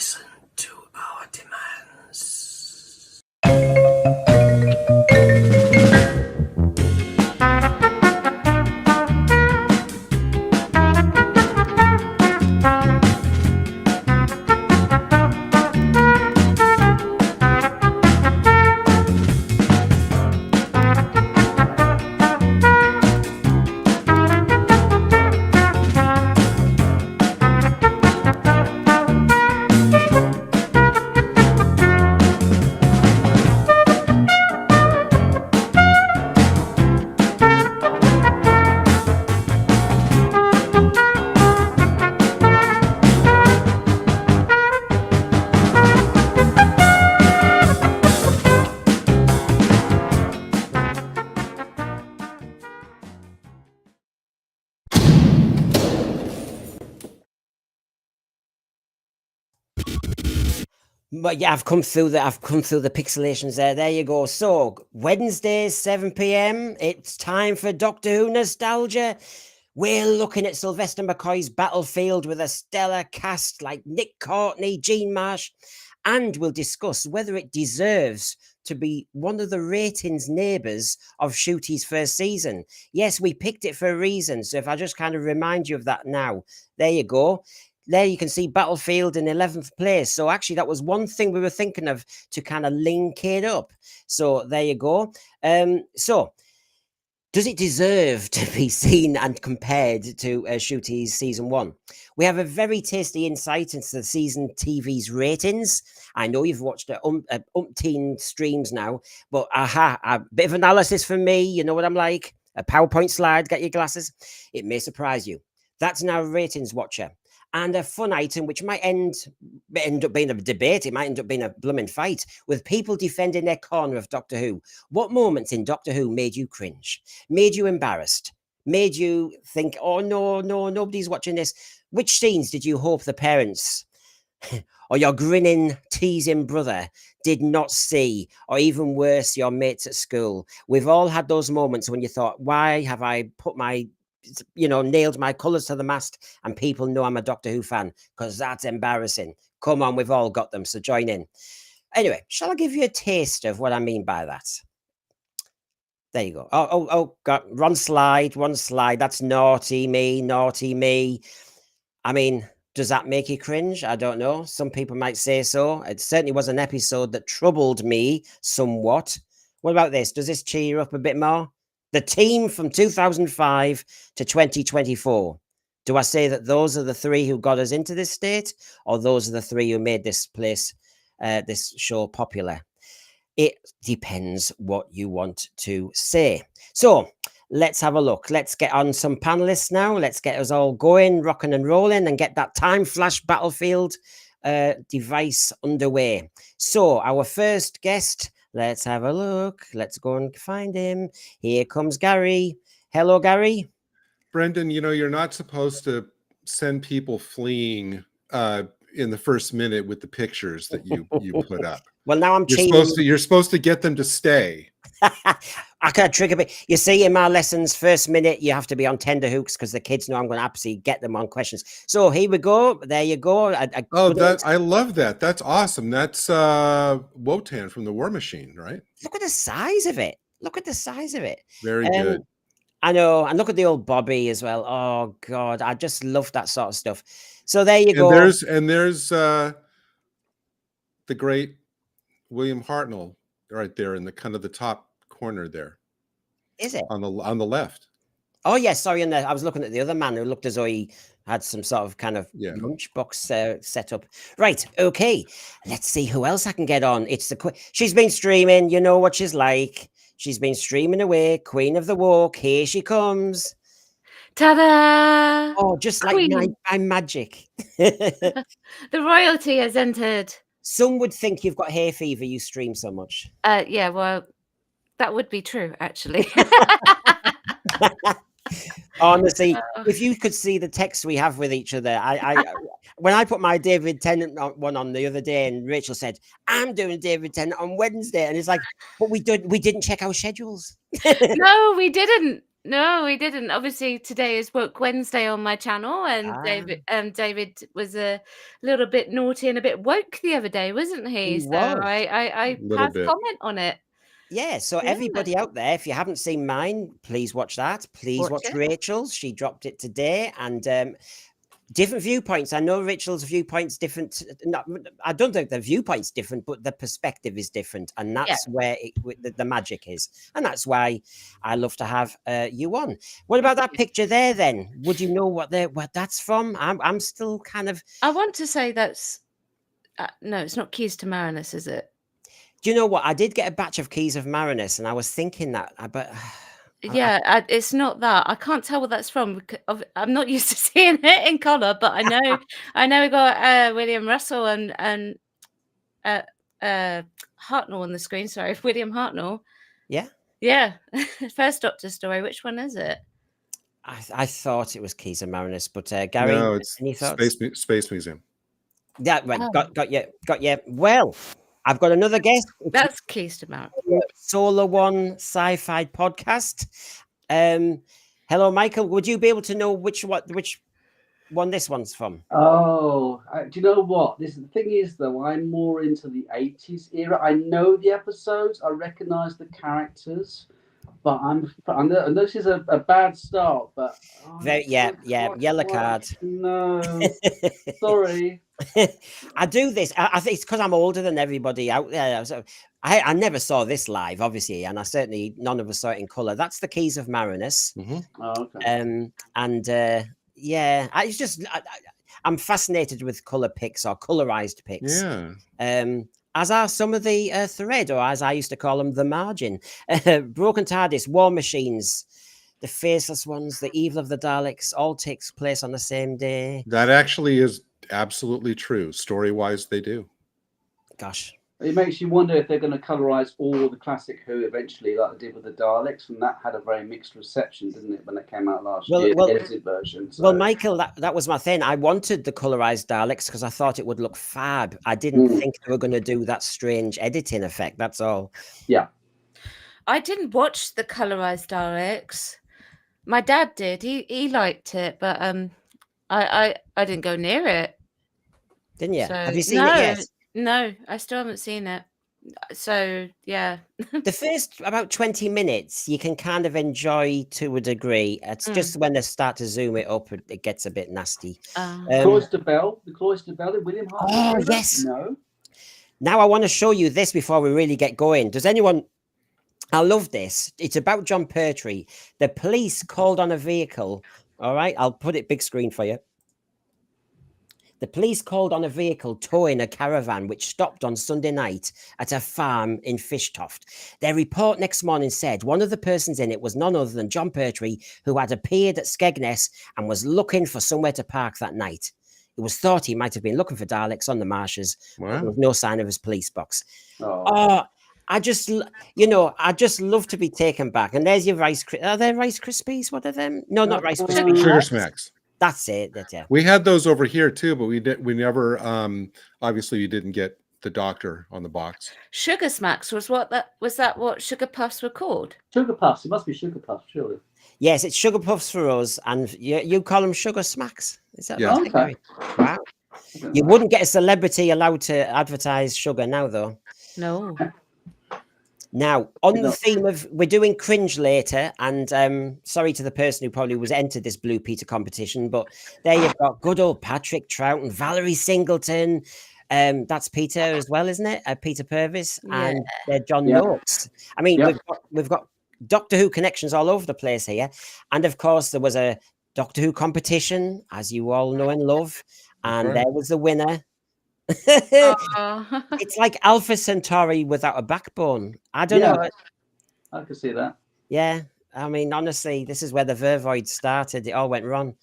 listen to our demands. But yeah, I've come through the pixelations there. There you go. So Wednesday, 7 p.m. It's time for Doctor Who nostalgia. We're looking at Sylvester McCoy's Battlefield with a stellar cast like Nick Courtney, Jean Marsh, and we'll discuss whether it deserves to be one of the ratings neighbours of Ncuti's first season. Yes, we picked it for a reason. So if I just kind of remind you of that now, there you go. There you can see Battlefield in 11th place. So actually that was one thing we were thinking of to kind of link it up. So there you go. So does it deserve to be seen and compared to Ncuti's season 1? We have a very tasty insight into the season TV's ratings. I know you've watched umpteen streams now, but a bit of analysis from me. You know what I'm like. A PowerPoint slide, get your glasses. It may surprise you. That's now Ratings Watcher. And a fun item, which might end up being a debate. It might end up being a blooming fight with people defending their corner of Doctor Who. What moments in Doctor Who made you cringe, made you embarrassed, made you think, oh, no, nobody's watching this? Which scenes did you hope the parents or your grinning, teasing brother did not see? Or even worse, your mates at school? We've all had those moments when you thought, why have I put my nailed my colours to the mast and people know I'm a Doctor Who fan? Because that's embarrassing. Come on, we've all got them, so join in. Anyway, shall I give you a taste of what I mean by that? There you go. Oh, God. One slide. That's naughty me. I mean, does that make you cringe? I don't know. Some people might say so. It certainly was an episode that troubled me somewhat. What about this? Does this cheer you up a bit more? The team from 2005 to 2024. Do I say that those are the three who got us into this state, or those are the three who made this show popular? It depends what you want to say. So let's have a look. Let's get on some panelists now. Let's get us all going, rocking and rolling, and get that time flash Battlefield device underway. So our first guest, let's have a look. Let's go and find him. Here comes Gary. Hello, Gary. Brendan, you're not supposed to send people fleeing in the first minute with the pictures that you put up. Well, now I'm cheating. You're supposed to get them to stay. I can't trigger it. You see, in my lessons, first minute, you have to be on tender hooks because the kids know I'm going to absolutely get them on questions. So here we go. There you go. I love that. That's awesome. That's Wotan from the War Machine, right? Look at the size of it. Very good. I know. And look at the old Bobby as well. Oh, God. I just love that sort of stuff. So there you go. There's the great William Hartnell right there in the kind of the top corner there. Is it? On the left. Oh, yes. Sorry. I was looking at the other man who looked as though he had some sort of kind of lunchbox set up. Right. Okay. Let's see who else I can get on. She's been streaming. You know what she's like. She's been streaming away. Queen of the Walk. Here she comes. Ta-da! Oh, just like by magic. The royalty has entered. Some would think you've got hay fever. You stream so much. Yeah, well, that would be true, actually. Honestly, if you could see the text we have with each other, when I put my David Tennant one on the other day, and Rachael said, "I'm doing David Tennant on Wednesday," and it's like, but we didn't check our schedules. No, we didn't. No, we didn't. Obviously, today is Woke Wednesday on my channel, and Ah, David was a little bit naughty and a bit woke the other day, wasn't he? he So was. I Little passed bit. comment on it. Yeah, so Yeah, everybody out there, if you haven't seen mine, please watch that. Please watch watch it. Rachel's. She dropped it today, and different viewpoints. I know Rachel's viewpoint's different. Not, I don't think the viewpoint's different, but the perspective is different, and Yeah. that's where the magic is, and that's why I love to have you on. What about that picture there? Then, would you know what that's from? I'm still kind of. I want to say that's no, it's not Keys to Marinus, is it? Do you know what? I did get a batch of Keys of Marinus, and I was thinking that, but. Yeah, it's not that. I can't tell what that's from. I'm not used to seeing it in color, but I know we got William Russell and Hartnell on the screen. Sorry, William Hartnell. Yeah. Yeah, first Doctor story. Which one is it? I thought it was Keys of Marinus, but Gary, No, it's any thoughts? Space Museum. Yeah, right, Oh. got you. Well, I've got another guest. That's Keys to Marinus. Solar One Sci-Fi podcast. Hello, Michael. Would you be able to know which one this one's from? Oh, do you know what? The thing is, though, I'm more into the 80s era. I know the episodes, I recognize the characters, but I know this is a bad start, but yellow card. No, sorry. I do this. I think it's because I'm older than everybody out there. So I never saw this live, obviously, and I certainly none of us saw it in color. That's the Keys of Marinus. Oh, okay. I'm fascinated with color pics or colorized pics. Yeah. As are some of the thread, or as I used to call them, the margin. Broken TARDIS, War Machines, the Faceless Ones, the Evil of the Daleks, all takes place on the same day. That actually is absolutely true. Story-wise, they do. Gosh. It makes you wonder if they're going to colorize all the classic Who eventually, like they did with the Daleks, and that had a very mixed reception, didn't it, when it came out last year, the edited version. So. Well, Michael, that was my thing. I wanted the colorized Daleks because I thought it would look fab. I didn't think they were going to do that strange editing effect. That's all. Yeah. I didn't watch the colorized Daleks. My dad did. He liked it, but I didn't go near it. Didn't you? So, Have you seen it yet? No, I still haven't seen it. So yeah. The first about 20 minutes you can kind of enjoy to a degree. It's just when they start to zoom it up, it gets a bit nasty. The Cloister Bell, William Hart. Oh, yes. No. Now I want to show you this before we really get going. Does anyone... I love this. It's about John Pertwee. The police called on a vehicle. All right, I'll put it big screen for you. The police called on a vehicle towing a caravan which stopped on Sunday night at a farm in Fishtoft. Their report next morning said one of the persons in it was none other than John Pertwee, who had appeared at Skegness and was looking for somewhere to park that night. It was thought he might have been looking for Daleks on the marshes. Wow. But there was no sign of his police box. Oh, I just love to be taken back. And there's your Rice. Are there Rice Krispies? What are them? No, not Rice Krispies. Sugar Smacks. That's it. Yeah. We had those over here too, but we never. Obviously, we didn't get the doctor on the box. Sugar Smacks was that what Sugar Puffs were called? Sugar Puffs. It must be Sugar Puffs, surely. Yes, it's Sugar Puffs for us, and you call them Sugar Smacks. Is that Yeah. right? Okay. Wow. You wouldn't get a celebrity allowed to advertise sugar now, though. No. Now, on the theme of, we're doing Cringe later, and sorry to the person who probably was entered this Blue Peter competition, but there you've got good old Patrick Troughton, Valerie Singleton. That's Peter as well, isn't it? Peter Purvis and John Noakes. I mean, we've got Doctor Who connections all over the place here, and of course there was a Doctor Who competition, as you all know and love, and there was the winner. It's like Alpha Centauri without a backbone. I don't know. I can see that. Yeah, I mean, honestly, this is where the Vervoid started. It all went wrong.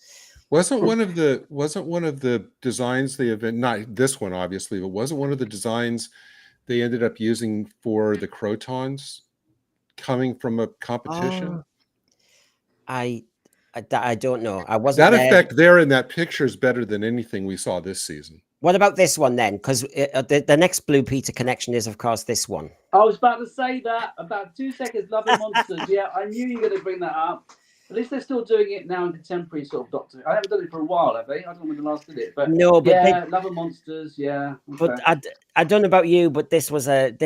Wasn't one of the designs they have been, not this one obviously, but wasn't one of the designs they ended up using for the Crotons coming from a competition? I don't know. I wasn't that there. Effect there in that picture is better than anything we saw this season. What about this one then? Because the next Blue Peter connection is, of course, this one. I was about to say that about 2 seconds. Loving Monsters. Yeah, I knew you were going to bring that up. At least they're still doing it now in contemporary sort of Doctor Who. I haven't done it for a while, have they? I don't know when the last did it, but No, but yeah, Love and Monsters, yeah. but I don't know about you, but this was a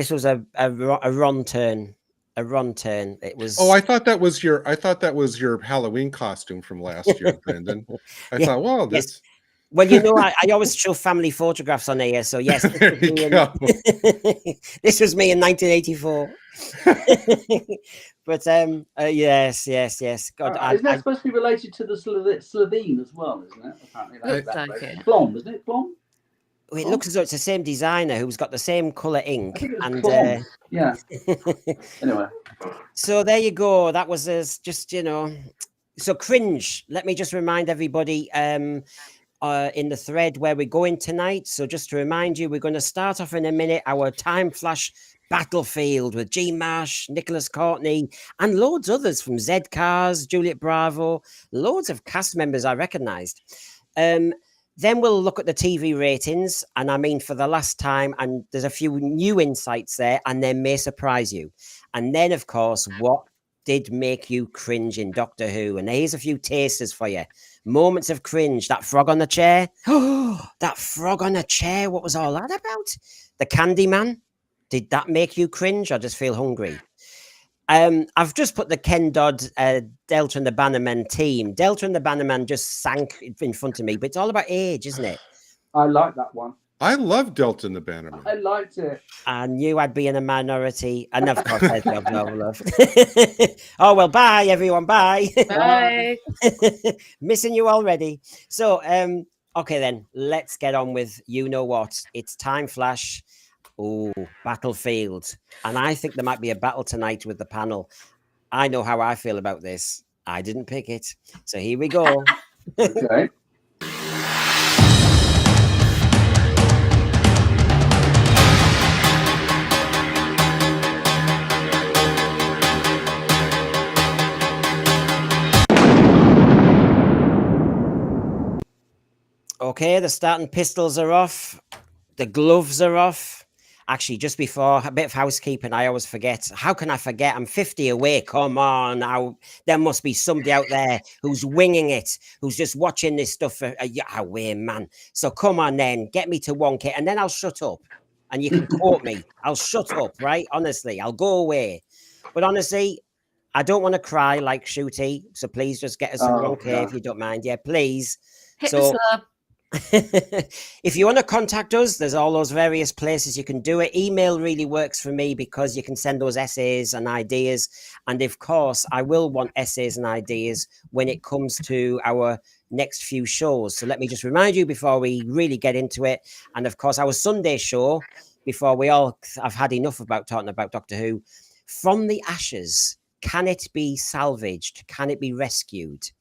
run turn. A run turn. It was. Oh, I thought that was your Halloween costume from last year, Brendan. I Yeah, thought, well, yes. this. Well, you know, I always show family photographs on here, so yes, this There was me you in, go. this was me in 1984. But yes. God, isn't that supposed to be related to the Slovene as well? Isn't it? Apparently, Looks that like race. it. Blonde, isn't it? Blonde. it looks as though it's the same designer who's got the same color I ink. think it was And blonde. Yeah. Anyway. so there you go. That was just So Cringe. Let me just remind everybody. In the thread where we're going tonight. So just to remind you, we're going to start off in a minute our Time Flash Battlefield with G Marsh, Nicholas Courtney, and loads others from Z Cars, Juliet Bravo, loads of cast members I recognised. Then we'll look at the TV ratings, and I mean for the last time, and there's a few new insights there, and they may surprise you. And then, of course, what did make you cringe in Doctor Who? And here's a few tasters for you. Moments of cringe. That frog on the chair. Oh, that frog on a chair. What was all that about? The Candyman. Did that make you cringe or just feel hungry? I've just put the Ken Dodd, Delta and the Bannerman team. Delta and the Bannerman just sank in front of me, but it's all about age, isn't it? I like that one. I love Delta and the Bannerman. I liked it. I knew I'd be in a minority. And of course, there's Love, Love. Oh, well, bye, everyone. Bye. Bye. Missing you already. So, okay, then let's get on with you know what. It's Time Flash. Oh, Battlefield. And I think there might be a battle tonight with the panel. I know how I feel about this. I didn't pick it. So here we go. Okay. Okay, the starting pistols are off. The gloves are off. Actually, just before, a bit of housekeeping, I always forget. How can I forget? I'm 50 away. Come on. Now, there must be somebody out there who's winging it, who's just watching this stuff away, man. So come on then, get me to 1K, and then I'll shut up. And you can quote me. I'll shut up, right? Honestly, I'll go away. But honestly, I don't want to cry like Ncuti. So please just get us to 1K if you don't mind. Yeah, please. Hit So the slab. if you want to contact us, there's all those various places you can do it. Email really works for me because you can send those essays and ideas. And of course, I will want essays and ideas when it comes to our next few shows. So let me just remind you before we really get into it. And of course, our Sunday show, before I've had enough about talking about Doctor Who, From the Ashes. Can it be salvaged? Can it be rescued?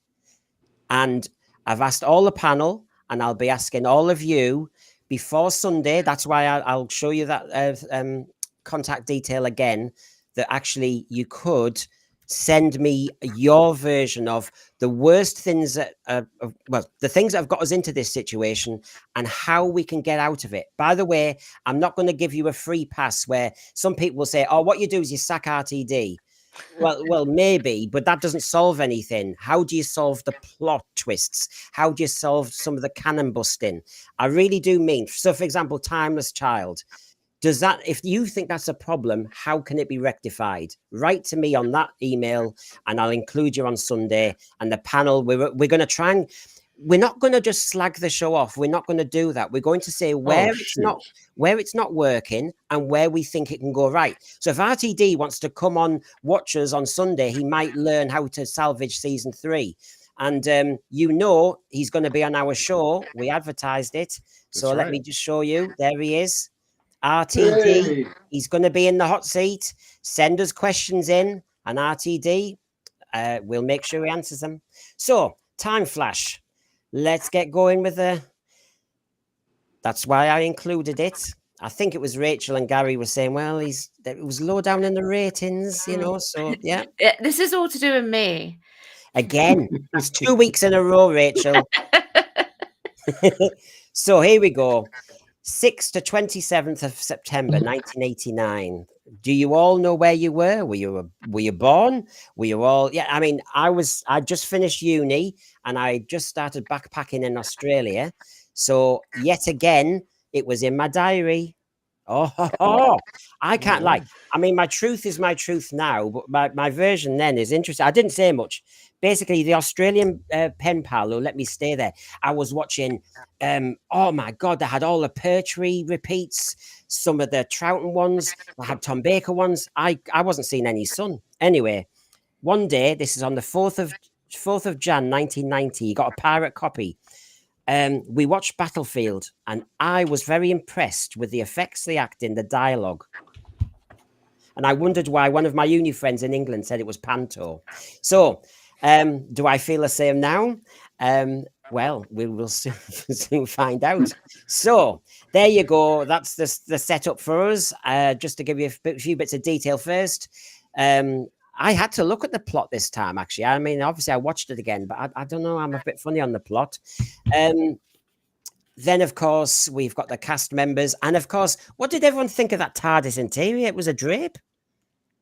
And I've asked all the panel, and I'll be asking all of you before Sunday. That's why I'll show you that contact detail again, that actually you could send me your version of the worst things that, the things that have got us into this situation and how we can get out of it. By the way, I'm not going to give you a free pass where some people will say, oh, what you do is you sack RTD. Well, maybe, but that doesn't solve anything. How do you solve the plot twists? How do you solve some of the canon busting? I really do mean, so for example, Timeless Child. Does that, if you think that's a problem, how can it be rectified? Write to me on that email and I'll include you on Sunday. And the panel, we're going to try and, we're not going to just slag the show off. We're not going to do that. We're going to say where it's not working and where we think it can go right. So if RTD wants to come on, watch us on Sunday, he might learn how to salvage season 3. And he's going to be on our show. We advertised it. So let me just show you. There he is. RTD. Hey. He's going to be in the hot seat. Send us questions in and RTD. We'll make sure he answers them. So Time Flash. Let's get going with that's why I included it. I think it was Rachael and Gary were saying, well, it was low down in the ratings, so yeah. This is all to do with me. Again, it's 2 weeks in a row, Rachael. So here we go. 6th to 27th of September, 1989. Do you all know where you were? Were you born? Were you all? Yeah, I mean, I just finished uni and I just started backpacking in Australia. So yet again, it was in my diary. Oh, I can't lie. I mean, my truth is my truth now, but my version then is interesting. I didn't say much. Basically, the Australian pen pal who let me stay there, I was watching. Oh my God, they had all the Pertwee repeats, some of the Troughton ones. I had Tom Baker ones. I wasn't seeing any sun. Anyway, one day, this is on the 4th of Jan 1990. You got a pirate copy. We watched Battlefield, and I was very impressed with the effects, the acting, the dialogue. And I wondered why one of my uni friends in England said it was Panto. So, do I feel the same now? Well, we will soon find out. So, there you go. That's the setup for us. Just to give you a few bits of detail first. I had to look at the plot this time, actually. I mean, obviously, I watched it again, but I don't know. I'm a bit funny on the plot. Then, of course, we've got the cast members. And, of course, what did everyone think of that TARDIS interior? It was a drape.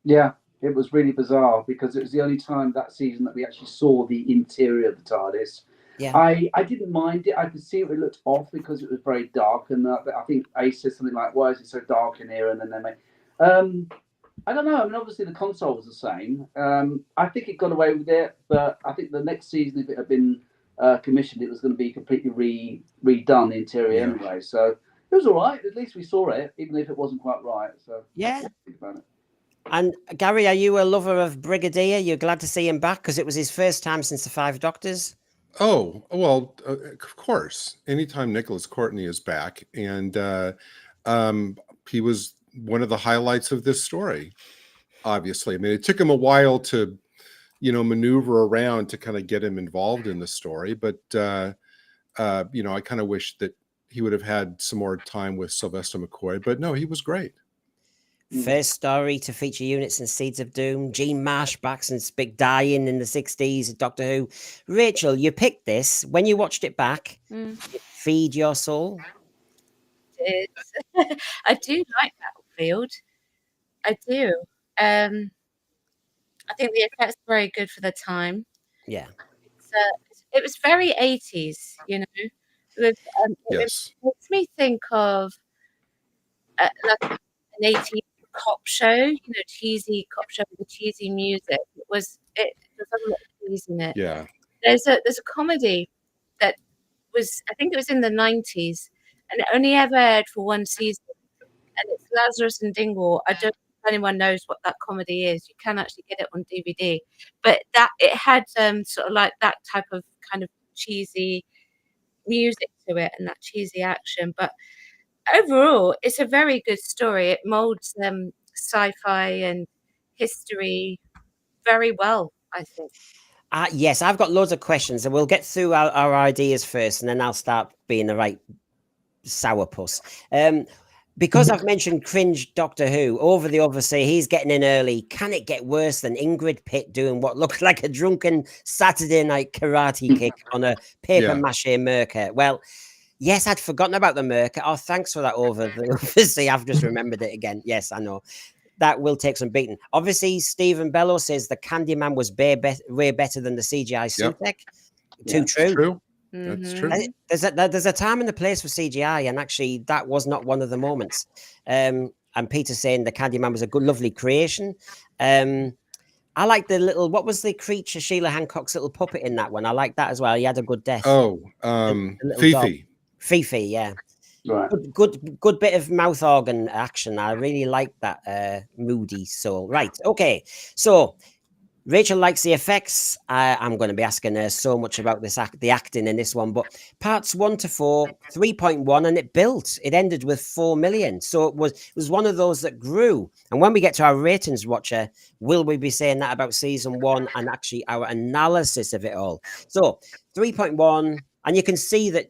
Yeah, it was really bizarre because it was the only time that season that we actually saw the interior of the TARDIS. Yeah. I didn't mind it. I could see it looked off because it was very dark. And I think Ace said something like, why is it so dark in here? And then they made... I don't know. I mean, obviously the console was the same. I think it got away with it, but I think the next season, if it had been commissioned, it was going to be completely redone the interior anyway. So it was all right. At least we saw it, even if it wasn't quite right. So yeah. Think about it. And Gary, are you a lover of Brigadier? You're glad to see him back because it was his first time since the Five Doctors. Oh, well, of course. Anytime Nicholas Courtney is back, and he was one of the highlights of this story, obviously. I mean, it took him a while to, maneuver around to kind of get him involved in the story. But, I kind of wish that he would have had some more time with Sylvester McCoy. But no, he was great. First story to feature units in Seeds of Doom. Gene Marsh back since Big Dying in the 60s, Doctor Who. Rachel, you picked this. When you watched it back, did it feed your soul? I do like Battlefield. I do. I think the effects are very good for the time. Yeah. It was very 80s, It Yes. makes me think of like an 80s cop show, cheesy cop show with cheesy music. There's a lot of cheese in it. Yeah. There's a comedy that was, I think it was in the 90s, and it only ever aired for one season. And it's Lazarus and Dingwall. I don't know if anyone knows what that comedy is. You can actually get it on DVD. But it had sort of like that type of kind of cheesy music to it and that cheesy action. But overall, it's a very good story. It molds sci-fi and history very well, I think. Yes, I've got loads of questions, and we'll get through our ideas first, and then I'll start being the right sourpuss. Because I've mentioned Cringe Doctor Who, over the oversea, he's getting in early. Can it get worse than Ingrid Pitt doing what looks like a drunken Saturday night karate kick on a paper mache Merca? Well, yes, I'd forgotten about the Merca. Oh, thanks for that over the oversea. I've just remembered it again. Yes, I know. That will take some beating. Obviously, Stephen Bellow says the Candyman was way better than the CGI suit tech. Too true. That's true. There's a time and a place for CGI, and actually that was not one of the moments. And Peter saying the Candyman was a good, lovely creation. I like the little, what was the creature, Sheila Hancock's little puppet in that one? I like that as well. He had a good death. Oh, Fifi. Fifi, yeah. Right. Good bit of mouth organ action. I really like that moody soul. Right. Okay. So Rachel likes the effects. I'm going to be asking her so much about the acting in this one, but parts 1 to 4, 3.1, and it built. It ended with 4 million. So it was one of those that grew. And when we get to our ratings watcher, will we be saying that about season 1 and actually our analysis of it all? So 3.1, and you can see that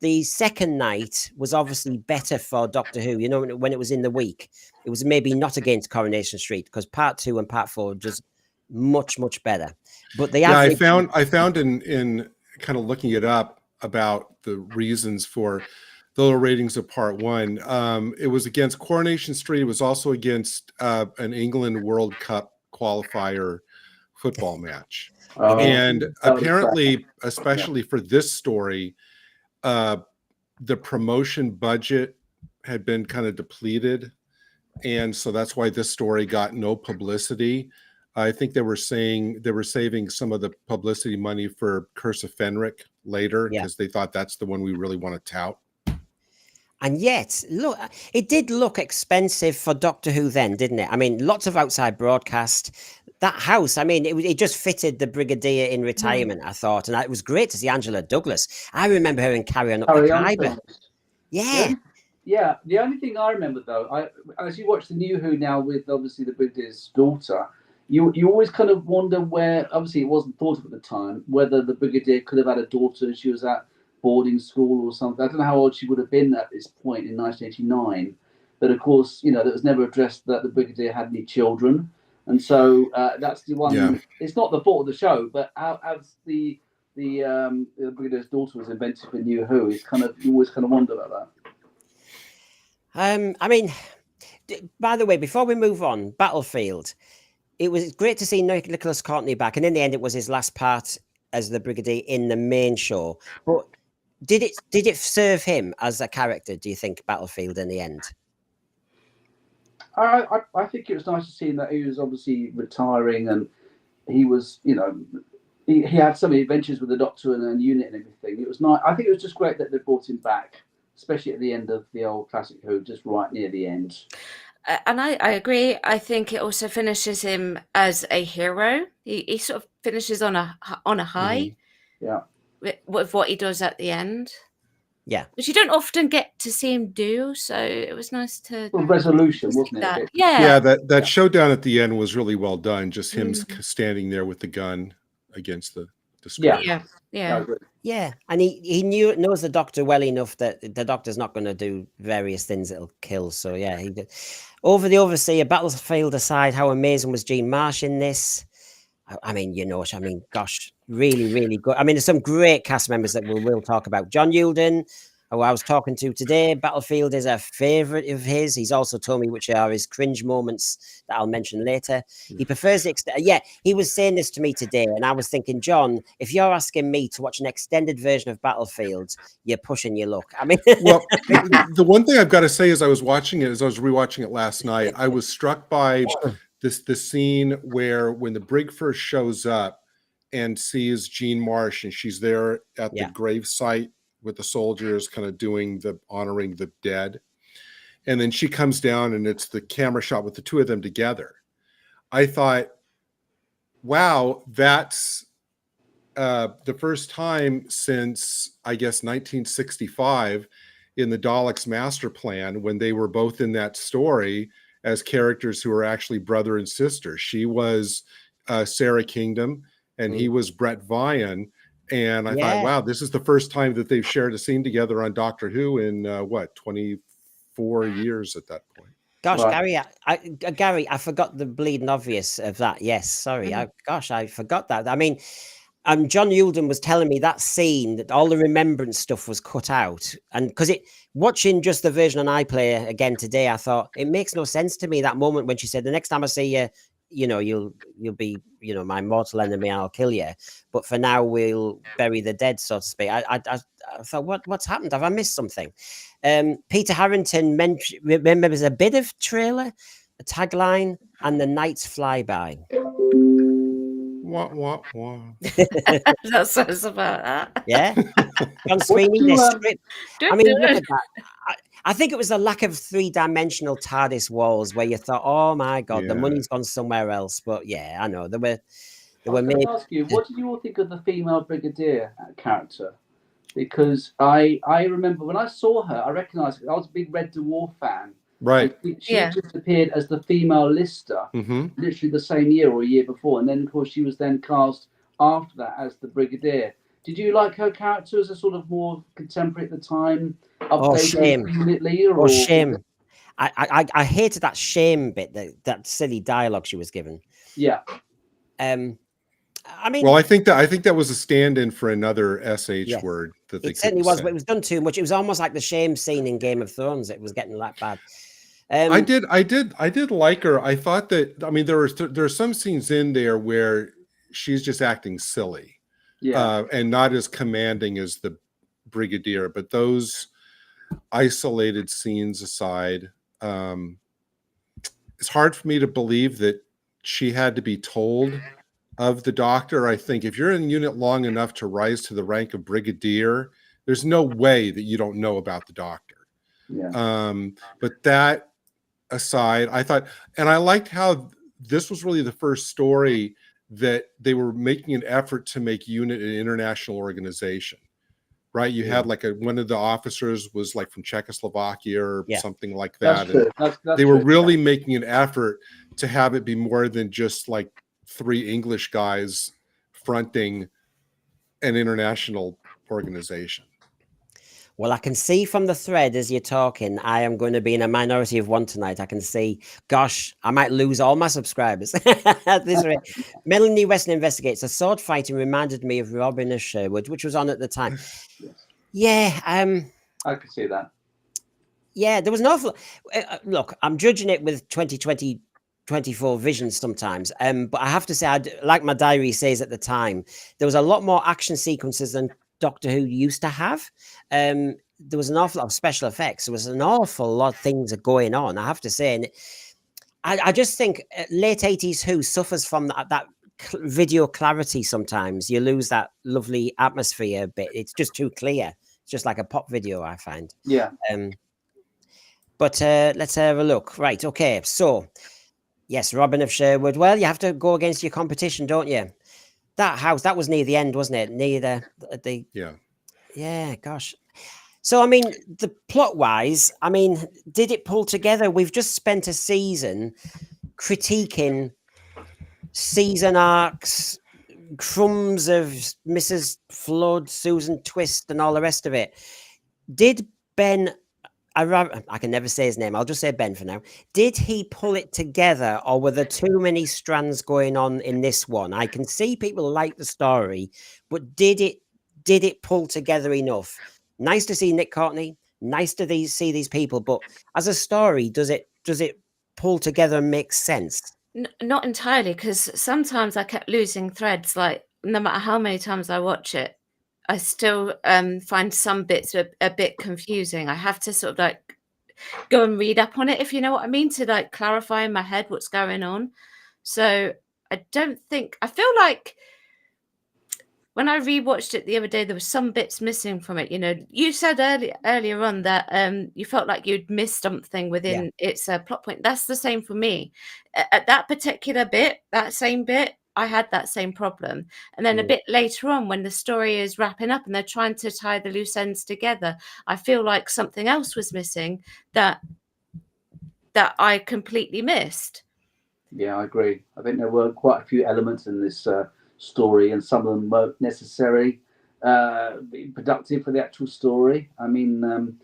the second night was obviously better for Doctor Who. When it was in the week, it was maybe not against Coronation Street, because part 2 and part 4 just much better. But the average... I found in kind of looking it up about the reasons for the low ratings of part one. It was against Coronation Street. It was also against an England World Cup qualifier football match. And apparently, especially for this story, the promotion budget had been kind of depleted. And so that's why this story got no publicity. I think they were saying they were saving some of the publicity money for Curse of Fenric later because they thought that's the one we really want to tout. And yet, look, it did look expensive for Doctor Who then, didn't it? I mean, lots of outside broadcast. That house, I mean, it just fitted the Brigadier in retirement, I thought. And it was great to see Angela Douglas. I remember her in Carry On Up the Khyber. Yeah. Yeah, the only thing I remember, though, as you watch the new Who now with, obviously, the Brigadier's daughter, you always kind of wonder where, obviously, it wasn't thought of at the time, whether the Brigadier could have had a daughter and she was at boarding school or something. I don't know how old she would have been at this point in 1989. But, of course, you know, that was never addressed that the Brigadier had any children. And so that's the one. Yeah. It's not the fault of the show, but as the Brigadier's daughter was invented for New Who, it's kind of, you always kind of wonder about that. I mean, by the way, before we move on, Battlefield, it was great to see Nicholas Courtney back, and in the end, it was his last part as the Brigadier in the main show. But did it serve him as a character? Do you think Battlefield in the end? I think it was nice to see that he was obviously retiring, and he was, you know, he had so many adventures with the Doctor and unit and everything. It was nice. I think it was just great that they brought him back, especially at the end of the old classic Who, just right near the end. And I agree. I think it also finishes him as a hero. He sort of finishes on a high. Yeah. With what he does at the end. Yeah. Which you don't often get to see him do, so it was nice to... Well, resolution, wasn't it? Yeah. That showdown at the end was really well done. Just him standing there with the gun against the screen. Yeah. And he knows the Doctor well enough that the Doctor's not going to do various things that'll kill. So, yeah. He did. Over the Overseer, Battlefield aside, how amazing was Jean Marsh in this? I mean, you know, gosh, really, really good. I mean, there's some great cast members that we'll talk about. John Yulden, who I was talking to today, Battlefield is a favourite of his. He's also told me which are his cringe moments that I'll mention later. He prefers he was saying this to me today, and I was thinking, John, if you're asking me to watch an extended version of Battlefield, you're pushing your luck. I mean, well, the one thing I've got to say is I was rewatching it last night. I was struck by the scene where when the brig first shows up and sees Jean Marsh, and she's there at the grave site with the soldiers kind of doing honoring the dead. And then she comes down and it's the camera shot with the two of them together. I thought, wow, that's the first time since, I guess, 1965 in the Daleks master plan, when they were both in that story as characters who are actually brother and sister. She was Sarah Kingdom and he was Brett Vian. And I thought, wow, this is the first time that they've shared a scene together on Doctor Who in 24 years at that point. Gosh, right. Gary, I forgot the bleeding obvious of that. Yes, sorry. I forgot that. I mean, John Yulden was telling me that scene, that all the remembrance stuff was cut out. And because watching just the version on iPlayer again today, I thought it makes no sense to me, that moment when she said, the next time I see you, you know, you'll be, you know, my mortal enemy and I'll kill you. But for now, we'll bury the dead, so to speak. I thought, what's happened? Have I missed something? Peter Harrington remembers a bit of trailer, a tagline, and the night's flyby. What? That says about that. Yeah. John Sweeney, the script. I mean, look at that. I think it was the lack of three-dimensional TARDIS walls where you thought, oh my God, the money's gone somewhere else. But yeah, I know. They were made. I ask you, what did you all think of the female Brigadier character? Because I remember when I saw her, I recognised her. I was a big Red Dwarf fan. Right. She just appeared as the female Lister, literally the same year or a year before. And then, of course, she was then cast after that as the Brigadier. Did you like her character as a sort of more contemporary at the time? Shame. Or shame. I hated that shame bit, that silly dialogue she was given. Yeah. I mean, well, I think that was a stand-in for another SH word that they It certainly couldn't was, say. but it was done too much. It was almost like the shame scene in Game of Thrones. It was getting that bad. I did like her. I thought that, I mean, there are some scenes in there where she's just acting silly, and not as commanding as the Brigadier. But those isolated scenes aside, it's hard for me to believe that she had to be told of the Doctor. I think if you're in the unit long enough to rise to the rank of Brigadier, there's no way that you don't know about the Doctor. But that aside, I thought, and I liked how this was really the first story that they were making an effort to make UNIT an international organization, right? You had like one of the officers was like from Czechoslovakia or something like that. That's they were really making an effort to have it be more than just like 3 English guys fronting an international organization. Well, I can see from the thread as you're talking, I am going to be in a minority of one tonight. I can see, gosh, I might lose all my subscribers. At this rate. Melanie Weston investigates. The sword fighting reminded me of Robin of Sherwood, which was on at the time. Yeah, I could see that. Yeah, there was an awful. Look, I'm judging it with 2024 visions sometimes, but I have to say, like my diary says at the time, there was a lot more action sequences than Doctor Who used to have. There was an awful lot of special effects. There was an awful lot of things going on, I have to say. And I just think late 80s Who suffers from that video clarity sometimes. You lose that lovely atmosphere a bit. It's just too clear. It's just like a pop video, I find. Yeah. But let's have a look. Right, okay. So, yes, Robin of Sherwood. Well, you have to go against your competition, don't you? That house, that was near the end, wasn't it? Near the yeah, gosh. So, I mean, the plot-wise, I mean, did it pull together? We've just spent a season critiquing season arcs, crumbs of Mrs. Flood, Susan Twist, and all the rest of it. Did Ben... I can never say his name. I'll just say Ben for now. Did he pull it together, or were there too many strands going on in this one? I can see people like the story, but did it pull together enough? Nice to see Nick Courtney. Nice to see these people, but as a story, does it pull together and make sense? Not entirely, because sometimes I kept losing threads. Like no matter how many times I watch it, I still find some bits a bit confusing. I have to sort of like go and read up on it, if you know what I mean, to like clarify in my head what's going on. So I feel like when I rewatched it the other day, there was some bits missing from it. You know, you said earlier on that you felt like you'd missed something within its plot point. That's the same for me. At that particular bit, that same bit, I had that same problem. And then a bit later on, when the story is wrapping up and they're trying to tie the loose ends together, I feel like something else was missing that I completely missed. Yeah, I agree. I think there were quite a few elements in this story, and some of them weren't necessarily productive for the actual story. I mean,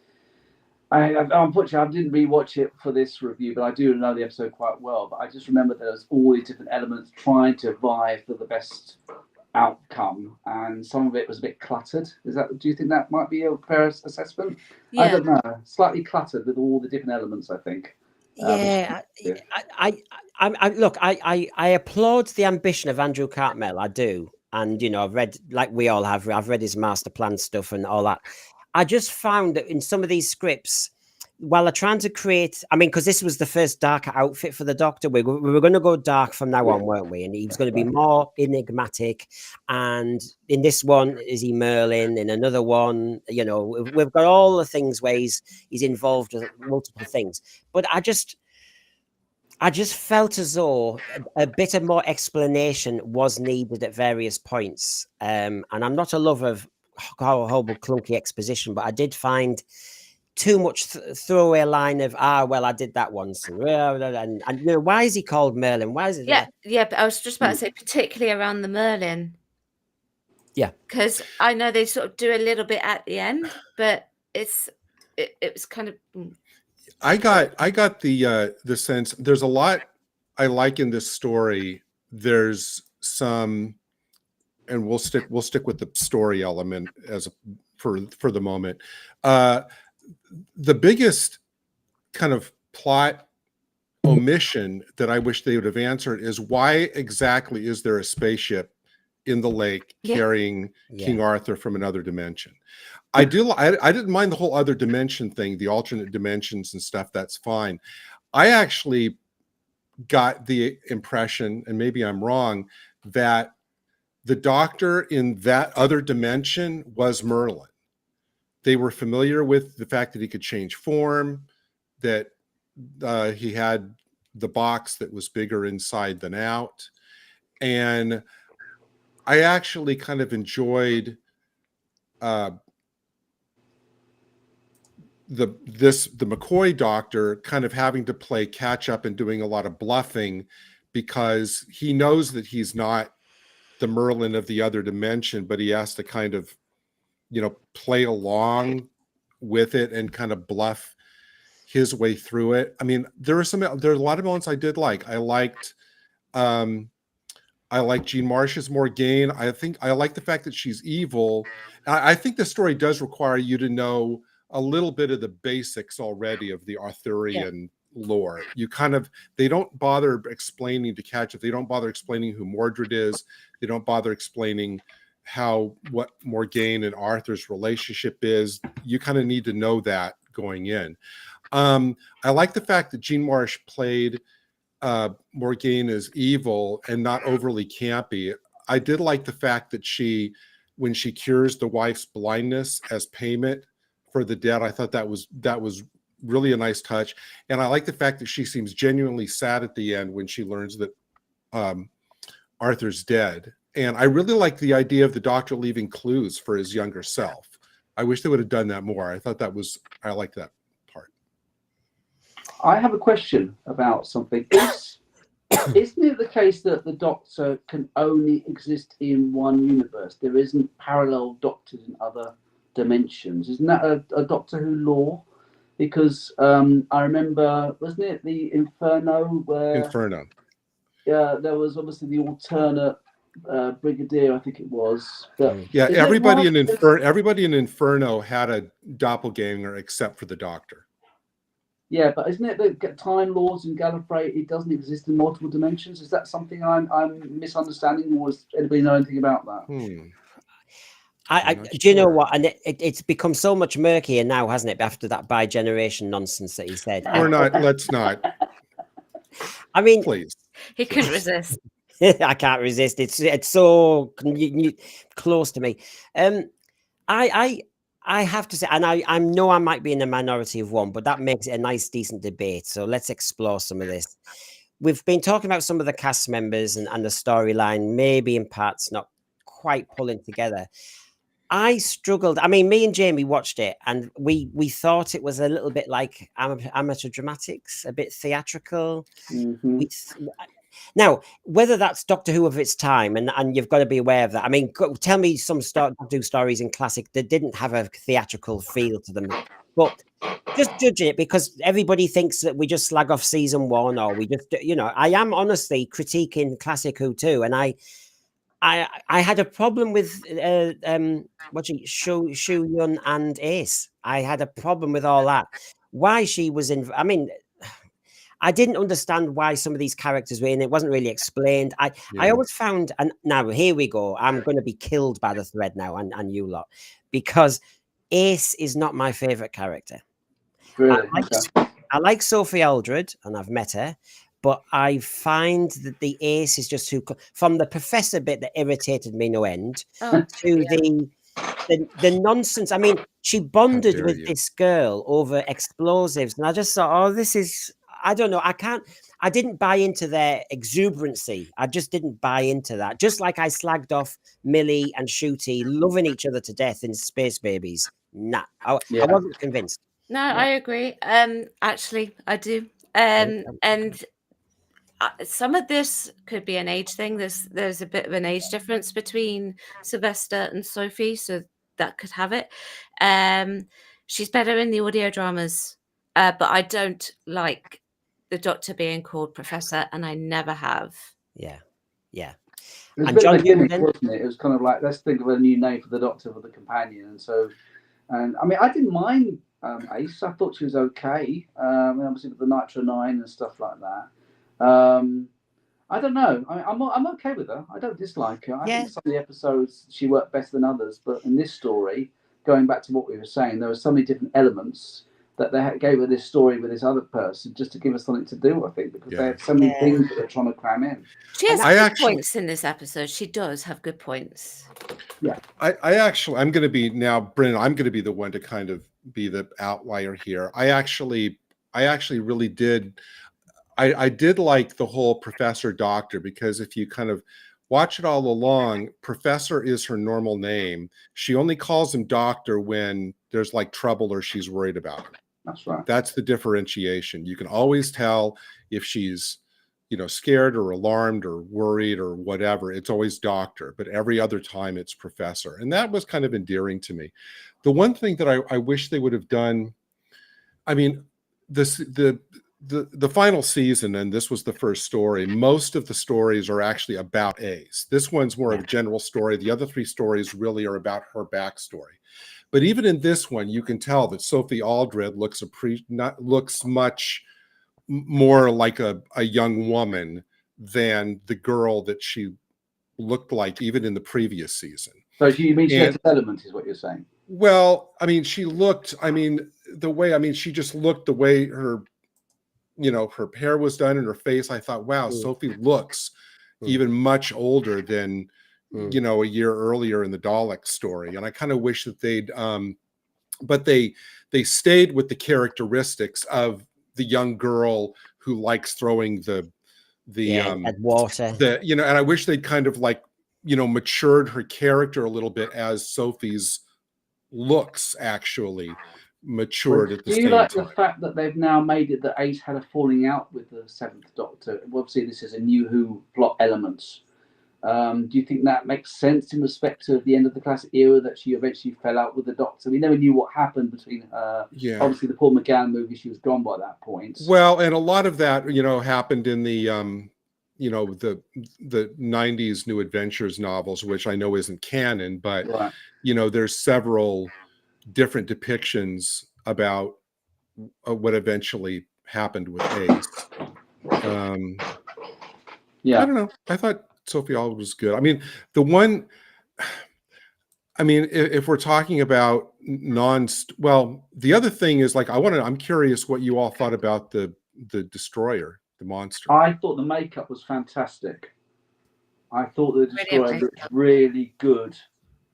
unfortunately, I didn't rewatch it for this review, but I do know the episode quite well. But I just remember there was all these different elements trying to vie for the best outcome, and some of it was a bit cluttered. Do you think that might be a fair assessment? Yeah. I don't know. Slightly cluttered with all the different elements, I think. Yeah, I applaud the ambition of Andrew Cartmel. I do, and you know, I've read, like we all have. I've read his master plan stuff and all that. I just found that in some of these scripts, while they're trying to create, I mean, because this was the first darker outfit for the Doctor, we were going to go dark from now on, weren't we? And he was going to be more enigmatic. And in this one, is he Merlin? In another one, you know, we've got all the things where he's involved with multiple things. But I just felt as though a bit of more explanation was needed at various points. And I'm not a lover of horrible clunky exposition, but I did find too much throwaway line of well, I did that once, and you know, why is he called Merlin? Why is it? Yeah, but I was just about to say, particularly around the Merlin. Yeah, because I know they sort of do a little bit at the end, but it was kind of. I got the sense there's a lot I like in this story. There's some. And we'll stick with the story element as for the moment. The biggest kind of plot omission that I wish they would have answered is, why exactly is there a spaceship in the lake carrying King Arthur from another dimension? I didn't mind the whole other dimension thing, the alternate dimensions and stuff. That's fine. I actually got the impression, and maybe I'm wrong, that the Doctor in that other dimension was Merlin. They were familiar with the fact that he could change form, that he had the box that was bigger inside than out. And I actually kind of enjoyed the McCoy Doctor kind of having to play catch up and doing a lot of bluffing, because he knows that he's not the Merlin of the other dimension, but he has to kind of, play along with it and kind of bluff his way through it. I mean, there are a lot of moments I did like. I liked Jean Marsh's Morgaine. I like the fact that she's evil. I think the story does require you to know a little bit of the basics already of the Arthurian lore. They don't bother explaining to catch up. They don't bother explaining who Mordred is. They don't bother explaining what Morgaine and Arthur's relationship is. You kind of need to know that going in. I like the fact that Jean Marsh played Morgaine as evil and not overly campy. I did like the fact that when she cures the wife's blindness as payment for the debt, I thought that was really a nice touch. And I like the fact that she seems genuinely sad at the end when she learns that Arthur's dead. And I really like the idea of the Doctor leaving clues for his younger self. I wish they would have done that more. I like that part. I have a question about something. Isn't it the case that the Doctor can only exist in one universe? There isn't parallel Doctors in other dimensions. Isn't that a Doctor Who law? Because I remember, wasn't it the Inferno there was obviously the alternate Brigadier, I think it was. Yeah, everybody in Inferno had a doppelganger except for the Doctor. Yeah, but isn't it that time laws in Gallifrey, it doesn't exist in multiple dimensions? Is that something I'm misunderstanding, or does anybody know anything about that? Do you know what? And it's become so much murkier now, hasn't it? After that bi-generation nonsense that he said. Let's not. I mean, please. He couldn't resist. I can't resist. It's so close to me. I have to say, and I know I might be in a minority of one, but that makes it a nice, decent debate. So let's explore some of this. We've been talking about some of the cast members and the storyline, maybe in parts not quite pulling together. I struggled. I mean, me and Jamie watched it, and we thought it was a little bit like amateur dramatics, a bit theatrical. Mm-hmm. Now, whether that's Doctor Who of its time, and you've got to be aware of that. I mean, tell me some Doctor Who stories in classic that didn't have a theatrical feel to them. But just judging it because everybody thinks that we just slag off season one, or we just, I am honestly critiquing classic Who too, and I had a problem with Shu Yun and Ace. I had a problem with all that. Why she was in? I mean, I didn't understand why some of these characters were in. It wasn't really explained. I always found, and now here we go. I'm going to be killed by the thread now, and you lot, because Ace is not my favorite character. Really? I like Sophie Aldred, and I've met her. But I find that the Ace is just too, from the Professor bit that irritated me no end, to the nonsense. I mean, she bonded with this girl over explosives, and I just thought, this is, I don't know, I didn't buy into their exuberancy. I just didn't buy into that. Just like I slagged off Millie and Ncuti loving each other to death in Space Babies. Nah, I wasn't convinced. No, I agree. Actually, I do. And some of this could be an age thing. There's a bit of an age difference between Sylvester and Sophie, so that could have it. She's better in the audio dramas, but I don't like the Doctor being called Professor, and I never have. Yeah. It was a bit of a gimmick, wasn't it? It was kind of like, let's think of a new name for the Doctor for the companion, and so And I mean, I didn't mind Ace. I thought she was okay. Obviously with the Nitro 9 and stuff like that. I don't know. I'm okay with her. I don't dislike her. I think some of the episodes she worked better than others. But in this story, going back to what we were saying, there were so many different elements that they gave her this story with this other person just to give us something to do, I think, because they have so many things that they're trying to cram in. She has good points in this episode. She does have good points. Yeah. I'm going to be now, Brennan, I'm going to be the one to kind of be the outlier here. I actually really did. I did like the whole professor doctor, because if you kind of watch it all along, Professor is her normal name. She only calls him doctor when there's like trouble or she's worried about him. That's right. That's the differentiation. You can always tell if she's, scared or alarmed or worried or whatever. It's always doctor, but every other time it's professor. And that was kind of endearing to me. The one thing that I wish they would have done, I mean, the final season, and this was the first story, most of the stories are actually about Ace. This one's more of a general story. The other 3 stories really are about her backstory. But even in this one, you can tell that Sophie Aldred looks much more like a young woman than the girl that she looked like even in the previous season. So you mean she had development, is what you're saying? Well, I mean, she just looked the way her hair was done and her face. I thought, wow, Sophie looks even much older than a year earlier in the Dalek story. And I kind of wish that they'd but they stayed with the characteristics of the young girl who likes throwing the water. And I wish they'd kind of matured her character a little bit as Sophie's looks actually matured at the same time. Do you like the fact that they've now made it that Ace had a falling out with the 7th Doctor? Obviously, this is a new Who plot elements. Do you think that makes sense in respect to the end of the classic era, that she eventually fell out with the Doctor? We never knew what happened between her. Yeah. Obviously, the Paul McGann movie, she was gone by that point. Well, and a lot of that, happened in the, the 90s New Adventures novels, which I know isn't canon, but, Right. There's several different depictions about what eventually happened with Ace. Yeah. I don't know. I thought Sophie Aldred was good. I mean, if we're talking about the other thing is I'm curious what you all thought about the destroyer, the monster. I thought the makeup was fantastic. I thought the destroyer looked really good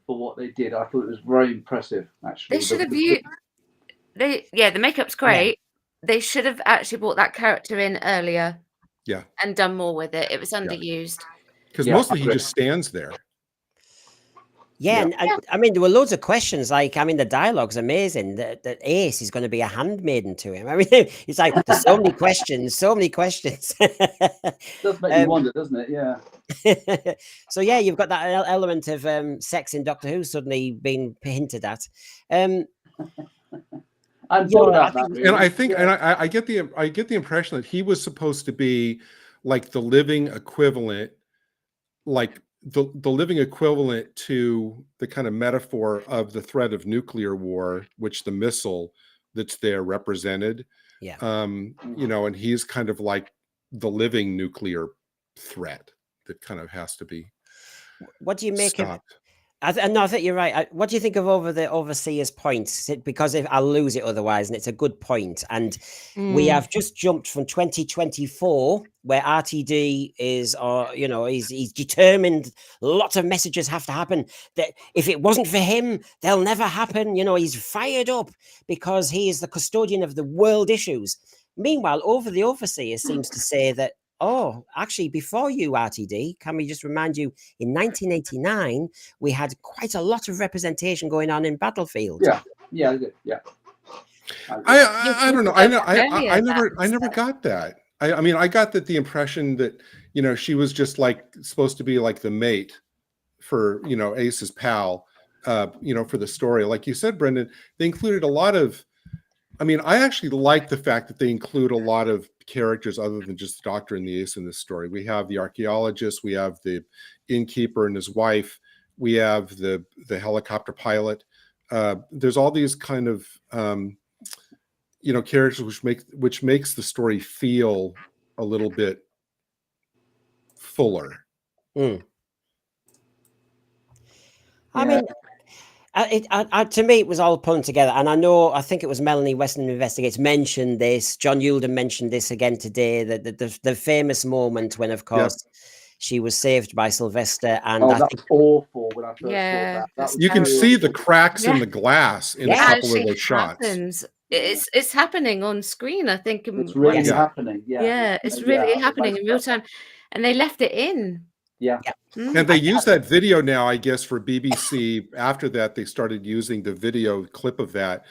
for what they did. I thought it was very impressive, actually. They should have used. The makeup's great. Yeah. They should have actually brought that character in earlier. Yeah. And done more with it. It was underused. Because mostly he just stands there. Yeah, and I mean, there were loads of questions. The dialogue's amazing. That Ace is going to be a handmaiden to him. I mean, it's like there's so many questions, so many questions. It does make you wonder, doesn't it? Yeah. So yeah, you've got that element of sex in Doctor Who suddenly being hinted at. I thought about that. Really. And I think, and I get the impression that he was supposed to be like the living equivalent, the living equivalent to the kind of metaphor of the threat of nuclear war, which the missile that's there represented. Yeah. And he's kind of like the living nuclear threat that kind of has to be. What do you make stopped. I think you're right. What do you think of the overseer's point? Because I'll lose it otherwise, and it's a good point. And we have just jumped from 2024, where RTD is, he's determined. Lots of messages have to happen. That if it wasn't for him, they'll never happen. He's fired up because he is the custodian of the world issues. Meanwhile, the overseer seems to say that, oh, actually, before you, RTD, can we just remind you, in 1989, we had quite a lot of representation going on in Battlefield. Yeah. I don't know. I never got that. I got that the impression that, she was just supposed to be like the mate for, Ace's pal, for the story. Like you said, Brendan, they included a lot of, I actually like the fact that they include a lot of characters other than just the Doctor and the Ace in this story. We have the archaeologist, we have the innkeeper and his wife, we have the helicopter pilot, there's all these kind of characters which makes the story feel a little bit fuller. I mean, to me, it was all put together. And I think it was Melanie Weston Investigates mentioned this. John Yulden mentioned this again today, the famous moment when, of course, she was saved by Sylvester. And that was awful when I first saw that. that's You can terrible. see the cracks in the glass in a couple of those shots. Happens. It's happening on screen, I think. It's really happening. Yeah, it's really happening in real time. And they left it in. Yeah. And they use that video now, I guess, for BBC. After that, they started using the video clip of that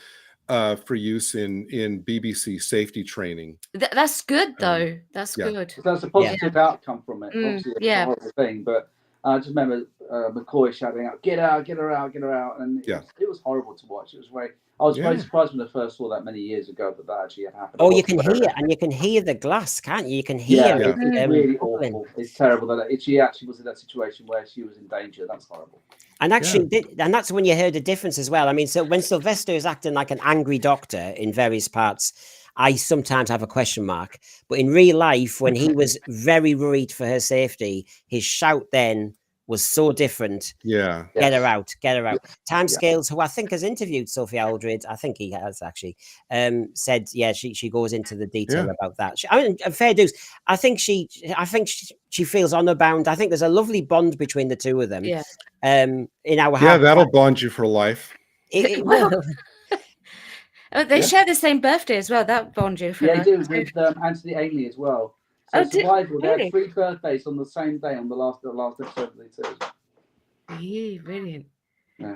for use in BBC safety training. That's good, though. That's good. So that's a positive outcome from it. Obviously, it's a horrible thing, but I just remember McCoy shouting out, "Get out, get her out, get her out!" And it was horrible to watch. It was I was very surprised when I first saw that many years ago, but that actually happened. Oh, you can hear the glass, can't you? You can hear it. It's really awful. It's terrible that she actually was in that situation where she was in danger. That's horrible. And actually, and that's when you heard the difference as well. I mean, so when Sylvester is acting like an angry doctor in various parts, I sometimes have a question mark. But in real life, when he was very worried for her safety, his shout then was so different. Yeah. Get her out, get her out. Timescales, who I think has interviewed Sophie Aldred, I think he has actually, said, she goes into the detail about that. I mean, fair dues. I think she feels honor bound. I think there's a lovely bond between the two of them. Yeah. In our house. Yeah, that'll bond you for life. It will. They share the same birthday as well. That bond you for they do with Anthony Ainley as well. So Survival, they really? had 3 birthdays on the same day on the last episode of the series. Yeah, brilliant. Yeah.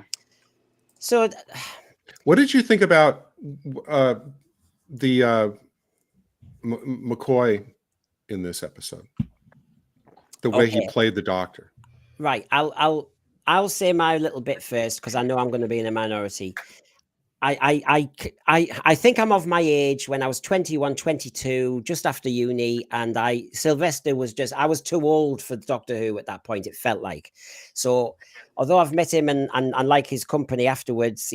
So, what did you think about the McCoy in this episode? The way he played the doctor. Right, I'll say my little bit first because I know I'm going to be in a minority. I think I'm of my age when I was 21, 22, just after uni, and Sylvester was I was too old for Doctor Who at that point, it felt like. So although I've met him and like his company afterwards,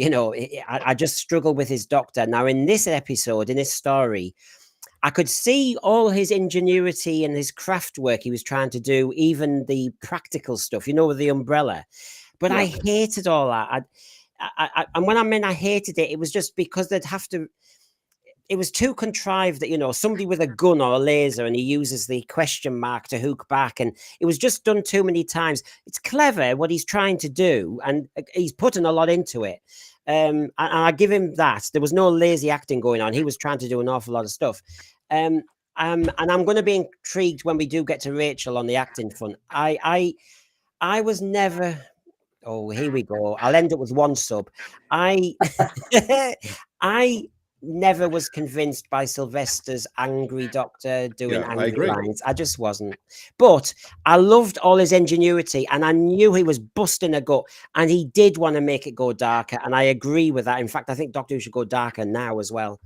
I just struggle with his doctor. Now in this episode, in this story, I could see all his ingenuity and his craft work he was trying to do, even the practical stuff, with the umbrella. But I hated all that. And when I hated it, it was just because it was too contrived that, somebody with a gun or a laser and he uses the question mark to hook back. And it was just done too many times. It's clever what he's trying to do. And he's putting a lot into it. And I give him that. There was no lazy acting going on. He was trying to do an awful lot of stuff. And I'm going to be intrigued when we do get to Rachael on the acting front. I was never... Oh, here we go. I'll end up with 1 sub. I never was convinced by Sylvester's angry doctor doing angry lines. I just wasn't. But I loved all his ingenuity and I knew he was busting a gut and he did want to make it go darker. And I agree with that. In fact, I think Doctor Who should go darker now as well.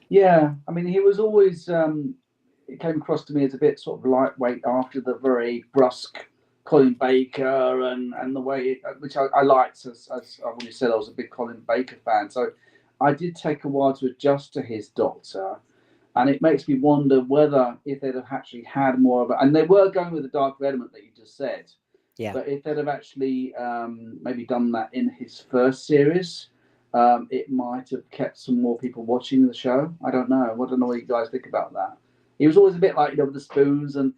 Yeah. I mean, he was always, it came across to me as a bit sort of lightweight after the very brusque Colin Baker and the way which I liked, as I've already said, I was a big Colin Baker fan, so I did take a while to adjust to his doctor, and it makes me wonder whether if they'd have actually had more of it, and they were going with the dark element that you just said, but if they'd have actually maybe done that in his first series, it might have kept some more people watching the show. I don't know what you guys think about that. He was always a bit like with the spoons, and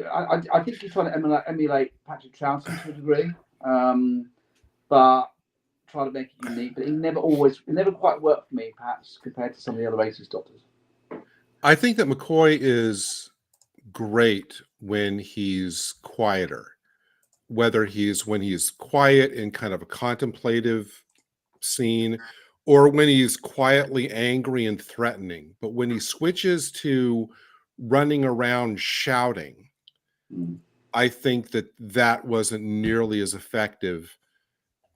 I think he's trying to emulate Patrick Troughton to a degree, but try to make it unique. But it never quite worked for me, perhaps compared to some of the other 80s doctors. I think that McCoy is great when he's quieter, whether when he's quiet in kind of a contemplative scene or when he's quietly angry and threatening. But when he switches to running around shouting, I think that wasn't nearly as effective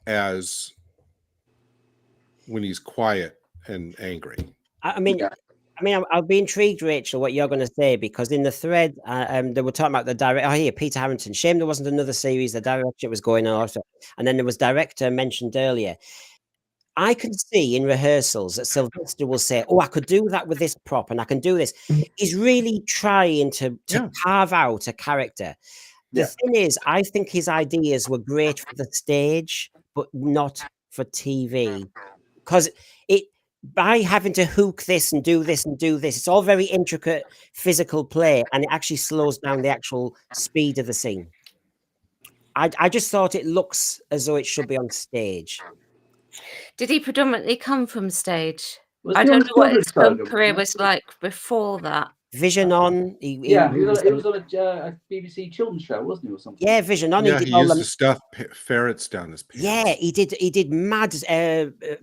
as when he's quiet and angry. I mean, I mean, I'll be intrigued, Rachel, what you're going to say, because in the thread, they were talking about the director. Oh, here, Peter Harrington. Shame there wasn't another series. The director was going on also. And then there was director mentioned earlier. I can see in rehearsals that Sylvester will say, "Oh, I could do that with this prop, and I can do this." He's really trying to Yeah. carve out a character. The Yeah. thing is, I think his ideas were great for the stage, but not for TV, because it by having to hook this and do this and do this, it's all very intricate physical play, and it actually slows down the actual speed of the scene. I just thought it looks as though it should be on stage. Did he predominantly come from stage? Was I he on don't know what his children's film program, career wasn't was like before that. Vision On, Yeah, he was on a BBC children's show, wasn't he, or something? yeah, Vision On. Yeah, He he did all used them. to stuff ferrets down his pants. Yeah, he did. He did mad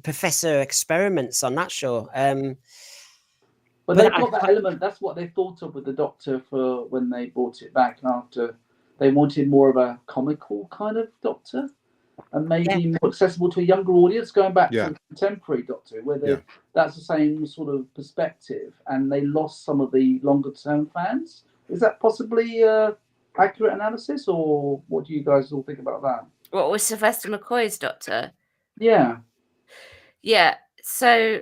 professor experiments on that show. But But they've got that element. That's what they thought of with the Doctor for when they brought it back after. They wanted more of a comical kind of Doctor, and maybe more accessible to a younger audience. Going back to the contemporary Doctor, where that's the same sort of perspective, and they lost some of the longer term fans. Is that possibly accurate analysis, or what do you guys all think about that? What was Sylvester McCoy's Doctor? Yeah. Yeah. So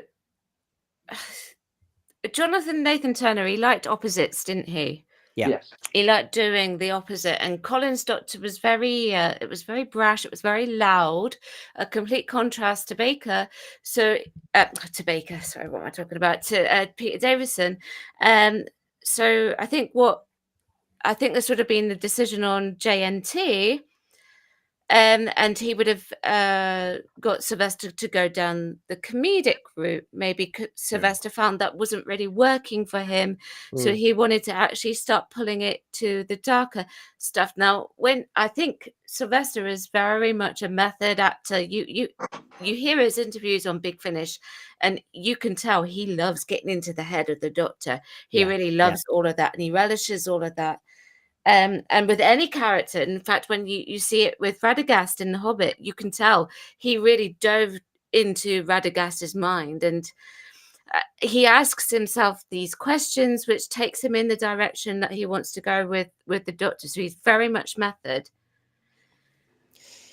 Jonathan Nathan Turner, he liked opposites, didn't he? Yeah. Yes. He liked doing the opposite. And Colin's Doctor was very, it was very brash. It was very loud, a complete contrast to Baker. So, to Baker, sorry, what am I talking about? To Peter Davison. So I think this would have been the decision on JNT. And he would have got Sylvester to go down the comedic route. Maybe Sylvester found that wasn't really working for him, so he wanted to actually start pulling it to the darker stuff. Now, when I think Sylvester is very much a method actor, you hear his interviews on Big Finish, and you can tell he loves getting into the head of the Doctor. He really loves all of that, and he relishes all of that. And with any character, in fact, when you see it with Radagast in The Hobbit, you can tell he really dove into Radagast's mind, and he asks himself these questions, which takes him in the direction that he wants to go with the Doctor. So he's very much method.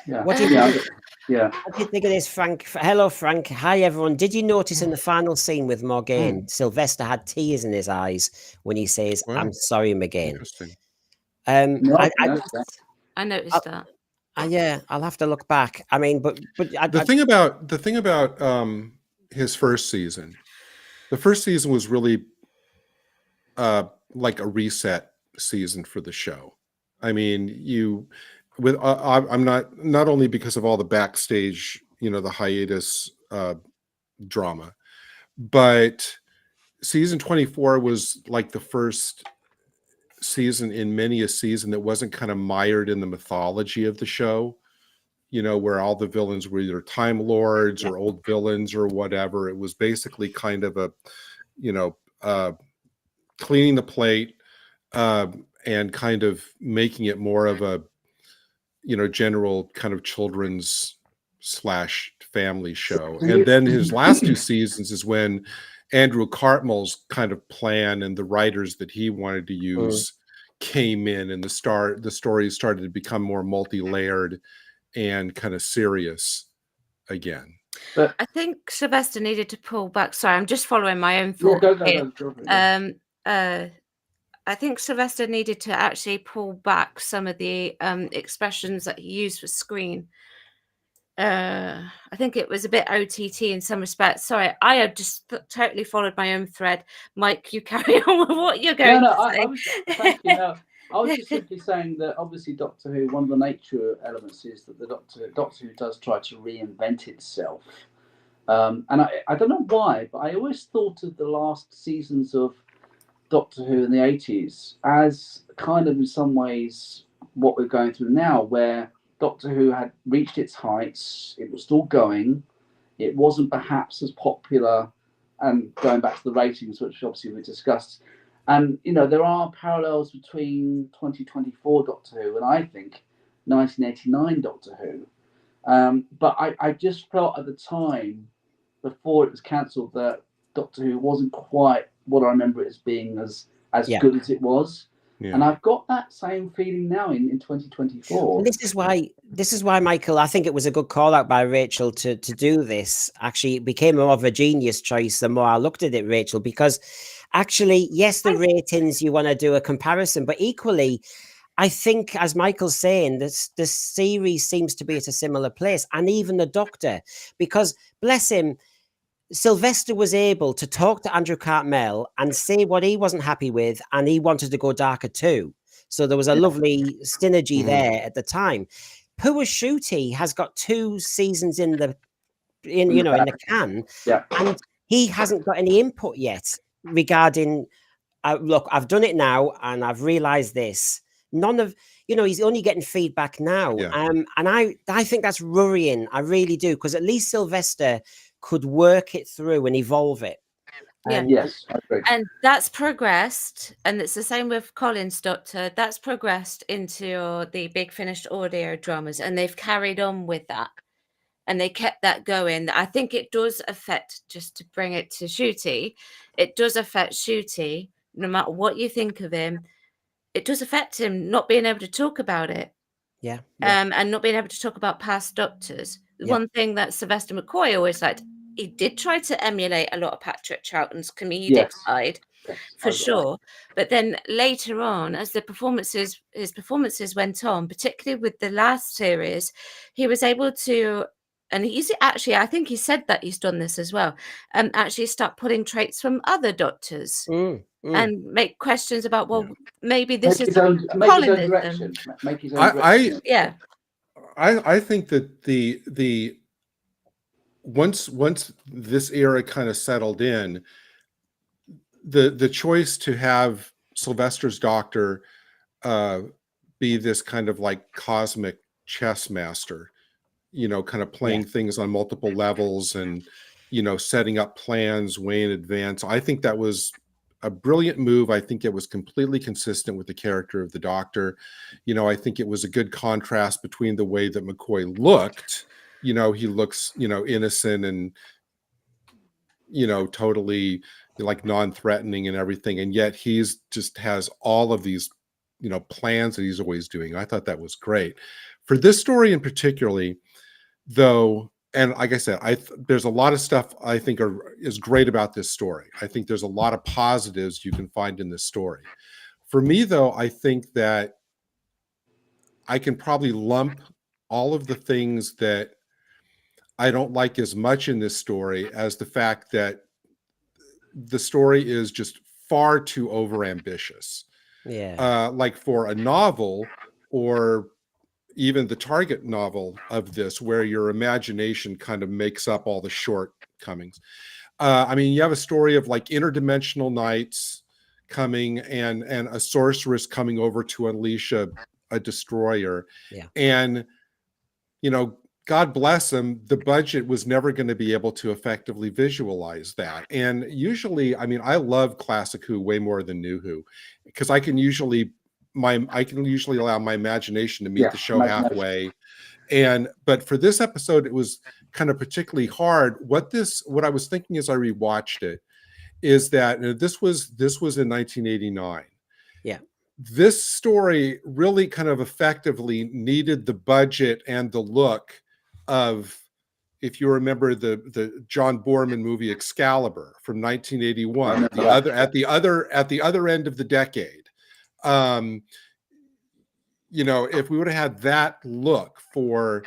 Yeah. What do you think? Yeah. What do you think of this, Frank? Hello, Frank. Hi, everyone. Did you notice in the final scene with Morgaine, Sylvester had tears in his eyes when he says, "I'm sorry, Morgaine." Interesting. I noticed that. Yeah, I'll have to look back. I mean, but the thing about his first season, the first season was really like a reset season for the show. I mean, I'm not only because of all the backstage, the hiatus drama, but season 24 was like the first season in many a season that wasn't kind of mired in the mythology of the show, where all the villains were either Time Lords or old villains or whatever. It was basically kind of a, cleaning the plate and kind of making it more of a, general kind of children's / family show. And then his last two seasons is when Andrew Cartmell's kind of plan and the writers that he wanted to use came in, and the stories started to become more multi-layered and kind of serious again. But I think Sylvester needed to pull back. Sorry, I'm just following my own thought. I think Sylvester needed to actually pull back some of the expressions that he used for screen. I think it was a bit OTT in some respects. Sorry, I have just totally followed my own thread. Mike, you carry on with what you're going to say. Thank you. No, I was just simply saying that obviously Doctor Who, one of the nature elements is that the Doctor Who does try to reinvent itself. And I don't know why, but I always thought of the last seasons of Doctor Who in the 80s as kind of in some ways what we're going through now, where Doctor Who had reached its heights. It was still going. It wasn't perhaps as popular, and going back to the ratings, which obviously we discussed. And, there are parallels between 2024 Doctor Who and I think 1989 Doctor Who. But I just felt at the time, before it was cancelled, that Doctor Who wasn't quite what I remember it as being as Yeah. good as it was. Yeah. And I've got that same feeling now in 2024. And this is why, Michael, I think it was a good call out by Rachel to do this. Actually, it became more of a genius choice the more I looked at it, Rachel, because actually, yes, the ratings, you want to do a comparison, but equally, I think, as Michael's saying, this series seems to be at a similar place, and even the Doctor, because bless him, Sylvester was able to talk to Andrew Cartmel and say what he wasn't happy with, and he wanted to go darker too. So there was a lovely synergy there at the time. Poor Ncuti has got 2 seasons in the can, and he hasn't got any input yet regarding. Look, I've done it now, and I've realised this. None of he's only getting feedback now, and I think that's worrying. I really do, because at least Sylvester could work it through and evolve it. Yes, I agree. And that's progressed, and it's the same with Colin's Doctor. That's progressed into the big finished audio dramas, and they've carried on with that, and they kept that going. I think it does affect, just to bring it to Ncuti, it does affect Ncuti, no matter what you think of him. It does affect him not being able to talk about it. And not being able to talk about past Doctors. One thing that Sylvester McCoy always liked, he did try to emulate a lot of Patrick Troughton's comedic side, for sure. But then later on, as his performances went on, particularly with the last series, he was able to, and he's actually, I think he said that he's done this as well, actually start putting traits from other Doctors. And make questions about, well, maybe this is make his own direction. Make his own direction. I think that the once this era kind of settled in, the choice to have Sylvester's Doctor be this kind of like cosmic chess master, kind of playing things on multiple levels and setting up plans way in advance. I think that was a brilliant move. I think it was completely consistent with the character of the Doctor. I think it was a good contrast between the way that McCoy looked. He looks, innocent and, totally like non-threatening and everything. And yet he's just has all of these, plans that he's always doing. I thought that was great. For this story in particularly, though, and like I said, there's a lot of stuff I think is great about this story. I think there's a lot of positives you can find in this story. For me, though, I think that I can probably lump all of the things that I don't like as much in this story as the fact that the story is just far too overambitious. Like for a novel or even the target novel of this, where your imagination kind of makes up all the shortcomings. You have a story of like interdimensional knights coming and a sorceress coming over to unleash a destroyer. And, God bless them, the budget was never going to be able to effectively visualize that. And usually, I love classic Who way more than new Who, because I can usually allow my imagination to meet the show halfway. But for this episode, it was kind of particularly hard. What I was thinking as I rewatched it is that this was in 1989. This story really kind of effectively needed the budget and the look of, if you remember the John Boorman movie Excalibur from 1981, at the other end of the decade. If we would have had that look for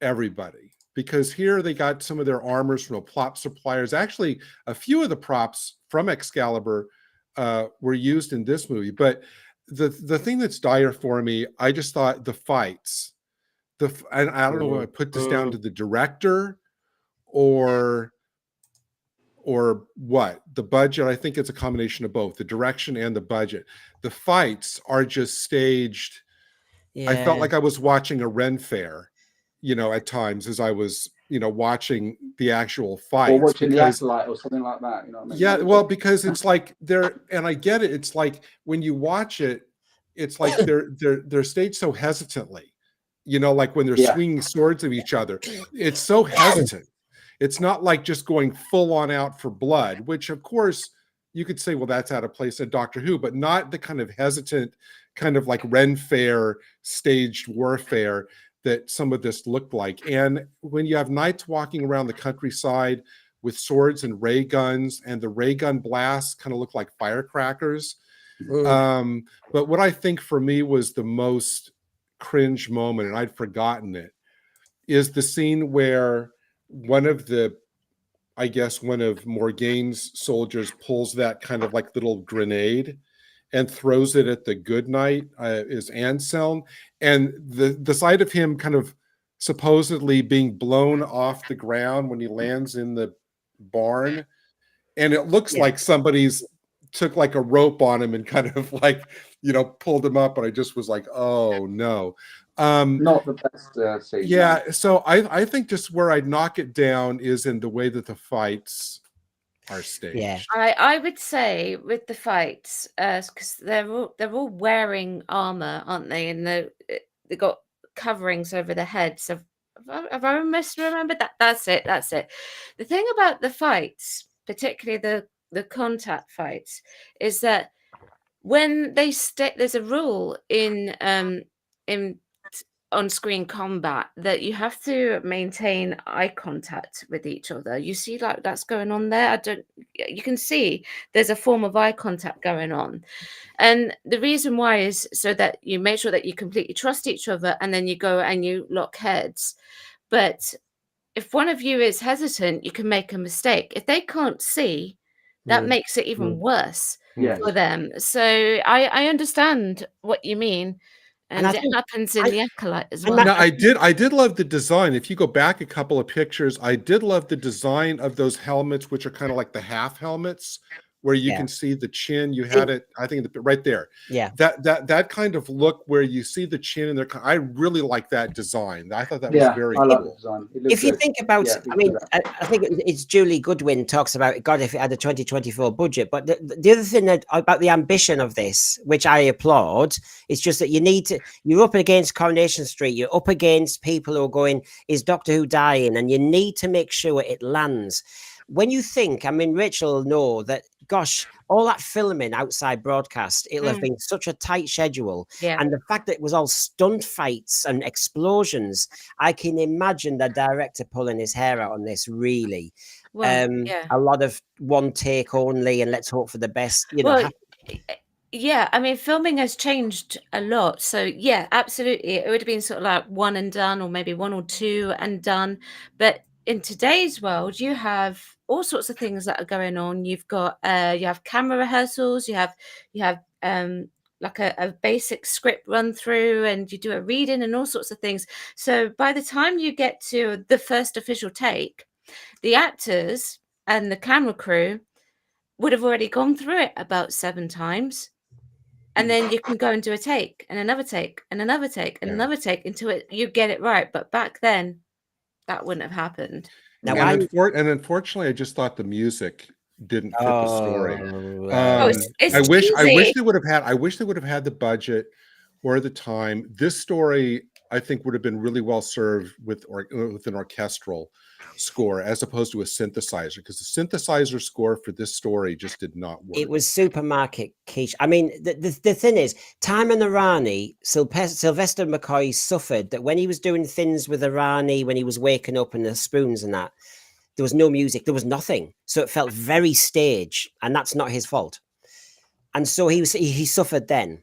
everybody, because here they got some of their armors from prop suppliers. Actually, a few of the props from Excalibur were used in this movie. But the thing that's dire for me, I just thought the fights, and I don't know if I put this down to the director or what, the budget. I think it's a combination of both, the direction and the budget. The fights are just staged. I felt like I was watching a Ren fair, at times as I was, watching the actual fights. Or watching the Acolyte or something like that. Yeah, well, because it's like and I get it. It's like when you watch it, it's like they're staged so hesitantly. Like when they're swinging swords at each other, it's so hesitant. It's not like just going full on out for blood, which of course you could say, well, that's out of place in Doctor Who, but not the kind of hesitant, kind of like Ren Fair staged warfare that some of this looked like. And when you have knights walking around the countryside with swords and ray guns, and the ray gun blasts kind of look like firecrackers. But what I think for me was the most cringe moment, and I'd forgotten it, is the scene where one of Morgaine's soldiers pulls that kind of like little grenade and throws it at the good knight, is Anselm, and the sight of him kind of supposedly being blown off the ground when he lands in the barn, and it looks like somebody's took like a rope on him and kind of like, pulled him up, and I just was like, oh no. Not the best scene. Yeah, so I think just where I'd knock it down is in the way that the fights are staged. Yeah. I would say with the fights, because they're all wearing armor, aren't they? And they got coverings over their heads. Have I misremembered that? That's it. The thing about the fights, particularly the contact fights, is that when they there's a rule in on-screen combat that you have to maintain eye contact with each other. You see, like, that's going on there. You can see there's a form of eye contact going on, and the reason why is so that you make sure that you completely trust each other, and then you go and you lock heads. But if one of you is hesitant, you can make a mistake. If they can't see, that makes it even worse for them. So I understand what you mean. And it happens in the Acolyte as well. Now, I did love the design. If you go back a couple of pictures, I did love the design of those helmets, which are kind of like the half helmets, where you can see the chin. You had it, I think, right there. Yeah. That kind of look where you see the chin, and I really like that design. I thought that was very cool. Love the design. If you think about, I think it's Julie Goodwin talks about, God, if it had a 2024 budget. But the other thing about the ambition of this, which I applaud, is just that you're up against Coronation Street, you're up against people who are going, is Doctor Who dying? And you need to make sure it lands. When you think, Rachel will know that, gosh, all that filming outside broadcast, it'll have been such a tight schedule. Yeah. And the fact that it was all stunt fights and explosions, I can imagine the director pulling his hair out on this, really. Well, a lot of one take only, and let's hope for the best. Yeah, filming has changed a lot. So, yeah, absolutely. It would have been sort of like one and done, or maybe one or two and done. But in today's world, you have all sorts of things that are going on. You've got you have camera rehearsals, you have like a basic script run through, and you do a reading and all sorts of things. So by the time you get to the first official take, the actors and the camera crew would have already gone through it about 7 times. And then you can go and do a take and another take and another take and another take until you get it right. But back then, that wouldn't have happened. Now, and unfortunately, I just thought the music didn't fit the story. It's I wish cheesy. they would have had. I wish they would have had the budget or the time. This story, I think, would have been really well served with an orchestral score as opposed to a synthesizer, because the synthesizer score for this story just did not work. It was supermarket quiche. The thing is, Time and Irani, Sylvester McCoy suffered that when he was doing things with Irani, when he was waking up and the spoons and that, there was no music, there was nothing. So it felt very stage, and that's not his fault. And so he suffered then.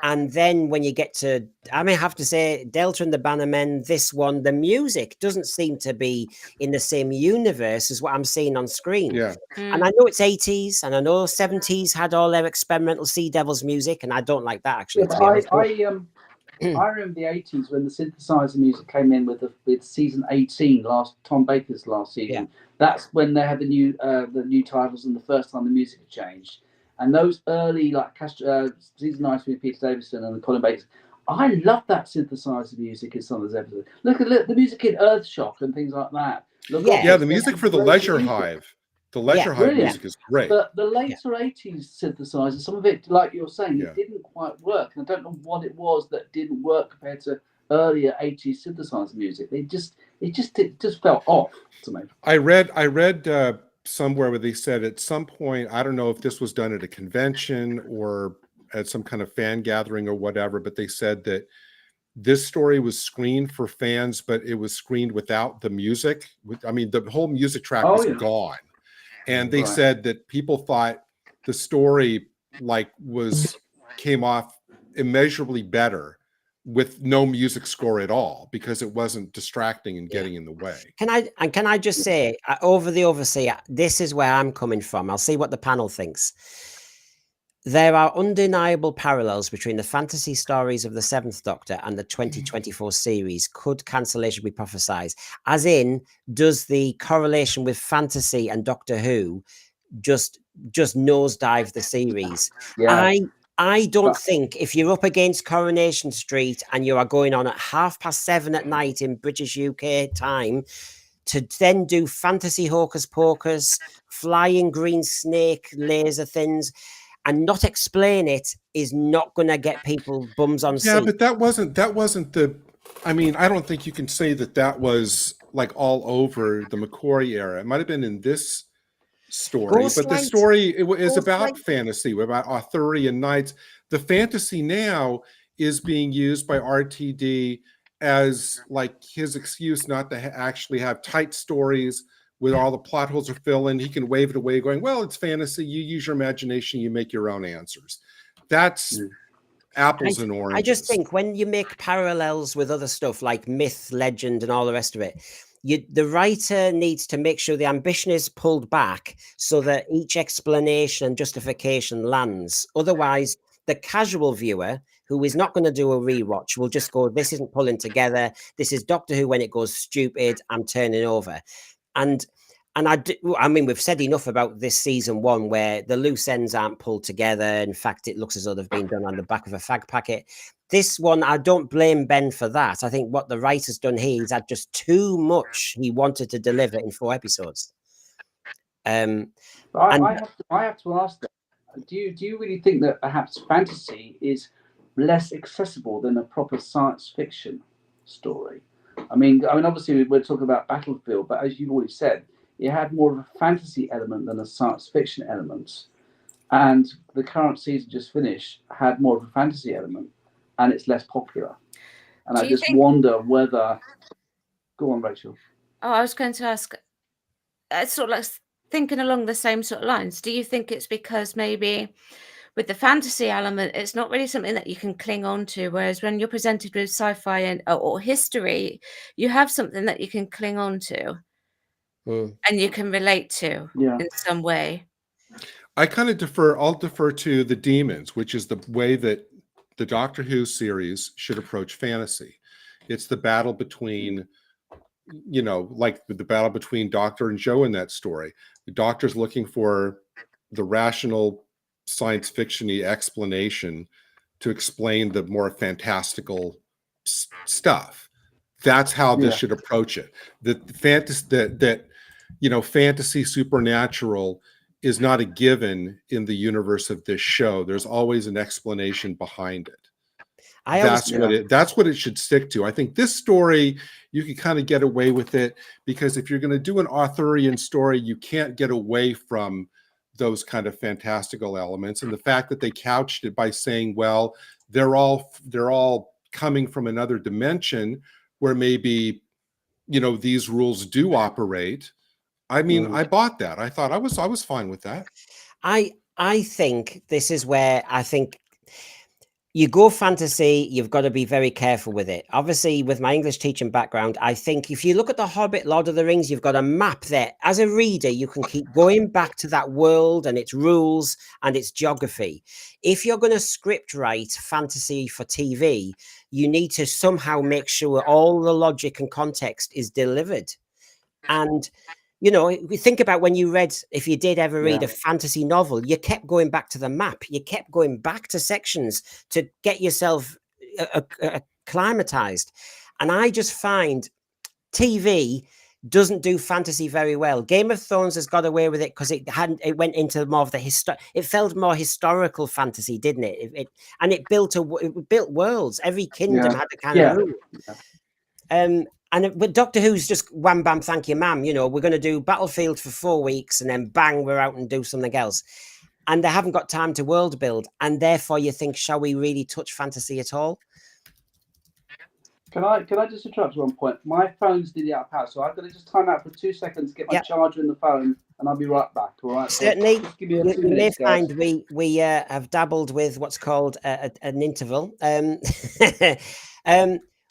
And then when you get to, I have to say, Delta and the Bannermen, this one, the music doesn't seem to be in the same universe as what I'm seeing on screen. Yeah. And I know it's 80s, and I know 70s had all their experimental Sea Devils music, and I don't like that, actually. I remember the 80s when the synthesizer music came in with season 18, Tom Baker's last season. Yeah. That's when they had the new titles, and the first time the music had changed. And those early, like season 9 with Peter Davison and Colin Bates, I love that synthesizer music in some of those episodes. Look at the music in EARTHSHOCK and things like that. The music for the Leisure Hive. The Leisure Hive music is great. But the later 80s synthesizer, some of it, like you're saying, it didn't quite work. And I don't know what it was that didn't work compared to earlier 80s synthesizer music. It just felt off to me. I read somewhere where they said at some point, I don't know if this was done at a convention or at some kind of fan gathering or whatever, but they said that this story was screened for fans, but it was screened without the music. I mean, the whole music track was gone. And they said that people thought the story came off immeasurably better with no music score at all, because it wasn't distracting and getting in the way. Can I just say, over the overseer, this is where I'm coming from. I'll see what the panel thinks. There are undeniable parallels between the fantasy stories of the Seventh Doctor and the 2024 series. Could cancellation be prophesied? As in, does the correlation with fantasy and Doctor Who just nosedive the series? Yeah. I don't think if you're up against Coronation Street and you are going on at 7:30 at night in British UK time to then do fantasy hocus pocus, flying green snake laser things, and not explain it is not going to get people bums on seats. Yeah, but that wasn't the. I mean, I don't think you can say that was like all over the McCoy era. It might have been in this story, but the story is about fantasy, about Arthurian knights. The fantasy now is being used by RTD as like his excuse not to actually have tight stories with all the plot holes are fill in. He can wave it away going, well, it's fantasy. You use your imagination. You make your own answers. That's apples and oranges. I just think when you make parallels with other stuff like myth, legend, and all the rest of it, the writer needs to make sure the ambition is pulled back so that each explanation and justification lands. Otherwise, the casual viewer who is not going to do a rewatch will just go, this isn't pulling together. This is Doctor Who when it goes stupid. I'm turning over. And I mean, we've said enough about this season one where the loose ends aren't pulled together. In fact, it looks as though they've been done on the back of a fag packet. This one, I don't blame Ben for that. I think what the writer's done here is had just too much he wanted to deliver in 4 episodes. I have to ask that. Do you really think that perhaps fantasy is less accessible than a proper science fiction story? I mean, obviously we're talking about Battlefield, but as you've already said, it had more of a fantasy element than a science fiction element. And the current season just finished had more of a fantasy element, and it's less popular. And I just wonder whether... Go on, Rachel. Oh, I was going to ask, sort of like thinking along the same sort of lines. Do you think it's because maybe with the fantasy element, it's not really something that you can cling on to, whereas when you're presented with sci-fi and or history, you have something that you can cling on to and you can relate to in some way? I'll defer to the demons, which is the way that the Doctor Who series should approach fantasy. It's the battle between, like the battle between Doctor and Joe in that story. The Doctor's looking for the rational science fiction-y explanation to explain the more fantastical stuff. That's how this should approach it. Fantasy supernatural is not a given in the universe of this show. There's always an explanation behind it. That's what it should stick to. I think this story, you can kind of get away with it, because if you're going to do an Arthurian story, you can't get away from those kind of fantastical elements. And the fact that they couched it by saying, well, they're all coming from another dimension where maybe, these rules do operate. I mean, I bought that. I thought I was fine with that. I think this is where I think you go fantasy, you've got to be very careful with it. Obviously, with my English teaching background, I think if you look at The Hobbit, Lord of the Rings, you've got a map there. As a reader, you can keep going back to that world and its rules and its geography. If you're going to script write fantasy for TV, you need to somehow make sure all the logic and context is delivered. And we think about when you if you did ever read a fantasy novel, you kept going back to the map. You kept going back to sections to get yourself acclimatized. And I just find TV doesn't do fantasy very well. Game of Thrones has got away with it because it went into more of the it felt more historical fantasy, didn't it? It built worlds. Every kingdom had a kind of rule. but Doctor Who's just wham bam, thank you, ma'am. You know, we're going to do Battlefield for 4 weeks, and then bang, we're out and do something else. And they haven't got time to world build, and therefore you think, shall we really touch fantasy at all? Can I just interrupt you 1 point? My phone's nearly out of power, so I've got to just time out for 2 seconds, get my charger in the phone, and I'll be right back. All right. Certainly. So just give me You 2 may minutes, guys. find we have dabbled with what's called an interval.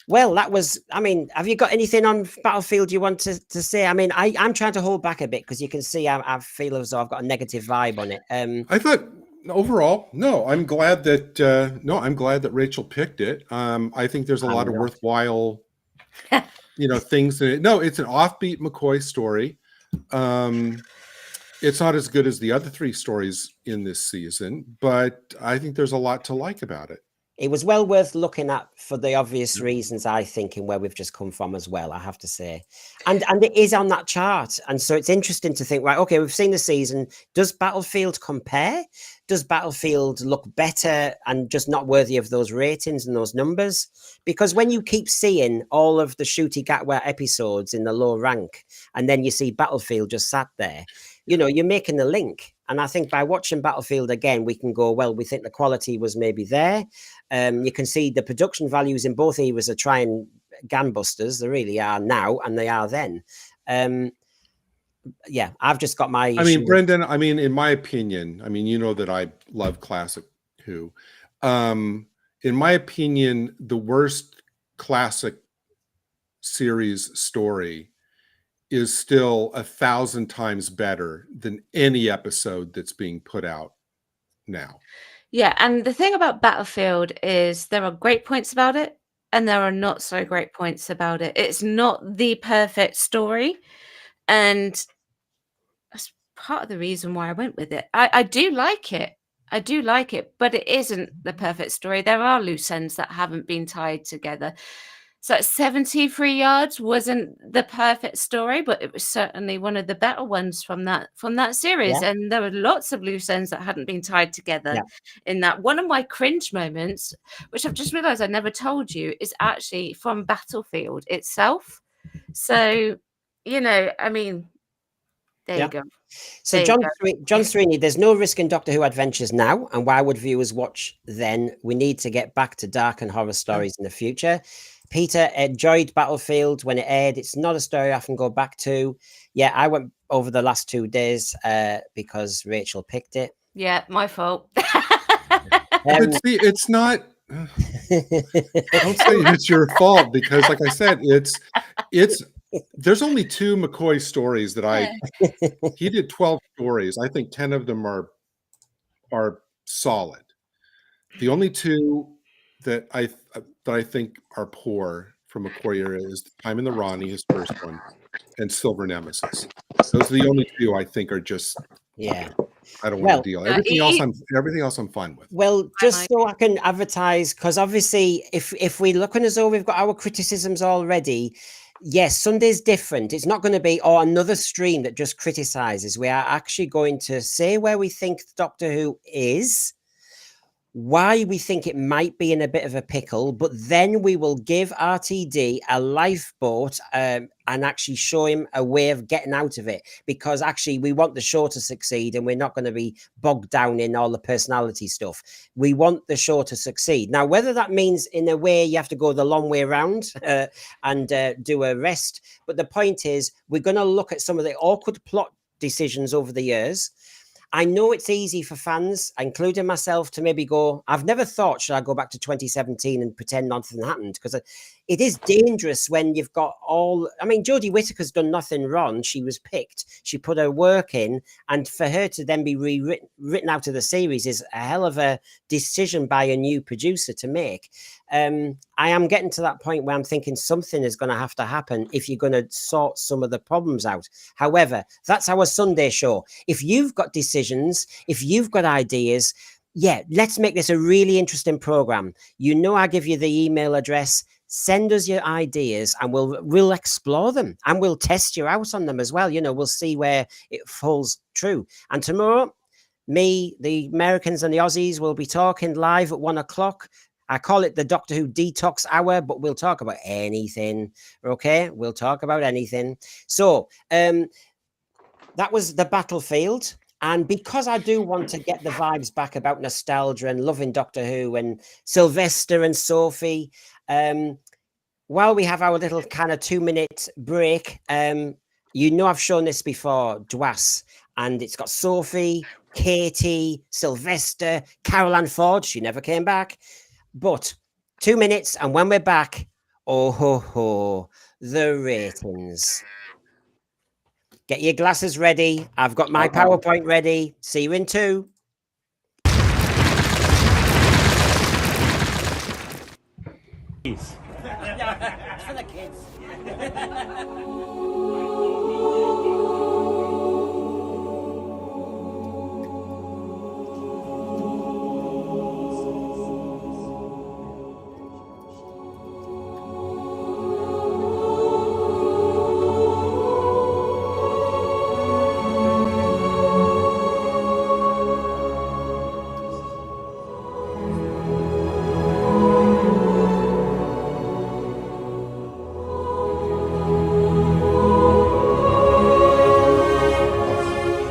Well, that was, I mean, have you got anything on Battlefield you want to say? I mean, I'm trying to hold back a bit because you can see I feel as though I've got a negative vibe on it. I thought overall, no, I'm glad that Rachel picked it. I think there's a lot of worthwhile, things in it. No, it's an offbeat McCoy story. It's not as good as the other 3 stories in this season, but I think there's a lot to like about it. It was well worth looking at for the obvious reasons, I think, and where we've just come from as well, I have to say. And it is on that chart. And so it's interesting to think, right, okay, we've seen the season. Does Battlefield compare? Does Battlefield look better and just not worthy of those ratings and those numbers? Because when you keep seeing all of the Ncuti Gatwa episodes in the low rank, and then you see Battlefield just sat there, you're making the link. And I think by watching Battlefield again, we can go, well, we think the quality was maybe there. You can see the production values in both eras are trying gangbusters. They really are now, and they are then. Yeah, I've just got my... I mean, Brendan, in my opinion, you know that I love classic Who. In my opinion, the worst classic series story is still 1,000 times better than any episode that's being put out now. Yeah, and the thing about Battlefield is there are great points about it, and there are not so great points about it. It's not the perfect story, and that's part of the reason why I went with it. I do like it. I do like it, but it isn't the perfect story. There are loose ends that haven't been tied together. So 73 Yards wasn't the perfect story, but it was certainly one of the better ones from that series. Yeah. And there were lots of loose ends that hadn't been tied together in that. One of my cringe moments, which I've just realized I never told you, is actually from Battlefield itself. So, there you go. So John Srini, there's no risk in Doctor Who Adventures now, and why would viewers watch then? We need to get back to dark and horror stories in the future. Peter enjoyed Battlefield when it aired. It's not a story I often go back to. Yeah, I went over the last 2 days because Rachel picked it. Yeah, my fault. But see, it's not... Don't say it's your fault, because like I said, it's there's only 2 McCoy stories that he did 12 stories. I think 10 of them are solid. The only 2 that I think are poor from McCoy era is Time in the Ronnie, his first one, and Silver Nemesis. Those are the only 2 I think are just I don't want to deal. Everything else I'm fine with. Well, just so I can advertise, because obviously if we're looking as though we've got our criticisms already, yes, Sunday's different. It's not going to be another stream that just criticizes. We are actually going to say where we think Doctor Who is, why we think it might be in a bit of a pickle, but then we will give RTD a lifeboat and actually show him a way of getting out of it, because actually we want the show to succeed, and we're not going to be bogged down in all the personality stuff. We want the show to succeed. Now, whether that means in a way you have to go the long way around and do a rest, but the point is we're going to look at some of the awkward plot decisions over the years. I know it's easy for fans, including myself, to maybe go, I've never thought, should I go back to 2017 and pretend nothing happened? Because it is dangerous when you've got Jodie Whittaker's done nothing wrong. She was picked. She put her work in. And for her to then be written out of the series is a hell of a decision by a new producer to make. I am getting to that point where I'm thinking something is going to have to happen if you're going to sort some of the problems out. However, that's our Sunday show. If you've got decisions, if you've got ideas, let's make this a really interesting program. I give you the email address. Send us your ideas and we'll explore them, and we'll test you out on them as well. We'll see where it falls true. And tomorrow, me, the Americans and the Aussies will be talking live at 1 o'clock. I call it the Doctor Who Detox Hour, but we'll talk about anything. Okay, we'll talk about anything. So that was the battlefield. And because I do want to get the vibes back about nostalgia and loving Doctor Who and Sylvester and Sophie, while we have our little kind of 2-minute break, you know I've shown this before, Dwas, and it's got Sophie, Katie, Sylvester, Carol Ann Ford. She never came back. But 2 minutes, and when we're back, oh ho ho, the ratings. Get your glasses ready. I've got my PowerPoint ready. See you in 2. It's for the kids.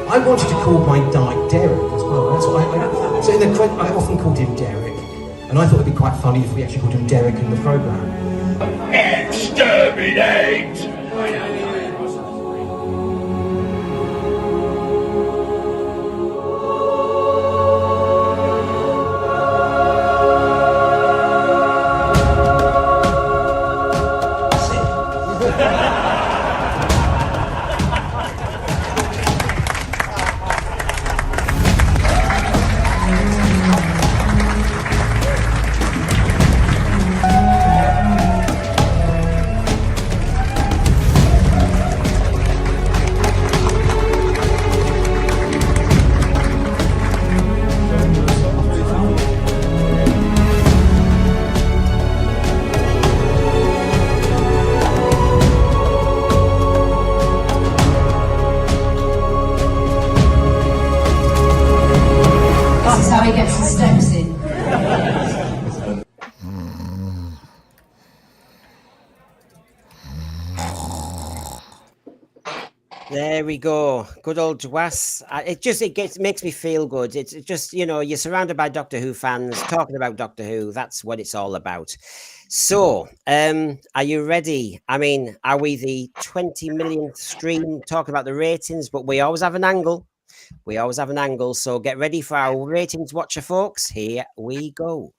I wanted to call my guy Derek as well. That's why so in the credit, I often called him Derek, and I thought it'd be quite funny if we actually called him Derek in the programme. Exterminate! This is how he gets the steps in. There we go. Good old Dwas. It makes me feel good. It's just, you know, you're surrounded by Doctor Who fans talking about Doctor Who. That's what it's all about. So, are you ready? I mean, are we the 20 millionth stream talking about the ratings? But we always have an angle. We always have an angle. So get ready for our ratings watcher, folks. Here we go.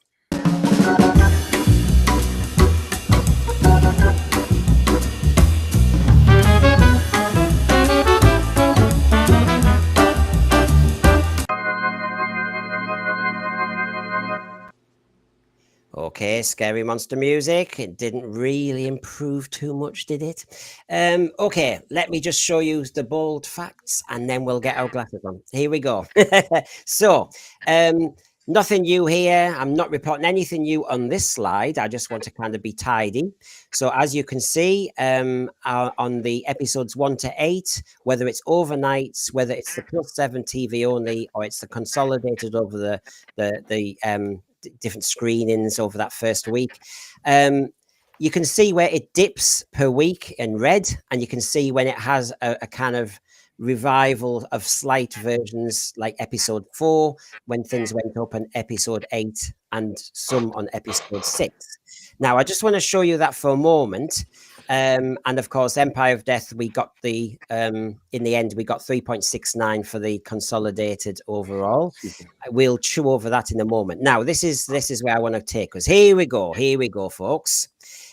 Okay, scary monster music. It didn't really improve too much, did it? Okay, let me just show you the bold facts and then we'll get our glasses on. Here we go. So, nothing new here. I'm not reporting anything new on this slide. I just want to kind of be tidy. So as you can see, on the episodes 1 to 8, whether it's overnights, whether it's the +7 TV only, or it's the consolidated over the different screenings over that first week, you can see where it dips per week in red, and you can see when it has a kind of revival of slight versions like episode 4 when things went up, and episode 8 and some on episode 6. Now I just want to show you that for a moment. And of course, Empire of Death, we got in the end, we got 3.69 for the consolidated overall. We'll chew over that in a moment. Now, this is where I want to take us. Here we go, folks.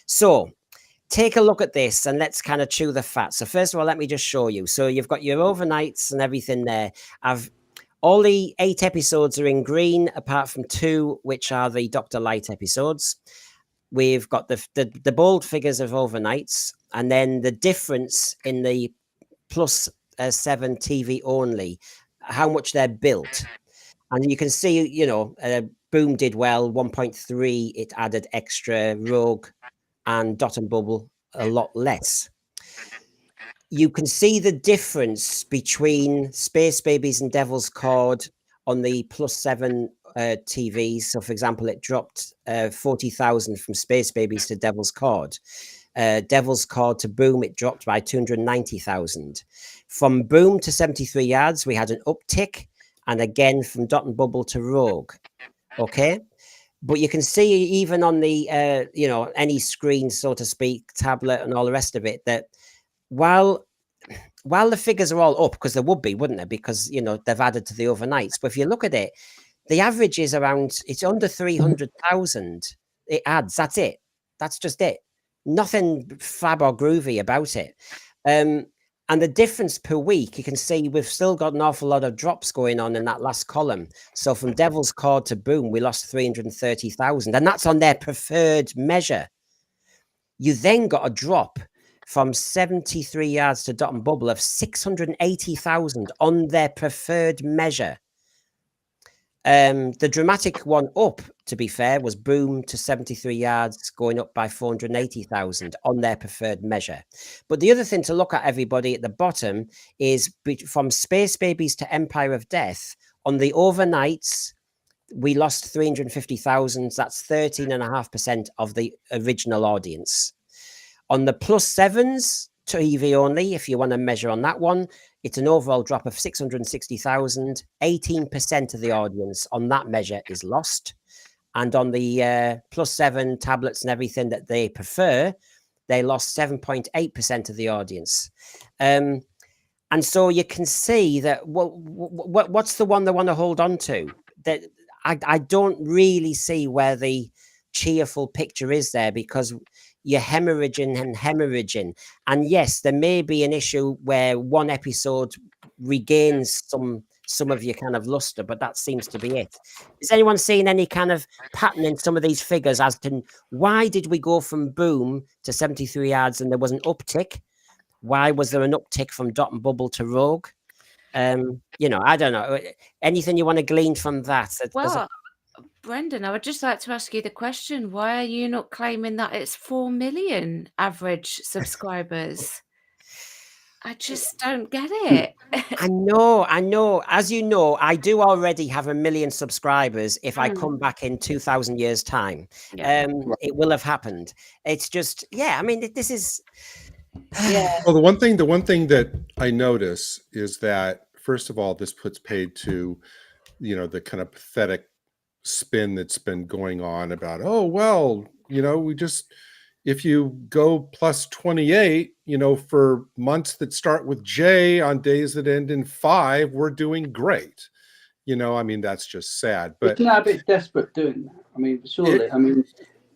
So take a look at this and let's kind of chew the fat. So first of all, let me just show you. So you've got your overnights and everything there. All the 8 episodes are in green, apart from 2, which are the Dr. Light episodes. We've got the bold figures of overnights, and then the difference in the +7 TV only, how much they're built. And you can see, you know, Boom did well, 1.3, it added extra, Rogue and Dot and Bubble a lot less. You can see the difference between Space Babies and Devil's Cord on the +7 TVs. So, for example, it dropped 40,000 from Space Babies to Devil's Cord. Devil's Cord to Boom, it dropped by 290,000. From Boom to 73 Yards, we had an uptick, and again from Dot and Bubble to Rogue. Okay, but you can see even on the any screen, so to speak, tablet and all the rest of it, that while the figures are all up, because there would be, wouldn't there, because they've added to the overnights, but if you look at it, the average is it's under 300,000. It adds, that's just it. Nothing fab or groovy about it. And the difference per week, you can see we've still got an awful lot of drops going on in that last column. So from Devil's Cord to Boom, we lost 330,000, and that's on their preferred measure. You then got a drop from 73 Yards to Dot and Bubble of 680,000 on their preferred measure. The dramatic one up, to be fair, was Boom to 73 Yards, going up by 480,000 on their preferred measure. But the other thing to look at, everybody, at the bottom is from Space Babies to Empire of Death. On the overnights, we lost 350,000. That's 13.5% of the original audience. On the plus sevens, TV only, if you want to measure on that one, it's an overall drop of 660,000. 18% of the audience on that measure is lost. And on the plus seven tablets and everything that they prefer, they lost 7.8% of the audience. And so you can see that what's the one they want to hold on to? That I don't really see where the cheerful picture is there, because you're hemorrhaging. And yes, there may be an issue where one episode regains some of your kind of luster, but that seems to be it. Is anyone seeing any kind of pattern in some of these figures as to why did we go from Boom to 73 Yards and there was an uptick? Why was there an uptick from Dot and Bubble to Rogue? I don't know. Anything you want to glean from that? Well, Brendan, I would just like to ask you the question, why are you not claiming that it's 4 million average subscribers? I just don't get it. I know. As you know, I do already have 1 million subscribers. If I come back in 2,000 years' time, it will have happened. It's just, this is... Well, the one thing that I notice is that, first of all, this puts paid to, the kind of pathetic spin that's been going on about, if you go plus 28, for months that start with J on days that end in 5, we're doing great. That's just sad. But it's not a bit desperate doing that. Surely.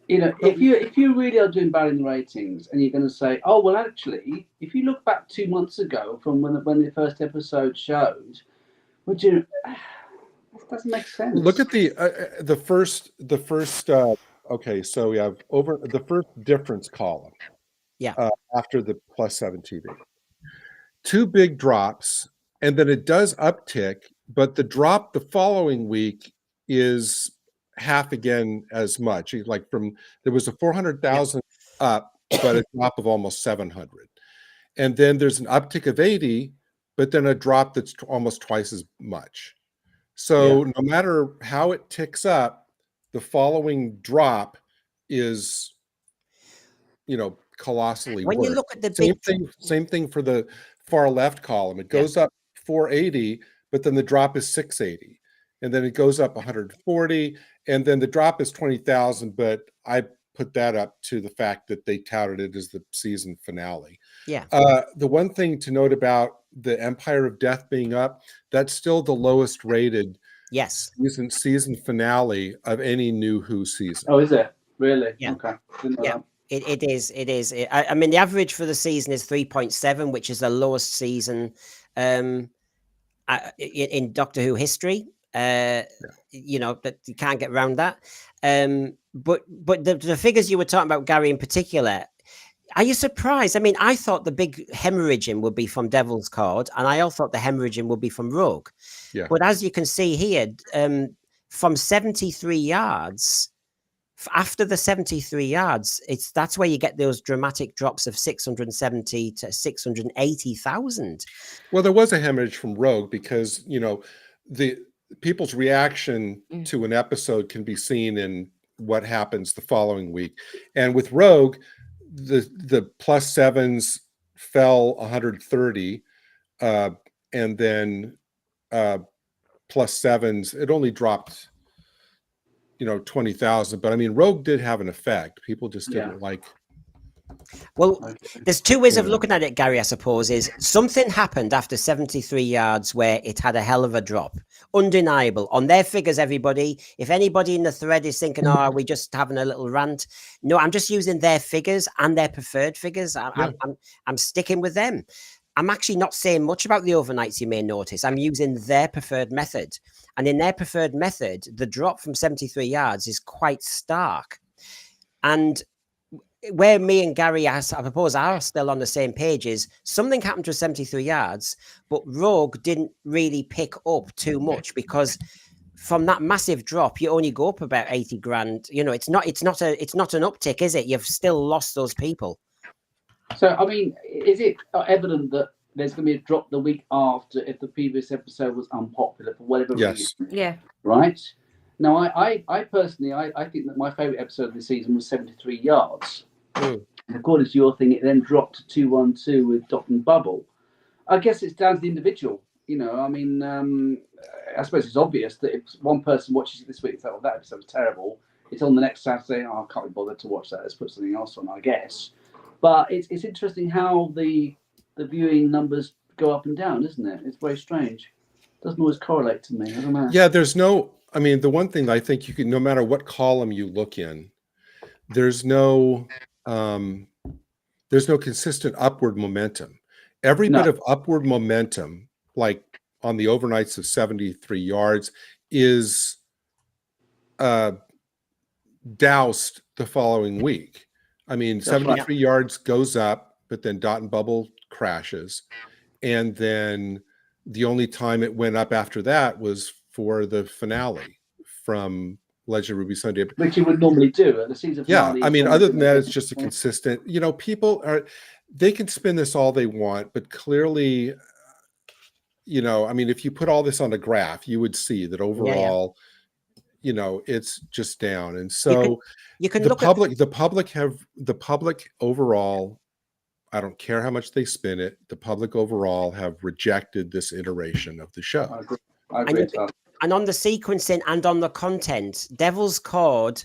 If you really are doing bad in the ratings, and you're going to say, oh well, actually, if you look back 2 months ago from when the first episode showed, would you? That doesn't make sense. Look at the first. Okay, so we have over the first difference column. Yeah. After the plus 7 TV, 2 big drops, and then it does uptick, but the drop the following week is half again as much. Like there was a 400,000 up, but a drop of almost 700, and then there's an uptick of 80, but then a drop that's almost twice as much. So no matter how it ticks up, the following drop is, colossally when worse. You look at the same thing for the far left column. It goes up 480, but then the drop is 680, and then it goes up 140, and then the drop is 20,000. But I put that up to the fact that they touted it as the season finale. Yeah. The one thing to note about the Empire of Death being up, that's still the lowest rated season finale of any new Who season. Oh, is it really? Yeah. Okay. Yeah. It is. The average for the season is 3.7, which is the lowest season in Doctor Who history. That you can't get around that. But the figures you were talking about, Gary, in particular, are you surprised? I thought the big hemorrhaging would be from Devil's Cord, and I also thought the hemorrhaging would be from Rogue. Yeah. But as you can see here, from 73 yards, after the 73 yards, that's where you get those dramatic drops of 670 to 680,000. Well, there was a hemorrhage from Rogue because people's reaction to an episode can be seen in what happens the following week. And with Rogue, the plus sevens fell 130, and then plus sevens, it only dropped 20,000. But I mean, Rogue did have an effect. People just didn't like. Well, there's two ways of looking at it, Gary, I suppose. Is something happened after 73 yards where it had a hell of a drop. Undeniable. On their figures, everybody, if anybody in the thread is thinking, are we just having a little rant? No, I'm just using their figures and their preferred figures. I'm sticking with them. I'm actually not saying much about the overnights, you may notice. I'm using their preferred method. And in their preferred method, the drop from 73 yards is quite stark. And where me and Gary, I suppose, are still on the same page is something happened to 73 yards, but Rogue didn't really pick up too much because from that massive drop, you only go up about 80 grand. It's not an uptick, is it? You've still lost those people. So, I mean, is it evident that there's going to be a drop the week after if the previous episode was unpopular for whatever reason? Yeah. Right? Now, I personally, I think that my favourite episode of the season was 73 yards. And according to your thing, it then dropped to 212 with Doc and Bubble. I guess it's down to the individual. I mean, I suppose it's obvious that if one person watches it this week and says, "Oh, that episode was terrible," it's on the next Saturday. "Oh, I can't be bothered to watch that. Let's put something else on," I guess. But it's interesting how the viewing numbers go up and down, isn't it? It's very strange. It doesn't always correlate to me. I don't know. Yeah, I mean, the one thing I think you can, no matter what column you look in, there's no consistent upward momentum. Every bit of upward momentum, like on the overnights of 73 yards, is doused the following week. I mean, 73 yards goes up, but then Dot and Bubble crashes. And then the only time it went up after that was for the finale from Legend of Ruby Sunday. Which you would normally do at the season finale. Yeah, I mean, other than that, it's just a consistent, people they can spin this all they want, but clearly, I mean, if you put all this on a graph, you would see that overall, it's just down. And so you can the look the public overall, I don't care how much they spin it, the public overall have rejected this iteration of the show. I agree. And on the sequencing and on the content, Devil's Cord,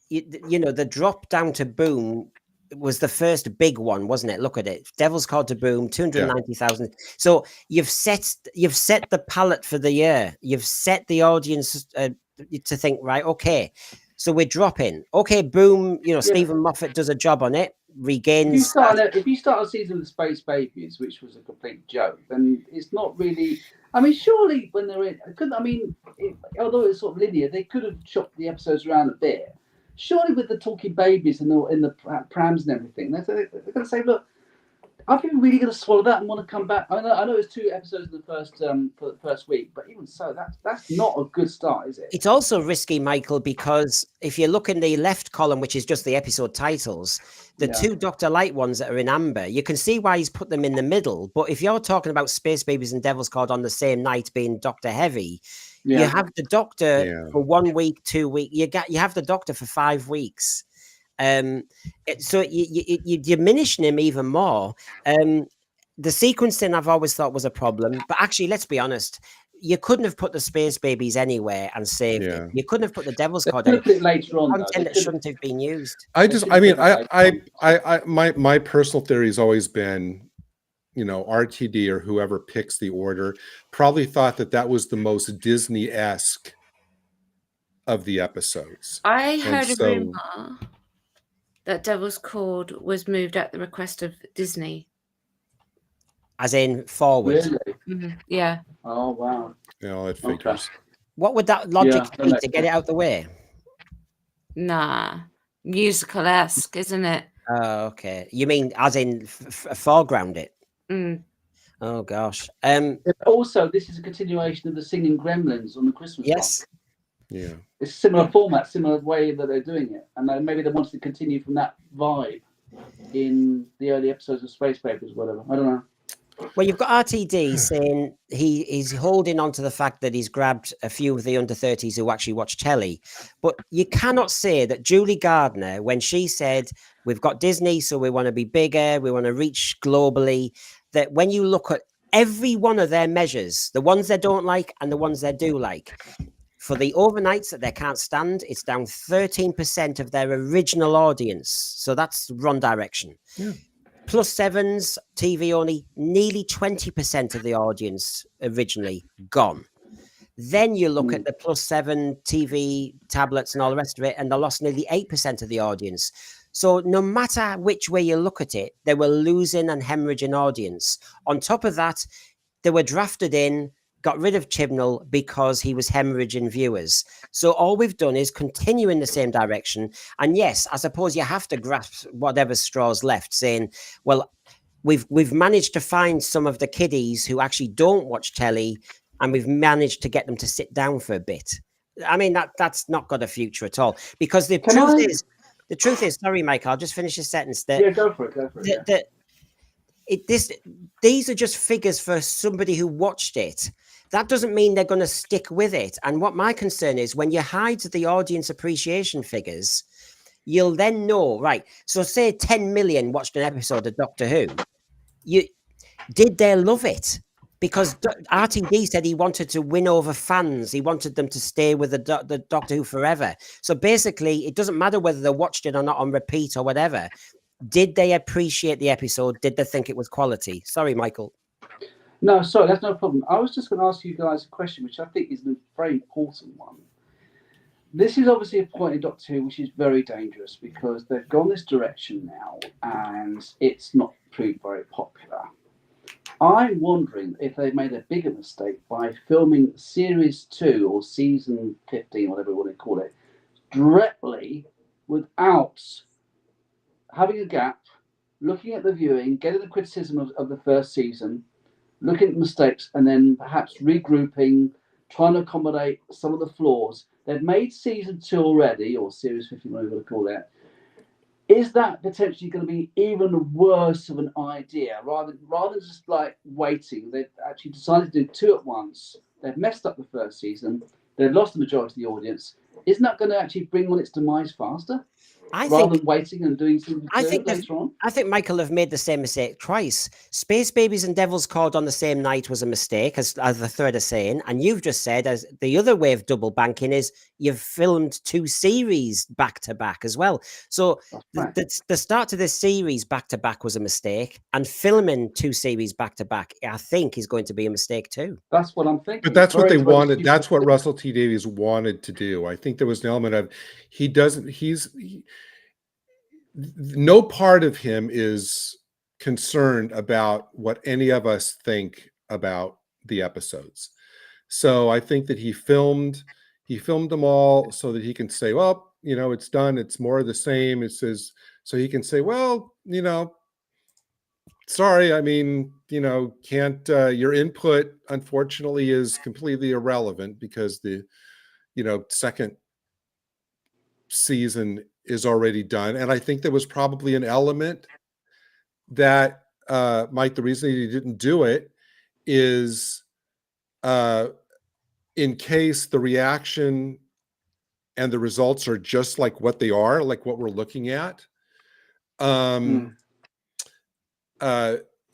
the drop down to Boom was the first big one, wasn't it? Look at it. Devil's Cord to Boom, 290,000. So you've set the palette for the year. You've set the audience to think, right, okay, so we're dropping. Okay, Boom, Stephen Moffat does a job on it, regains. If you start a season with Space Babies, which was a complete joke, then it's not really. I mean, surely when they're in, although it's sort of linear, they could have chopped the episodes around a bit. Surely with the talking babies and the prams and everything, they're going to say, look, are people really going to swallow that and want to come back? I know it's 2 episodes in the first week, but even so, that's not a good start, is it? It's also risky, Michael, because if you look in the left column, which is just the episode titles, the 2 Dr. Light ones that are in amber, you can see why he's put them in the middle. But if you're talking about Space Babies and Devil's Cord on the same night being Dr. Heavy, you have the Doctor for 1 week, 2 weeks. You have the Doctor for 5 weeks. So you're diminishing him even more. The sequencing I've always thought was a problem, but actually, let's be honest, you couldn't have put the Space Babies anywhere and saved it. You couldn't have put the Devil's Cord later on. Content that shouldn't have been used. My personal theory has always been, RTD or whoever picks the order probably thought that was the most Disney-esque of the episodes. I heard a rumor that Devil's Cord was moved at the request of Disney. As in forward? Really? Mm-hmm. Yeah. Oh, wow. It figures. Okay. What would that logic be to get it out the way? Nah. Musical-esque, isn't it? Oh, okay. You mean as in foreground it? Mm. Oh, gosh. Also, this is a continuation of the Singing Gremlins on the Christmas Yes. song. Yeah. It's similar format, similar way that they're doing it. And maybe they wanted to continue from that vibe in the early episodes of Space Babies or whatever. I don't know. Well, you've got RTD saying he's holding on to the fact that he's grabbed a few of the under 30s who actually watch telly. But you cannot say that Julie Gardner, when she said, we've got Disney, so we want to be bigger, we want to reach globally, that when you look at every one of their measures, the ones they don't like and the ones they do like, for the overnights that they can't stand, it's down 13% of their original audience. So that's wrong direction. Yeah. Plus sevens, TV only, nearly 20% of the audience originally gone. Then you look at the plus seven TV tablets and all the rest of it, and they lost nearly 8% of the audience. So no matter which way you look at it, they were losing and hemorrhaging audience. On top of that, they were drafted in, got rid of Chibnall because he was hemorrhaging viewers. So all we've done is continue in the same direction. And yes, I suppose you have to grasp whatever straws left, saying, well, we've managed to find some of the kiddies who actually don't watch telly, and we've managed to get them to sit down for a bit. I mean, that's not got a future at all. Because the truth is, sorry, Mike, I'll just finish this sentence. Yeah, go for it. These are just figures for somebody who watched it. That doesn't mean they're going to stick with it. And what my concern is, when you hide the audience appreciation figures, you'll then know, right? So say 10 million watched an episode of Doctor Who. Did they love it? Because RTD said he wanted to win over fans. He wanted them to stay with the Doctor Who forever. So basically, it doesn't matter whether they watched it or not on repeat or whatever. Did they appreciate the episode? Did they think it was quality? Sorry, Michael. No, sorry, that's no problem. I was just going to ask you guys a question, which I think is a very important one. This is obviously a point in Doctor Who which is very dangerous because they've gone this direction now and it's not proved very popular. I'm wondering if they made a bigger mistake by filming Series 2 or Season 15, whatever you want to call it, directly without having a gap, looking at the viewing, getting the criticism of the first season, looking at mistakes, and then perhaps regrouping, trying to accommodate some of the flaws. They've made Season 2 already, or Series 15, whatever you want to call it. Is that potentially going to be even worse of an idea? Rather than just like waiting, they've actually decided to do two at once. They've messed up the first season. They've lost the majority of the audience. Isn't that going to actually bring on its demise faster? Rather than waiting and doing something later on? I think Michael have made the same mistake twice. Space Babies and Devil's Cord on the same night was a mistake, as the third are saying. And you've just said, as the other way of double banking is you've filmed two series back to back as well. So the start to this series back to back was a mistake, and filming two series back to back, I think, is going to be a mistake too. That's what I'm thinking. But that's what they wanted. That's what Russell T Davies wanted to do. I think there was an element of no part of him is concerned about what any of us think about the episodes. So I think that he filmed them all so that he can say, well, it's done. It's more of the same. It says, so he can say, well, sorry. I mean, can't, your input unfortunately is completely irrelevant because the, second season is already done. And I think there was probably an element that Mike, the reason he didn't do it is in case the reaction and the results are just like what they are, like what we're looking at.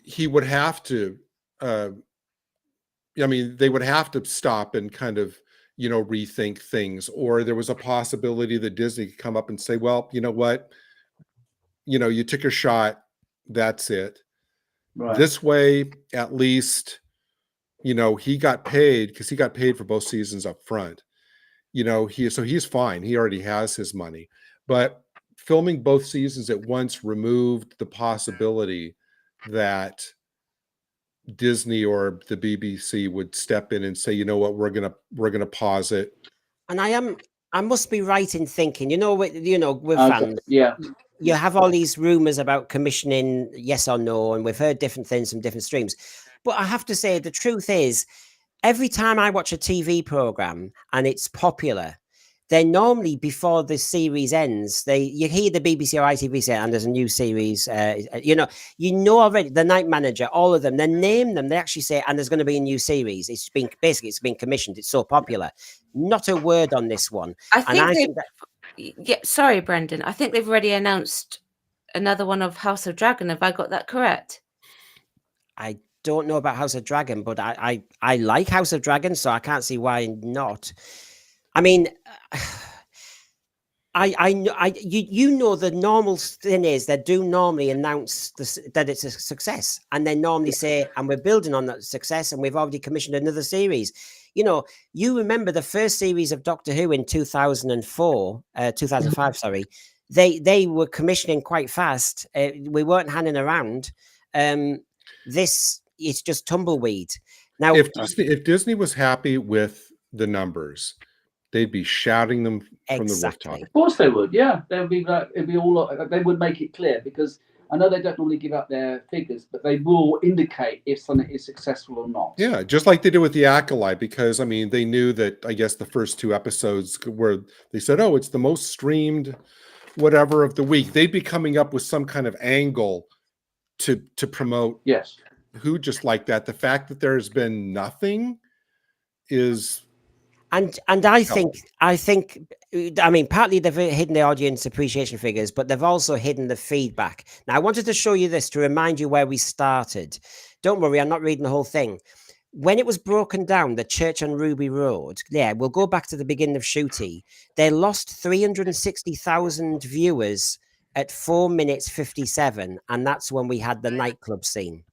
He would have to they would have to stop and kind of rethink things, or there was a possibility that Disney could come up and say, well, you know what, you took your shot, that's it. Right. This way, at least, he got paid because he got paid for both seasons up front. So he's fine. He already has his money, but filming both seasons at once removed the possibility that Disney or the BBC would step in and say, you know what, we're gonna pause it. And I must be right in thinking, with fans, yeah, you have all these rumors about commissioning yes or no, and we've heard different things from different streams. But I have to say, the truth is, every time I watch a TV program and it's popular, They normally, before the series ends, you hear the BBC or ITV say, and there's a new series. You know already the Night Manager, all of them. They name them. They actually say, and there's going to be a new series. It's been commissioned. It's so popular. Not a word on this one. I think yeah. Sorry, Brendan. I think they've already announced another one of House of Dragon. Have I got that correct? I don't know about House of Dragon, but I like House of Dragon, so I can't see why not. I mean, you know the normal thing is they do normally announce that it's a success, and they normally say, and we're building on that success, and we've already commissioned another series. You know, you remember the first series of Doctor Who in 2005, sorry. They were commissioning quite fast. We weren't hanging around. This is just tumbleweed. Now, if Disney was happy with the numbers, they'd be shouting them from the rooftop. Of course they would. Yeah, they would be like, it'd be all. They would make it clear, because I know they don't normally give out their figures, but they will indicate if something is successful or not. Yeah, just like they did with the Acolyte, because I mean they knew that, I guess, the first 2 episodes where they said, "Oh, it's the most streamed whatever of the week," they'd be coming up with some kind of angle to promote. Yes. Who just like that. The fact that there's been nothing is. And I think, I mean, partly they've hidden the audience appreciation figures, but they've also hidden the feedback. Now, I wanted to show you this to remind you where we started. Don't worry, I'm not reading the whole thing. When it was broken down, the church on Ruby Road, we'll go back to the beginning of Ncuti. They lost 360,000 viewers at 4 minutes 57, and that's when we had the nightclub scene.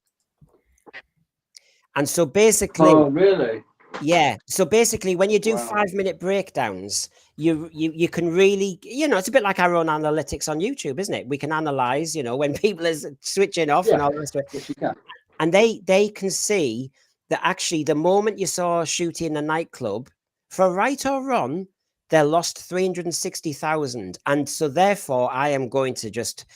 And so basically... Oh, really? Yeah. So basically, when you do 5-minute breakdowns, you can really, it's a bit like our own analytics on YouTube, isn't it? We can analyze, when people are switching off and all the rest of it. Yes, you can. And they can see that actually the moment you saw Ncuti in the nightclub, for right or wrong, they lost 360,000. And so therefore, I am going to just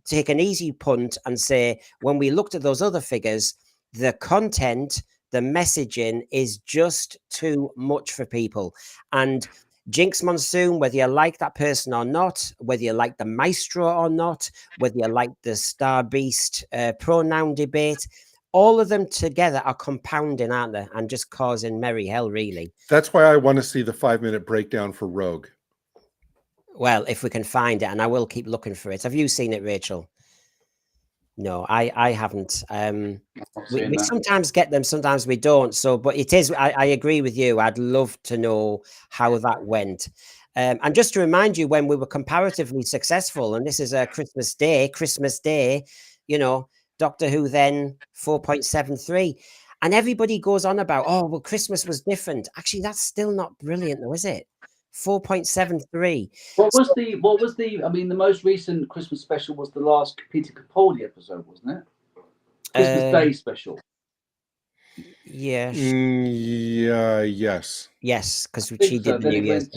take an easy punt and say, when we looked at those other figures, the content, the messaging is just too much for people. And Jinx Monsoon, whether you like that person or not, whether you like the maestro or not, whether you like the Star Beast pronoun debate, all of them together are compounding, aren't they? And just causing merry hell, really. That's why I want to see the 5-minute breakdown for Rogue. Well, if we can find it, and I will keep looking for it. Have you seen it, Rachel? No, I haven't. We sometimes get them, sometimes we don't. So, but it is, I agree with you. I'd love to know how that went. And just to remind you, when we were comparatively successful, and this is a Christmas Day, Doctor Who then 4.73. And everybody goes on about, oh, well, Christmas was different. Actually, that's still not brilliant, though, is it? 4.73. What was the? I mean, the most recent Christmas special was the last Peter Capaldi episode, wasn't it? Christmas Day special. Yeah. Yes. Yes, because she did the New Year's.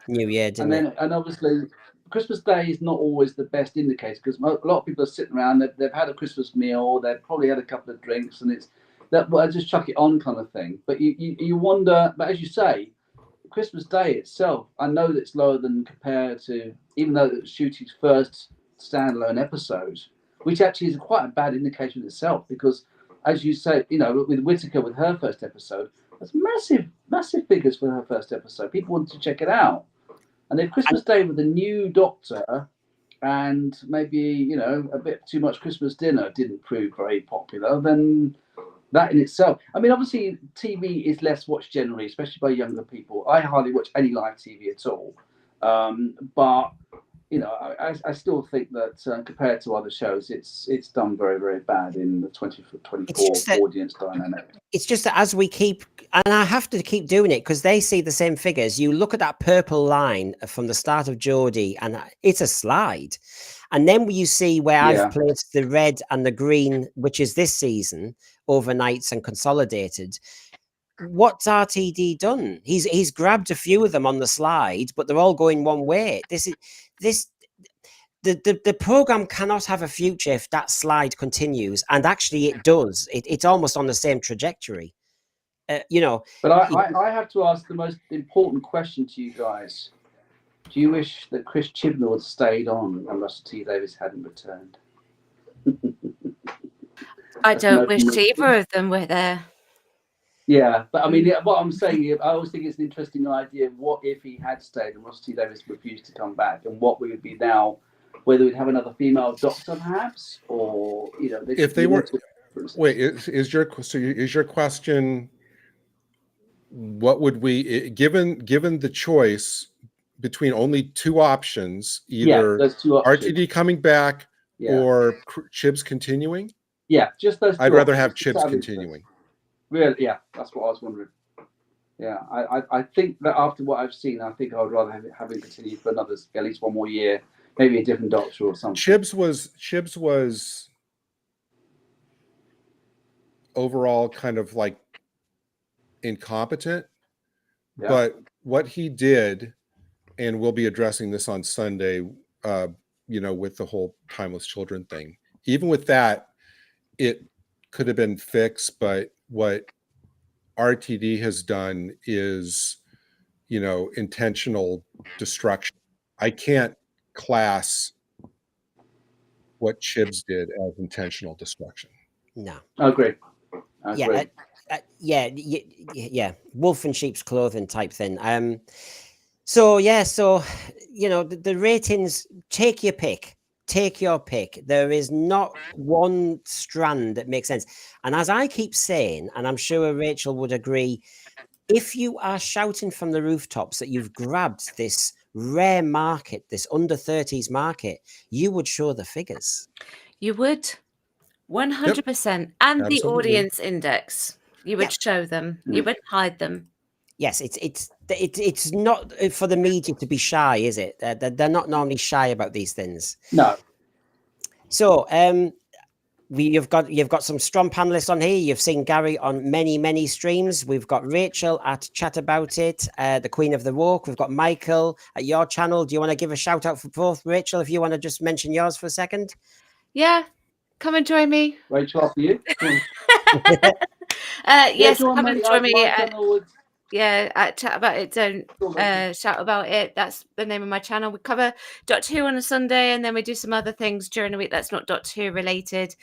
New Year, didn't it? And obviously, Christmas Day is not always the best indicator, because a lot of people are sitting around. They've had a Christmas meal. They've probably had a couple of drinks, and it's that. Well, I just chuck it on kind of thing. But you wonder. But as you say, Christmas Day itself, I know that it's lower than compared to, even though it's Ncuti's first standalone episode, which actually is quite a bad indication itself, because as you say, with Whittaker, with her first episode, that's massive figures for her first episode. People wanted to check it out. And if Christmas Day with a new Doctor and maybe, a bit too much Christmas dinner didn't prove very popular, then that in itself, I mean, obviously TV is less watched generally, especially by younger people. I hardly watch any live TV at all. But, I still think that compared to other shows, it's done very, very bad in the 24 audience dynamic. It's just that as we keep, and I have to keep doing it because they see the same figures. You look at that purple line from the start of Geordie, and it's a slide. And then you see where I've placed the red and the green, which is this season, overnights and consolidated. What's RTD done? He's grabbed a few of them on the slide, but they're all going one way. The program cannot have a future if that slide continues, and actually it does. It's almost on the same trajectory. But I have to ask the most important question to you guys. Do you wish that Chris Chibnall had stayed on and Russell T Davies hadn't returned? I That's don't no wish commitment. either of them were there. Yeah, but I mean, what I'm saying, I always think it's an interesting idea. What if he had stayed and Russell T Davies refused to come back, and what we would be now? Whether we'd have another female doctor, perhaps, or If they were, wait, is your question? What would we, given the choice between only two options, either there's two options. RTD coming back Yeah. or Chibs continuing? Yeah, just those two I'd rather options, have just Chibs out of interest. continuing. Really? Yeah, that's what I was wondering. Yeah, I think that after what I've seen, I think I would rather have him continue for another, at least one more year, maybe a different doctor or something. Chibs was overall kind of like incompetent, Yeah. but what he did, and we'll be addressing this on Sunday, with the whole timeless children thing. Even with that, it could have been fixed, but what RTD has done is, intentional destruction. I can't class what Chibs did as intentional destruction. No. I agree. Yeah, wolf in sheep's clothing type thing. The ratings, take your pick. Take your pick. There is not one strand that makes sense. And as I keep saying, and I'm sure Rachael would agree, if you are shouting from the rooftops that you've grabbed this rare market, this under 30s market, you would show the figures. You would. 100%. And Absolutely. the audience index. You would show them. You would hide them. Yes, it's not for the media to be shy, is it? They're not normally shy about these things. No. So, you've got some strong panelists on here. You've seen Gary on many streams. We've got Rachael at Chat About It, the Queen of the Woke. We've got Michael at your channel. Do you want to give a shout out for both, Rachael? If you want to just mention yours for a second. Yeah, come and join me. Rachael, after you. Yes, come and join me. At Chat About It. Don't shout about it. That's the name of my channel. We cover Doctor Who on a Sunday, and then we do some other things during the week that's not Doctor Who related.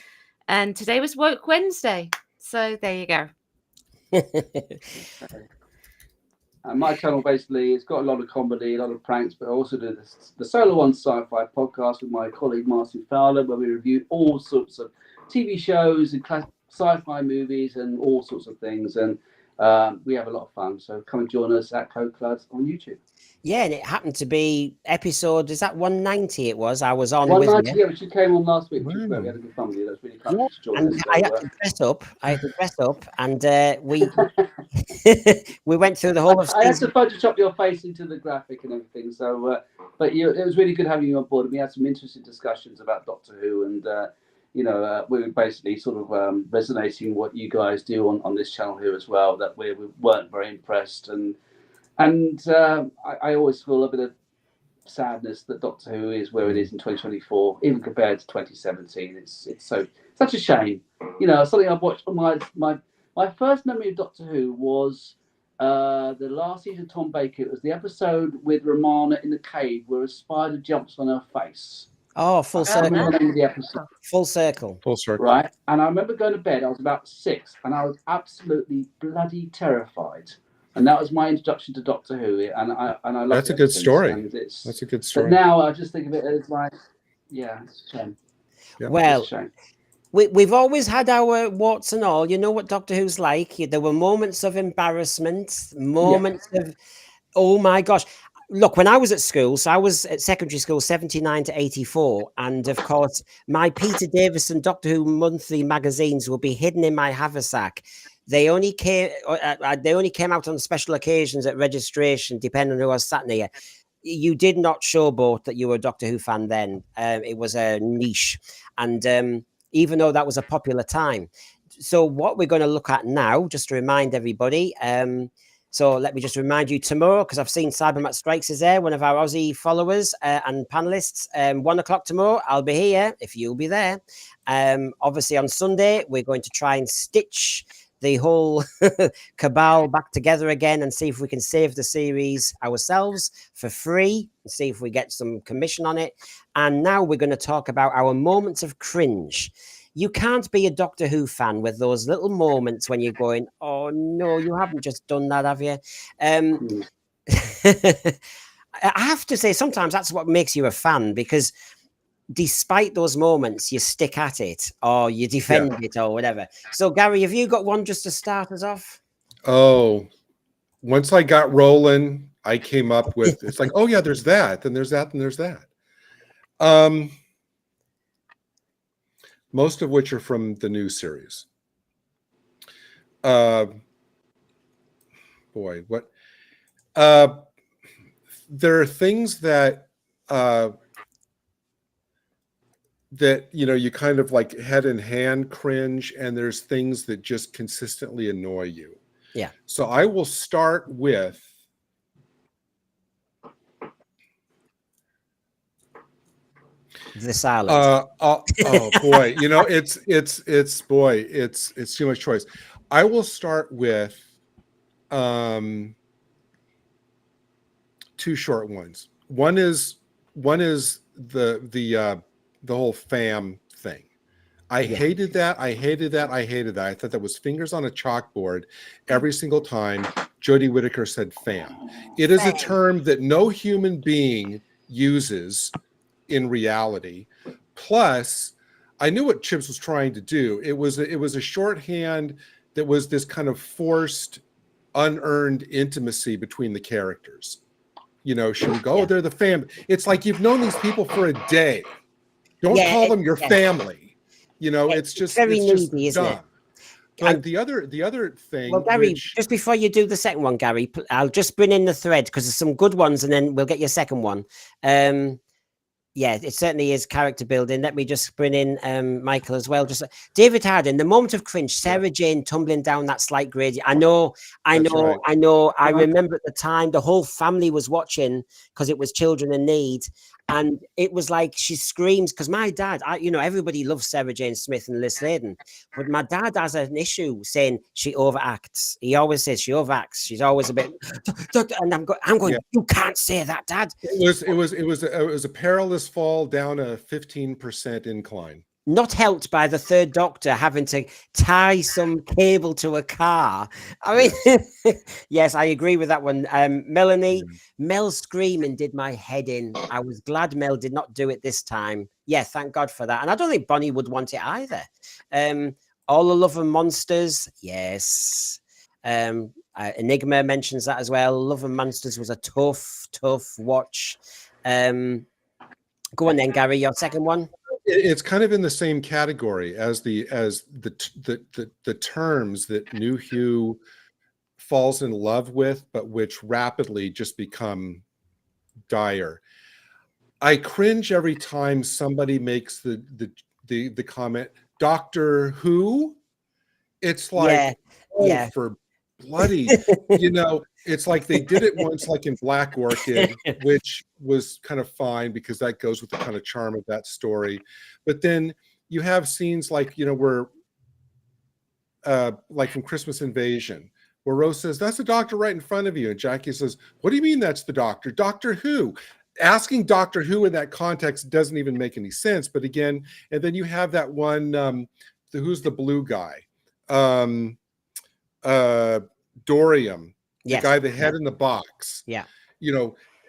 And today was Woke Wednesday, so there you go. And my channel basically, it's got a lot of comedy, a lot of pranks, but I also do the Solo One Sci-Fi podcast with my colleague Martin Fowler, where we review all sorts of TV shows and sci-fi movies and all sorts of things. And we have a lot of fun. So come and join us at Code Cluds on YouTube. Yeah, and it happened to be episode, is that 190 it was? I was on 190, with you. Yeah, which you came on last week. Which we had a good fun with you. That was really fun to join and us. I had to dress up. And we we went through the whole of season. I had to Photoshop your face into the graphic and everything. So, but it was really good having you on board. And we had some interesting discussions about Doctor Who, and we were basically sort of resonating what you guys do on this channel here as well. That we weren't very impressed, and I always feel a bit of sadness that Doctor Who is where it is in 2024, even compared to 2017. It's such a shame. Something I've watched. My first memory of Doctor Who was the last season of Tom Baker. It was the episode with Romana in the cave where a spider jumps on her face. Oh, full circle. I remember the name of the episode. Full circle. Right. And I remember going to bed. I was about 6, and I was absolutely bloody terrified. And that was my introduction to Doctor Who. And I love That's a good story. That's a good story. But now I just think of it as like, it's a shame. Yeah. Well, it's a shame. We've always had our warts and all. You know what Doctor Who's like. There were moments of embarrassment, moments of, oh my gosh. Look, when I was at school, so I was at secondary school 79 to 84. And of course, my Peter Davison Doctor Who monthly magazines will be hidden in my haversack. They only came out on special occasions at registration, depending on who was sat near. You did not showboat that you were a Doctor Who fan then. It was a niche. And even though that was a popular time. So what we're going to look at now, just to remind everybody, so let me just remind you tomorrow, because I've seen Cybermat Strikes is there, one of our Aussie followers and panelists. 1 o'clock tomorrow, I'll be here if you'll be there. Obviously on Sunday, we're going to try and stitch the whole cabal back together again and see if we can save the series ourselves for free and see if we get some commission on it. And now we're going to talk about our moments of cringe. You can't be a Doctor Who fan with those little moments when you're going, oh no, you haven't just done that, have you? I have to say, sometimes that's what makes you a fan, because despite those moments, you stick at it or you defend it or whatever. So, Gary, have you got one just to start us off? Oh, once I got rolling, I came up with, it's like, oh yeah, there's that, and there's that, and there's that. Most of which are from the new series. Boy, what? There are things that that you kind of like head in hand cringe, and there's things that just consistently annoy you. Yeah. So I will start with the silence. Oh boy, it's too much choice. I will start with two short ones. One is the whole fam thing. I hated that. I thought that was fingers on a chalkboard every single time Jodie Whittaker said fam. It is a term that no human being uses in reality. Plus, I knew what Chips was trying to do. It was a shorthand that was this kind of forced, unearned intimacy between the characters. She would go, oh, they're the family. It's like you've known these people for a day. Don't call them your family. It's just very it's needy, just isn't dumb. it? But the other thing. Well, Gary, just before you do the second one, Gary, I'll just bring in the thread because there's some good ones, and then we'll get your second one. Yeah, it certainly is character building. Let me just bring in Michael as well. Just David Harding, the moment of cringe, Sarah Jane tumbling down that slight gradient. I know. I remember at the time the whole family was watching because it was Children in Need. And it was like she screams because my dad, everybody loves Sarah Jane Smith and Liz Sladen, but my dad has an issue saying she overacts. He always says she overacts. She's always a bit, and I'm going. You can't say that, Dad. It was a perilous fall down a 15% incline. Not helped by the third Doctor having to tie some cable to a car. I mean, yes, I agree with that one. Melanie, Mel screaming did my head in. I was glad Mel did not do it this time. Yeah, thank God for that. And I don't think Bonnie would want it either. All the Love and Monsters, yes. Enigma mentions that as well. Love and Monsters was a tough watch. Go on then, Gary, your second one. It's kind of in the same category as the terms that New Who falls in love with, but which rapidly just become dire. I cringe every time somebody makes the comment, Doctor Who. It's like, for bloody, it's like they did it once, like in Black Orchid, which was kind of fine because that goes with the kind of charm of that story. But then you have scenes like, where, like from Christmas Invasion, where Rose says, that's the Doctor right in front of you. And Jackie says, what do you mean that's the Doctor? Doctor Who? Asking Doctor Who in that context doesn't even make any sense. But again, and then you have that one, who's the blue guy? Dorium. The guy, the head in the box. Yeah.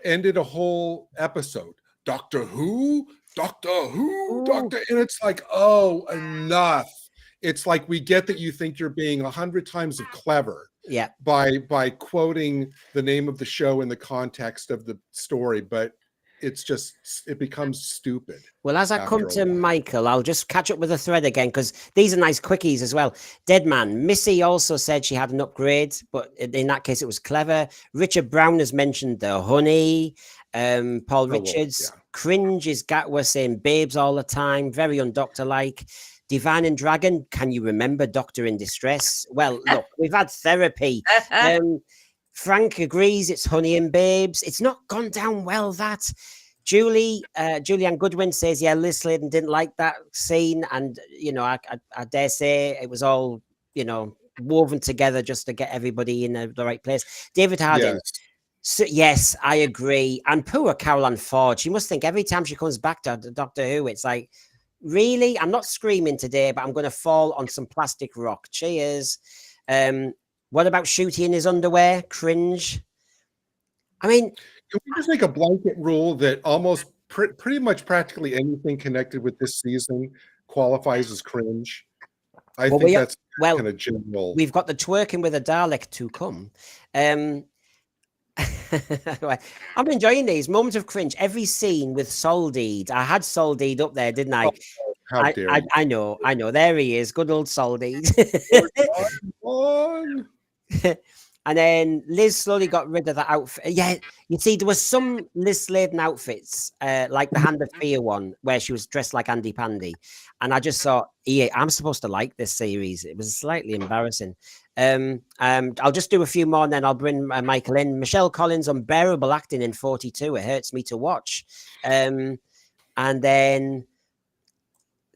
Ended a whole episode. Doctor Who? Doctor Who? Doctor. And it's like, oh, enough. It's like, we get that you think you're being 100 times clever. Yeah. By quoting the name of the show in the context of the story, but it becomes stupid. Well, as I come to Michael, I'll just catch up with the thread again because these are nice quickies as well. Deadman, Missy also said she had an upgrade, but in that case, it was clever. Richard Brown has mentioned the honey. Paul Richards, Cringe is Gatwa saying babes all the time, very undoctor-like. Divine and Dragon, can you remember Doctor in Distress? Well, look, we've had therapy. Frank agrees it's honey and babes. It's not gone down well, that. Julianne Goodwin says, yeah, Liz Sladen didn't like that scene. And, I dare say it was all, woven together just to get everybody in the right place. David Harding. Yes. So, yes, I agree. And poor Caroline Ford. She must think every time she comes back to Doctor Who, it's like, really? I'm not screaming today, but I'm going to fall on some plastic rock. Cheers. What about Ncuti in his underwear? Cringe. I mean, Can we just make a blanket rule that almost pretty much practically anything connected with this season qualifies as cringe? I think that's kind of general. We've got the twerking with a Dalek to come. I'm enjoying these moments of cringe. Every scene with Soldeed. I had Soldeed up there, didn't I? How dare you. I know. There he is. Good old Soldeed. And then Liz slowly got rid of that outfit. Yeah, you see, there was some Liz Sladen outfits, like the Hand of Fear one, where she was dressed like Andy Pandy. And I just thought, yeah, I'm supposed to like this series. It was slightly embarrassing. I'll just do a few more and then I'll bring Michael in. Michelle Collins' unbearable acting in 42. It hurts me to watch. And then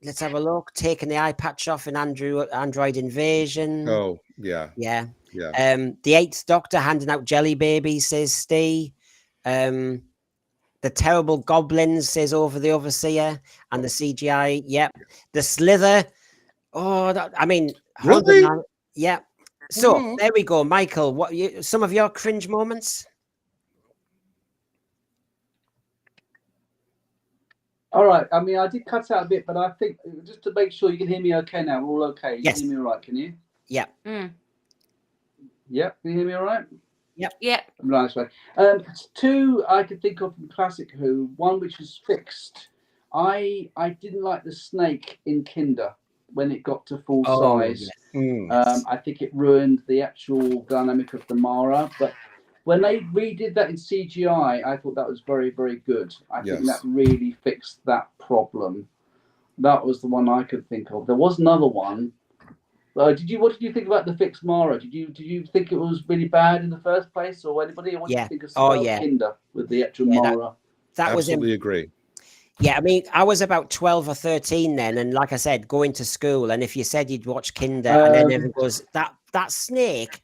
let's have a look. Taking the eye patch off in Android Invasion. Oh, yeah. Yeah. The Eighth Doctor handing out jelly babies, says Steve. The terrible goblins, says Over the Overseer, and the CGI. Yep. The Slither. Oh, I mean, really? Yeah. So there we go, Michael. Some of your cringe moments? All right. I mean, I did cut out a bit, but I think just to make sure you can hear me okay now. We're all okay. You Yes. can hear me all right, can you? Yeah. Yep. Can you hear me all right? Yep. Nice way. Two I could think of from Classic Who. One which was fixed. I didn't like the snake in Kinder when it got to full size. Yes. I think it ruined the actual dynamic of the Mara. But when they redid that in CGI, I thought that was very, very good. I think that really fixed that problem. That was the one I could think of. There was another one. What did you think about the fixed Mara? Did you think it was really bad in the first place, or anybody? What did you think of Kinder with the actual Mara? That was absolutely agree. Yeah, I mean, I was about 12 or 13 then, and like I said, going to school, and if you said you'd watch Kinder, and then everyone goes, that snake,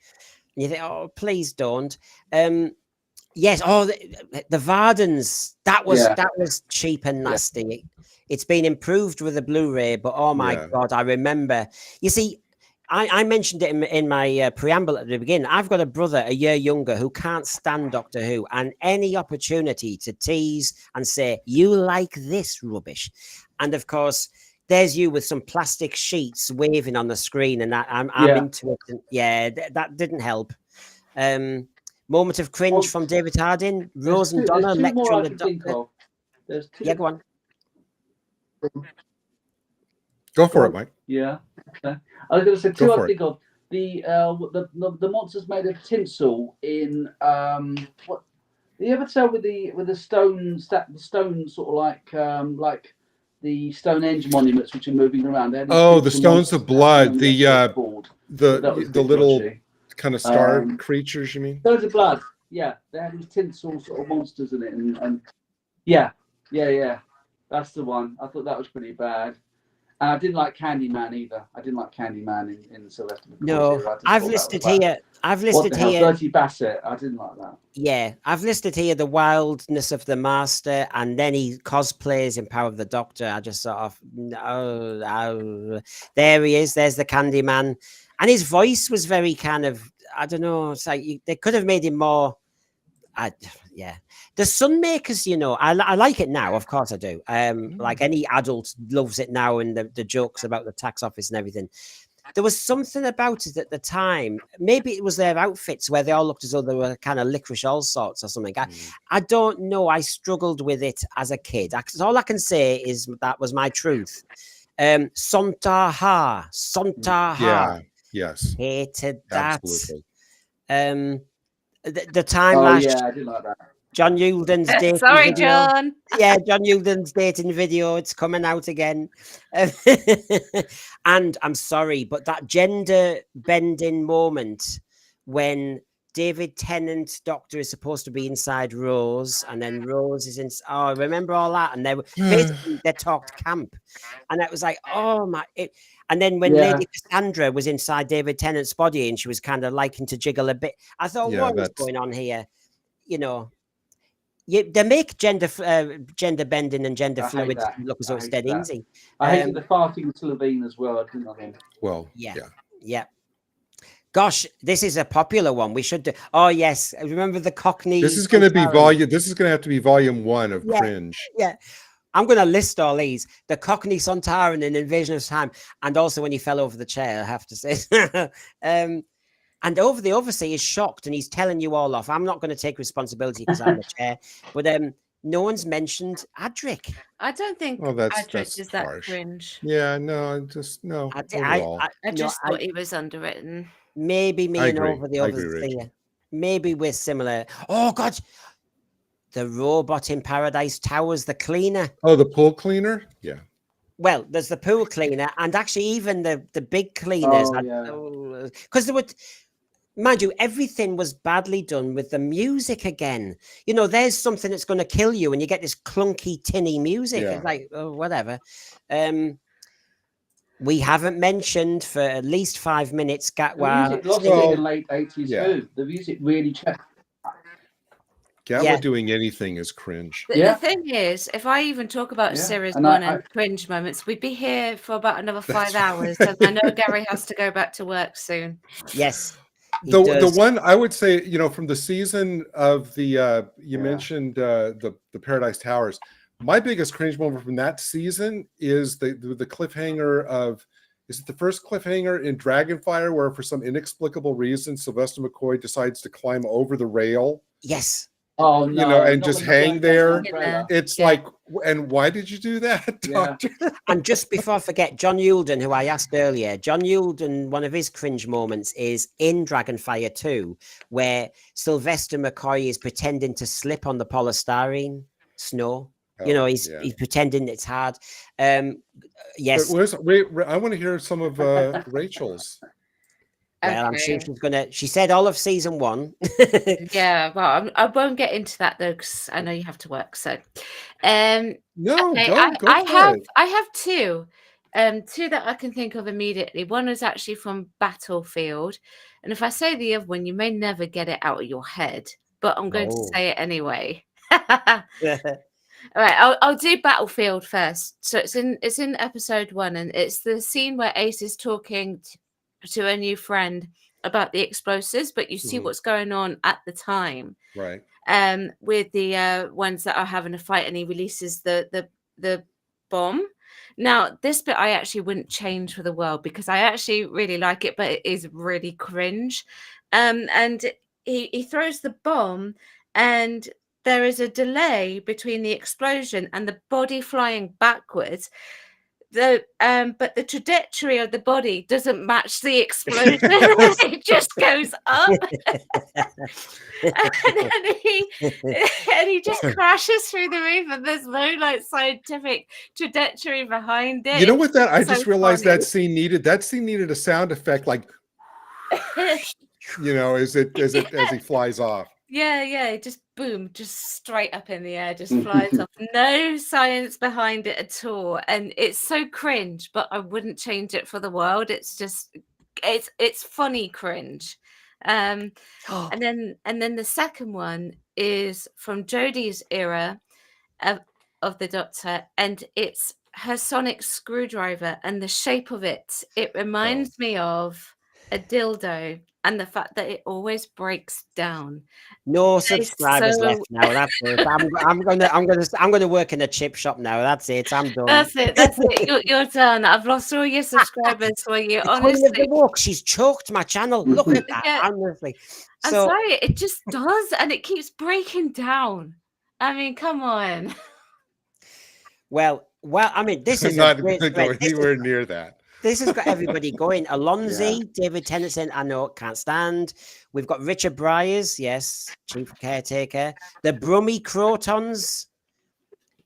and you think, oh, please don't. Yes, the Vardens, that was cheap and nasty. Yeah. It's been improved with the Blu-ray, but oh my God, I remember. You see, I mentioned it in my preamble at the beginning. I've got a brother a year younger who can't stand Doctor Who, and any opportunity to tease and say, you like this rubbish. And of course, there's you with some plastic sheets waving on the screen, and I'm into it. And, that didn't help. Moment of cringe from David Harding. Rose and Donna lecturing the Doctor. There's two. Yeah, go on. Go for it, Mike. Yeah. Okay. I was going to say two. I think of the monsters made of tinsel in what? The episode with the stone sort of like the Stonehenge monuments which are moving around. The Stones of Blood. The little kind of star creatures. You mean? Stones of Blood. Yeah, they had these tinsel sort of monsters in it, and yeah. That's the one. I thought that was pretty bad. And I didn't like Candyman either. I didn't like Candyman in Sylvester McCoy. No, I've listed here. Dirty Bassett. I didn't like that. Yeah, I've listed here the wildness of the Master, and then he cosplays in Power of the Doctor. I just sort of no. There he is. There's the Candyman, and his voice was very kind of, I don't know. It's like they could have made him more. The Sunmakers, I like it now. Of course I do. Like any adult loves it now, and the jokes about the tax office and everything. There was something about it at the time. Maybe it was their outfits where they all looked as though they were kind of licorice all sorts or something. I don't know. I struggled with it as a kid. All I can say is that was my truth. Sontaha. Yeah. Yes. Hated that. Absolutely. The time last. Yeah, I did like that. John Yulden's dating Sorry, video. John. Yeah, John Yulden's dating video. It's coming out again. And I'm sorry, but that gender bending moment when David Tennant's doctor is supposed to be inside Rose, and then Rose is in. Oh, I remember all that. And they were basically they talked camp, and it was like, oh my. And then when Lady Cassandra was inside David Tennant's body, and she was kind of liking to jiggle a bit, I thought, what is going on here? You know, they make gender bending and gender fluid look as though it's dead easy. I hated the farting Sylvine as well. I didn't like him. Well, yeah. Gosh, this is a popular one. We should do. Oh yes, remember the Cockney. This is going to be volume. This is going to have to be volume 1 of Cringe. Yeah, I'm going to list all these: the Cockney Sontaran in Invasion of Time, and also when he fell over the chair. I have to say, and over the overseer is shocked, and he's telling you all off. I'm not going to take responsibility because I'm the chair, but no one's mentioned Adric. I don't think Adric is that cringe. Yeah, no, just no. I just thought he was underwritten. Maybe me and over the overseer. Maybe we're similar. Oh God, the robot in Paradise Towers, the cleaner. Oh, the pool cleaner. Yeah. Well, there's the pool cleaner, and actually even the big cleaners. Because there were. Mind you, everything was badly done with the music again. You know, there's something that's going to kill you, and you get this clunky, tinny music. It's like, oh, whatever. We haven't mentioned for at least 5 minutes Gatwa. The music lost in the late 80s too. The music really changed. Gatwa doing anything is cringe. The thing is, if I even talk about Series 1 and cringe moments, we'd be here for about another 5 hours. And I know Gary has to go back to work soon. Yes. The one I would say, you know, from the season of the you mentioned the Paradise Towers. My biggest cringe moment from that season is the cliffhanger of, is it the first cliffhanger in Dragonfire where for some inexplicable reason Sylvester McCoy decides to climb over the rail? Yes. Oh no! You know, and just hang there. It's like, and why did you do that, Doctor? And just before I forget, John Yulden, who I asked earlier, John Yulden, one of his cringe moments is in Dragonfire 2, where Sylvester McCoy is pretending to slip on the polystyrene snow. You know, he's pretending it's hard. Yes. Wait, I want to hear some of Rachel's. Well, I'm sure she said all of season 1. Yeah, well, I won't get into that though, because I know you have to work. So, no, okay, go I have two that I can think of immediately. One is actually from Battlefield, and if I say the other one, you may never get it out of your head, but I'm going to say it anyway. All right, I'll do Battlefield first. So it's in episode 1, and it's the scene where Ace is talking to a new friend about the explosives, but you see what's going on at the time, right? With the ones that are having a fight, and he releases the bomb. Now, this bit I actually wouldn't change for the world because I actually really like it, but it is really cringe. And he throws the bomb, and there is a delay between the explosion and the body flying backwards. But the trajectory of the body doesn't match the explosion. It just goes up, and he just crashes through the roof, and there's no like scientific trajectory behind it. You know what? I just realized that scene needed a sound effect, like you know, as he flies off. Yeah, just boom, just straight up in the air, just flies off. No science behind it at all, and it's so cringe. But I wouldn't change it for the world. It's just, it's funny cringe. And then the second one is from Jodie's era of the Doctor, and it's her sonic screwdriver and the shape of it. It reminds me of a dildo. And the fact that it always breaks down. No subscribers left now. That's it. I'm gonna work in a chip shop now. That's it. I'm done. That's it. You're done. I've lost all your subscribers for you. Honestly, she's choked my channel. Look at that. Yeah. Honestly, I'm sorry. It just does, and it keeps breaking down. I mean, come on. Well. I mean, this is not going to go anywhere near that. This has got everybody going. Alonzi, David Tennant, I know, can't stand. We've got Richard Bryars, yes, chief caretaker. The Brummy Crotons,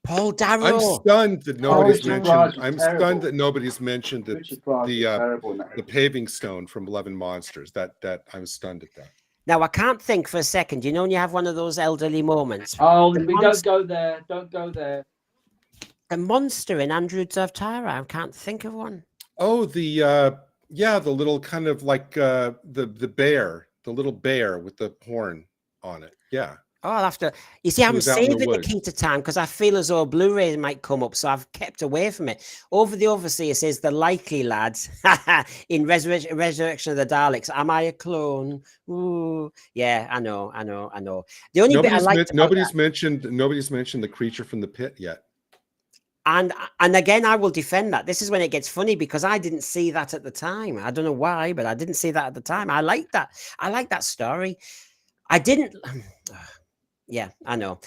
Paul Darrow. I'm stunned that nobody's mentioned. I'm stunned that nobody's mentioned the paving stone from Love and Monsters. That I'm stunned at that. Now I can't think for a second. You know when you have one of those elderly moments. Oh, The we don't go there. Don't go there. The monster in Andrews of Tyre. I can't think of one. Oh, the little kind of like the bear, the little bear with the horn on it. Yeah. Oh, I'll have to. You see, I'm was out in the saving the woods. key to time because I feel as though Blu-ray might come up, so I've kept away from it. Over the Overseer says the likely lads in Resurrection of the Daleks. Am I a clone? Ooh, yeah, I know. The only bit I liked nobody's mentioned the creature from the pit yet. And again, I will defend that. This is when it gets funny because I didn't see that at the time. I don't know why, but I didn't see that at the time. I like that. I like that story. I didn't. Yeah, I know.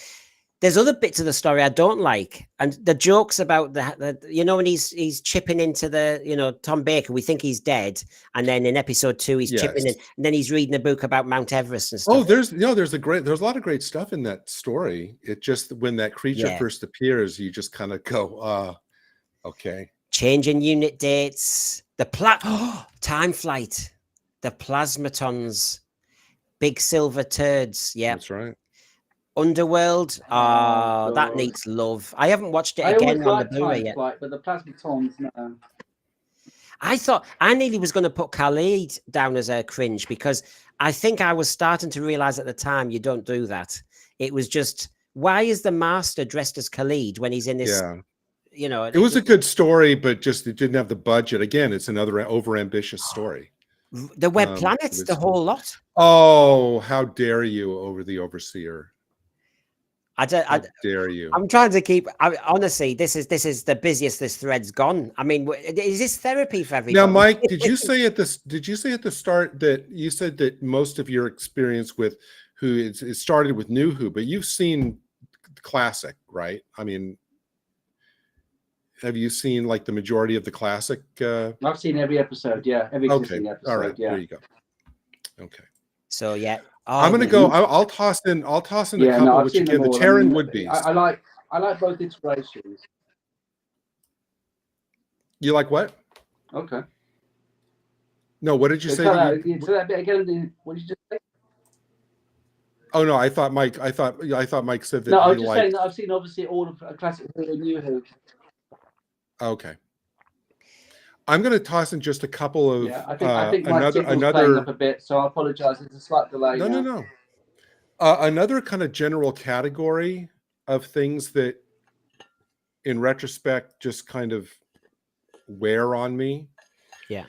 There's other bits of the story I don't like, and the jokes about the when he's chipping into the Tom Baker. We think he's dead, and then in episode 2 he's chipping in, and then he's reading a book about Mount Everest and stuff. Oh, there's a lot of great stuff in that story. It just when that creature first appears, you just kind of go, okay. Changing unit dates, time flight, the plasmatons, big silver turds. Yeah, that's right. Underworld, that needs love. I haven't watched it again on the Blu-ray yet. But the plasmatons, no. I thought I nearly was going to put Khalid down as a cringe because I think I was starting to realize at the time you don't do that. It was just, why is the master dressed as Khalid when he's in this? Yeah. It was a good story, but just it didn't have the budget. Again, it's another overambitious story. The web planets, the whole lot. Oh, how dare you over the Overseer? How dare you? I'm trying to keep. Honestly, this is the busiest this thread's gone. I mean, is this therapy for everybody? Now, Mike, did you say at the start that you said that most of your experience with Who it started with New Who, but you've seen classic, right? I mean, have you seen like the majority of the classic? I've seen every episode. Yeah, every existing episode. All right, yeah. There you go. Okay. So yeah. I'm gonna go. I'll toss in a couple, which again the Terran would-bes. I like both iterations. You like what? Okay. No, what did you say? Say that bit again. What did you just say? Oh no, I thought Mike said that. No, I was just saying that I've seen obviously all of classic Who and New Who. Okay. I'm going to toss in just a couple of. Yeah, I think my signal's playing up a bit, so I apologize. It's a slight delay. No. Another kind of general category of things that, in retrospect, just kind of wear on me. Yeah,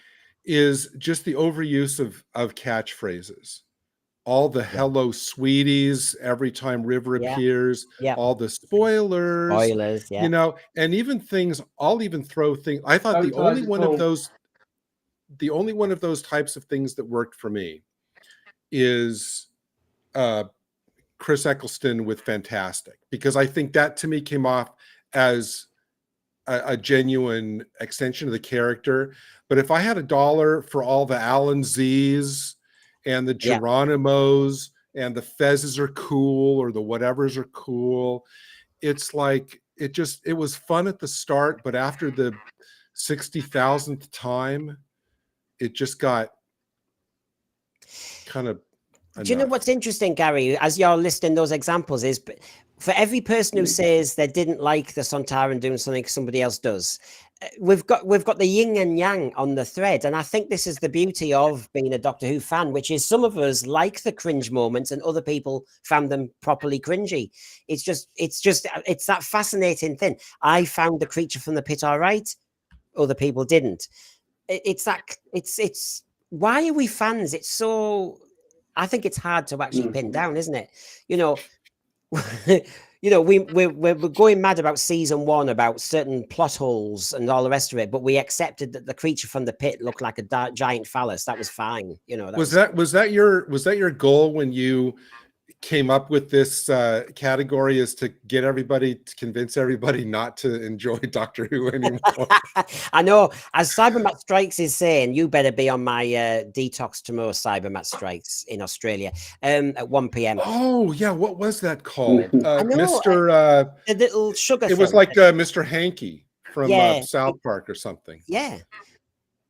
is just the overuse of catchphrases. All the hello sweeties every time River appears, all the spoilers, and even things, I'll even throw things. I thought the only one of those types of things that worked for me is Chris Eccleston with Fantastic, because I think that to me came off as a genuine extension of the character. But if I had $1 for all the Alan Z's and the Geronimos and the Fezzes are cool or the whatevers are cool, it's like it was fun at the start, but after the 60,000th time, it just got kind of. Do you know what's interesting, Gary? As you're listing those examples, is for every person who says they didn't like the Sontaran doing something somebody else does, we've got the yin and yang on the thread, and I think this is the beauty of being a Doctor Who fan, which is some of us like the cringe moments, and other people found them properly cringy. It's that fascinating thing. I found the creature from the pit all right, other people didn't. It's why are we fans? It's so. I think it's hard to actually pin down, isn't it? We're going mad about season 1 about certain plot holes and all the rest of it, but we accepted that the creature from the pit looked like a giant phallus. That was fine. Was that your goal when you came up with this category, is to convince everybody not to enjoy Doctor Who anymore? I know, as Cybermat Strikes is saying, you better be on my detox tomorrow. Cybermat Strikes in Australia at 1 p.m. Oh yeah, what was that called? Mr. The little sugar. It was like Mr. Hanky from South Park or something. Yeah,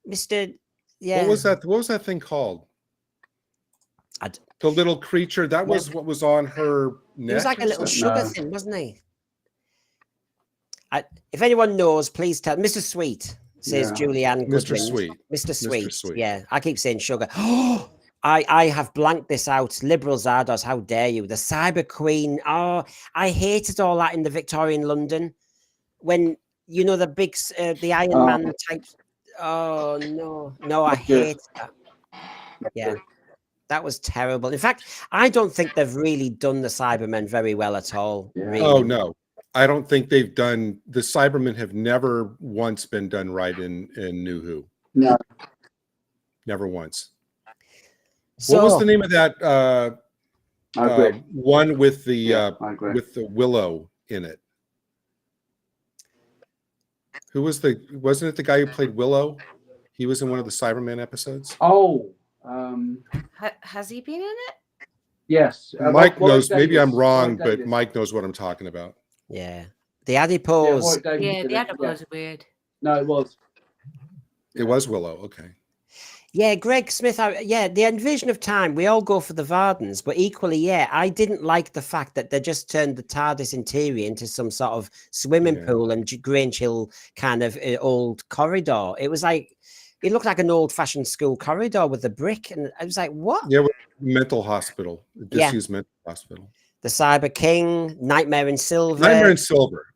Mr. Yeah. What was that thing called? The little creature, that was what was on her neck. He was like a little No. sugar thing, wasn't he? If anyone knows, please tell. Mr. Sweet, says Yeah. Julianne Mr. Goodwin. Sweet. Mr. Sweet. Sweet. Yeah, I keep saying sugar. I have blanked this out. Liberal Zardos, how dare you? The Cyber Queen. Oh, I hated all that in the Victorian London. When, you know, the big, the Iron Man types. Oh, no, I hate that. Yeah, that was terrible. In fact, I don't think they've really done the Cybermen very well at all. Yeah. Really. Oh, no. I don't think they've done, the Cybermen have never once been done right in New Who. No. Never once. So, What was the name of that I agree. one with the Yeah, I agree. with the willow in it? Who was wasn't it the guy who played Willow? He was in one of the Cybermen episodes. Oh, Has he been in it? yes. Mike Warwick knows, maybe I'm Davis. wrong, Warwick but Davis. Mike knows what I'm talking about. yeah, the Yeah, adipose. Warwick Davis Yeah, did the it, adipose is weird. No, it was. It was Willow. Okay. Yeah, Greg Smith. Yeah, the Invasion of Time. We all go for the Vardens, but equally, yeah, I didn't like the fact that they just turned the TARDIS interior into some sort of swimming Yeah. pool and Grange Hill kind of old corridor. It was like, it looked like an old-fashioned school corridor with a brick, and I was like, what? Yeah, mental hospital, Yeah. disused mental hospital. The Cyber King, Nightmare in Silver. Nightmare in Silver.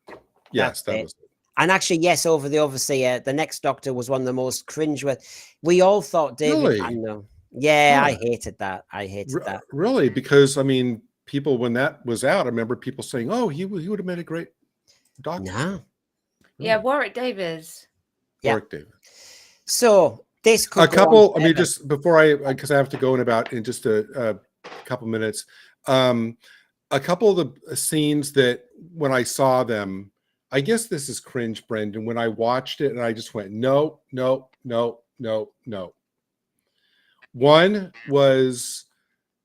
Yes, That's that it. was it. And actually, yes, over the Overseer, the next Doctor was one of the most cringe. We all thought David. Really? I know. Yeah, I Yeah. hated that. I hated that. Really, because I mean, people when that was out, I remember people saying, "Oh, he would have made a great doctor." No. Yeah, Warwick Davis. Yeah. Warwick Davis. So this could A go couple. on I mean, forever. just before because I have to go in just a couple minutes. A couple of the scenes that when I saw them, I guess this is cringe, Brendan. When I watched it, and I just went, no, no, no, no, no. One was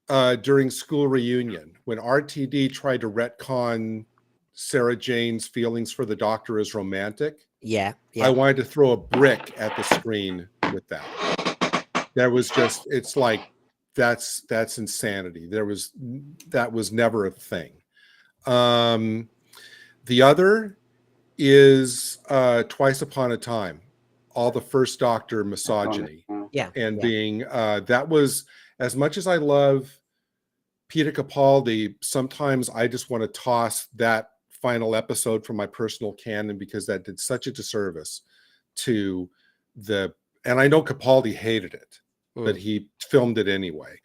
during school reunion when RTD tried to retcon Sarah Jane's feelings for the Doctor as romantic. Yeah. I wanted to throw a brick at the screen with that. There was just, it's like, that's insanity. That was never a thing. The other is Twice Upon a Time, all the First Doctor misogyny. Yeah. And yeah. being that was, as much as I love Peter Capaldi, sometimes I just want to toss that final episode from my personal canon because that did such a disservice to and I know Capaldi hated it, but he filmed it anyway.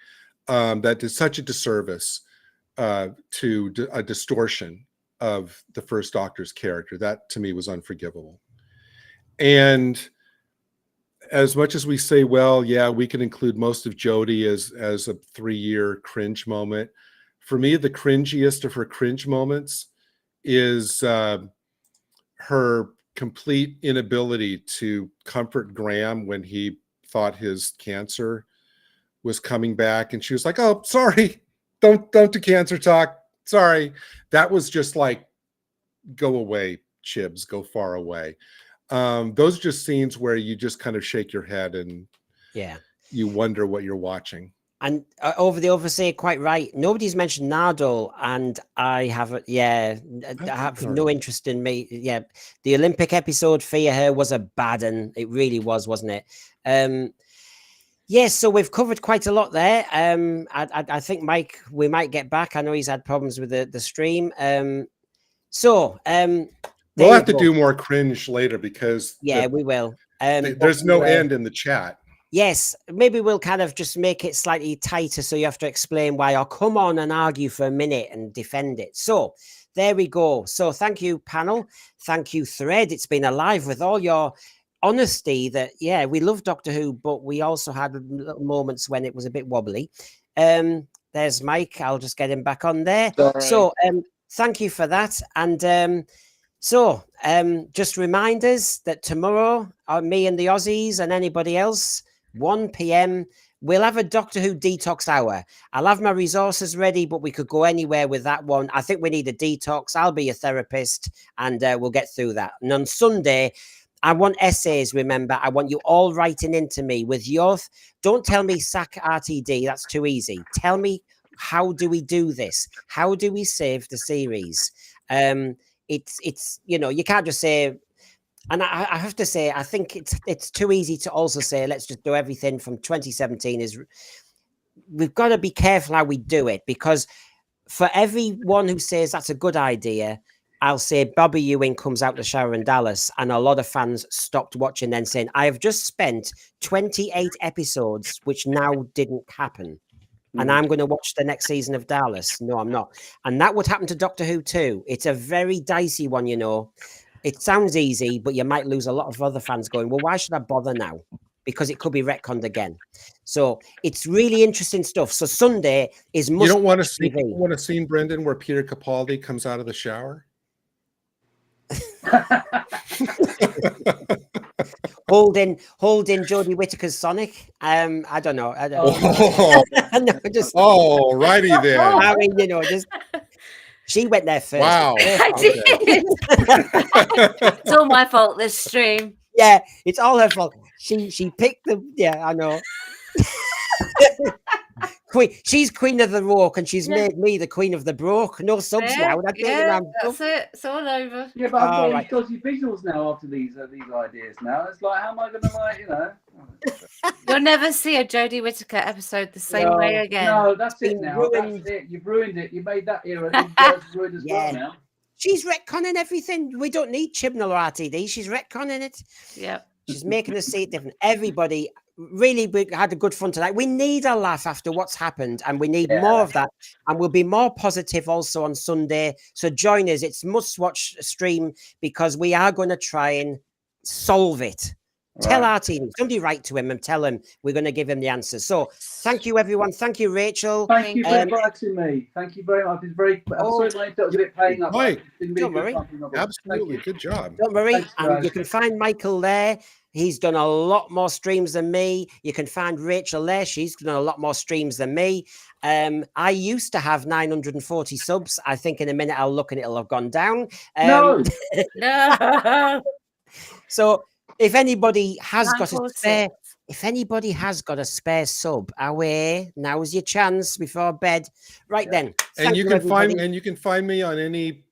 That did such a disservice to a distortion of the First Doctor's character. That to me was unforgivable. And as much as we say, well, yeah, we can include most of Jodie as a 3-year cringe moment. For me, the cringiest of her cringe moments is her complete inability to comfort Graham when he thought his cancer was coming back, and she was like, "Oh, sorry, don't do cancer talk. Sorry." That was just like, go away, Chibs, go far away. Those are just scenes where you just kind of shake your head and you wonder what you're watching. And over the Overseer, quite right. Nobody's mentioned Nardole, and I have no interest in me. Yeah, the Olympic episode, Fear Her, was a bad one. It really was, wasn't it? Yes, so we've covered quite a lot there. I think Mike, we might get back. I know he's had problems with the stream. We'll have to do more cringe later because we will. There's no end in the chat. Yes, maybe we'll kind of just make it slightly tighter so you have to explain why, or come on and argue for a minute and defend it. So there we go. So thank you, panel. Thank you, Thread. It's been alive with all your honesty that, yeah, we love Doctor Who, but we also had little moments when it was a bit wobbly. There's Mike. I'll just get him back on there. Sorry. So thank you for that. And just reminders that tomorrow, me and the Aussies and anybody else, 1 p.m, we'll have a Doctor Who detox hour. I'll have my resources ready, but we could go anywhere with that one. I think we need a detox. I'll be a therapist and we'll get through that. And on Sunday, I want essays, remember. I want you all writing into me with your... Don't tell me sack RTD. That's too easy. Tell me, how do we do this? How do we save the series? It's you can't just say... And I have to say, I think it's too easy to also say, let's just do everything from 2017. We've got to be careful how we do it, because for everyone who says that's a good idea, I'll say Bobby Ewing comes out the shower in Dallas, and a lot of fans stopped watching then saying, I have just spent 28 episodes, which now didn't happen. And I'm going to watch the next season of Dallas. No, I'm not. And that would happen to Doctor Who too. It's a very dicey one, It sounds easy, but you might lose a lot of other fans going, well, why should I bother now? Because it could be retconned again. So it's really interesting stuff. So Sunday is must. You don't want to see Brendan, where Peter Capaldi comes out of the shower? holding Jodie Whittaker's Sonic. I don't know. Oh, righty then. I mean, just she went there first. Wow. I did. It's all my fault, this stream. Yeah, it's all her fault. She picked the... Yeah, I know. She's Queen of the Rock, and she's made me the Queen of the Broke. No subs now. That's it. It's all over. Yeah, but I'm getting dodgy visuals now after these ideas now. It's like, how am I going to, You'll never see a Jodie Whittaker episode the same way again. No, that's it now. That's it. You've ruined it. You made that era ruined as well now. She's retconning everything. We don't need Chibnall or RTD. She's retconning it. Yeah. She's making us see it different. Everybody... Really, we had a good fun tonight. We need a laugh after what's happened, and we need more of that. And we'll be more positive also on Sunday. So join us. It's must-watch stream, because we are going to try and solve it. Right. Tell our team. Somebody write to him and tell him we're going to give him the answers. So thank you, everyone. Thank you, Rachel. Thank you for inviting me. Thank you very much. It's very... I'm sorry I was a bit playing up. Mike, don't worry. Absolutely. Good job. Don't worry. And you can find Michael there. He's done a lot more streams than me. You can find Rachael there. She's done a lot more streams than me. I used to have 940 subs. I think in a minute I'll look and it'll have gone down. No. So if anybody has got a spare sub, away, now's your chance before bed. Right then. And you can find me on any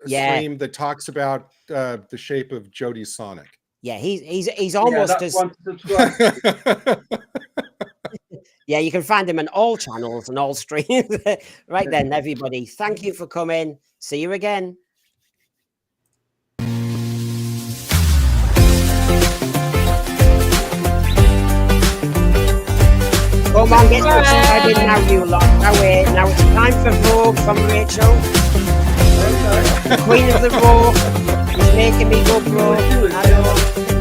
stream that talks about the shape of Jodie's Sonic. Yeah, he's almost as... Yeah, you can find him on all channels and all streams. Right then, everybody. Thank you for coming. See you again. Come on, get excited now, you lot. Now it's time for Vogue from Rachael. The Queen of the Rogue. She's making me go broke.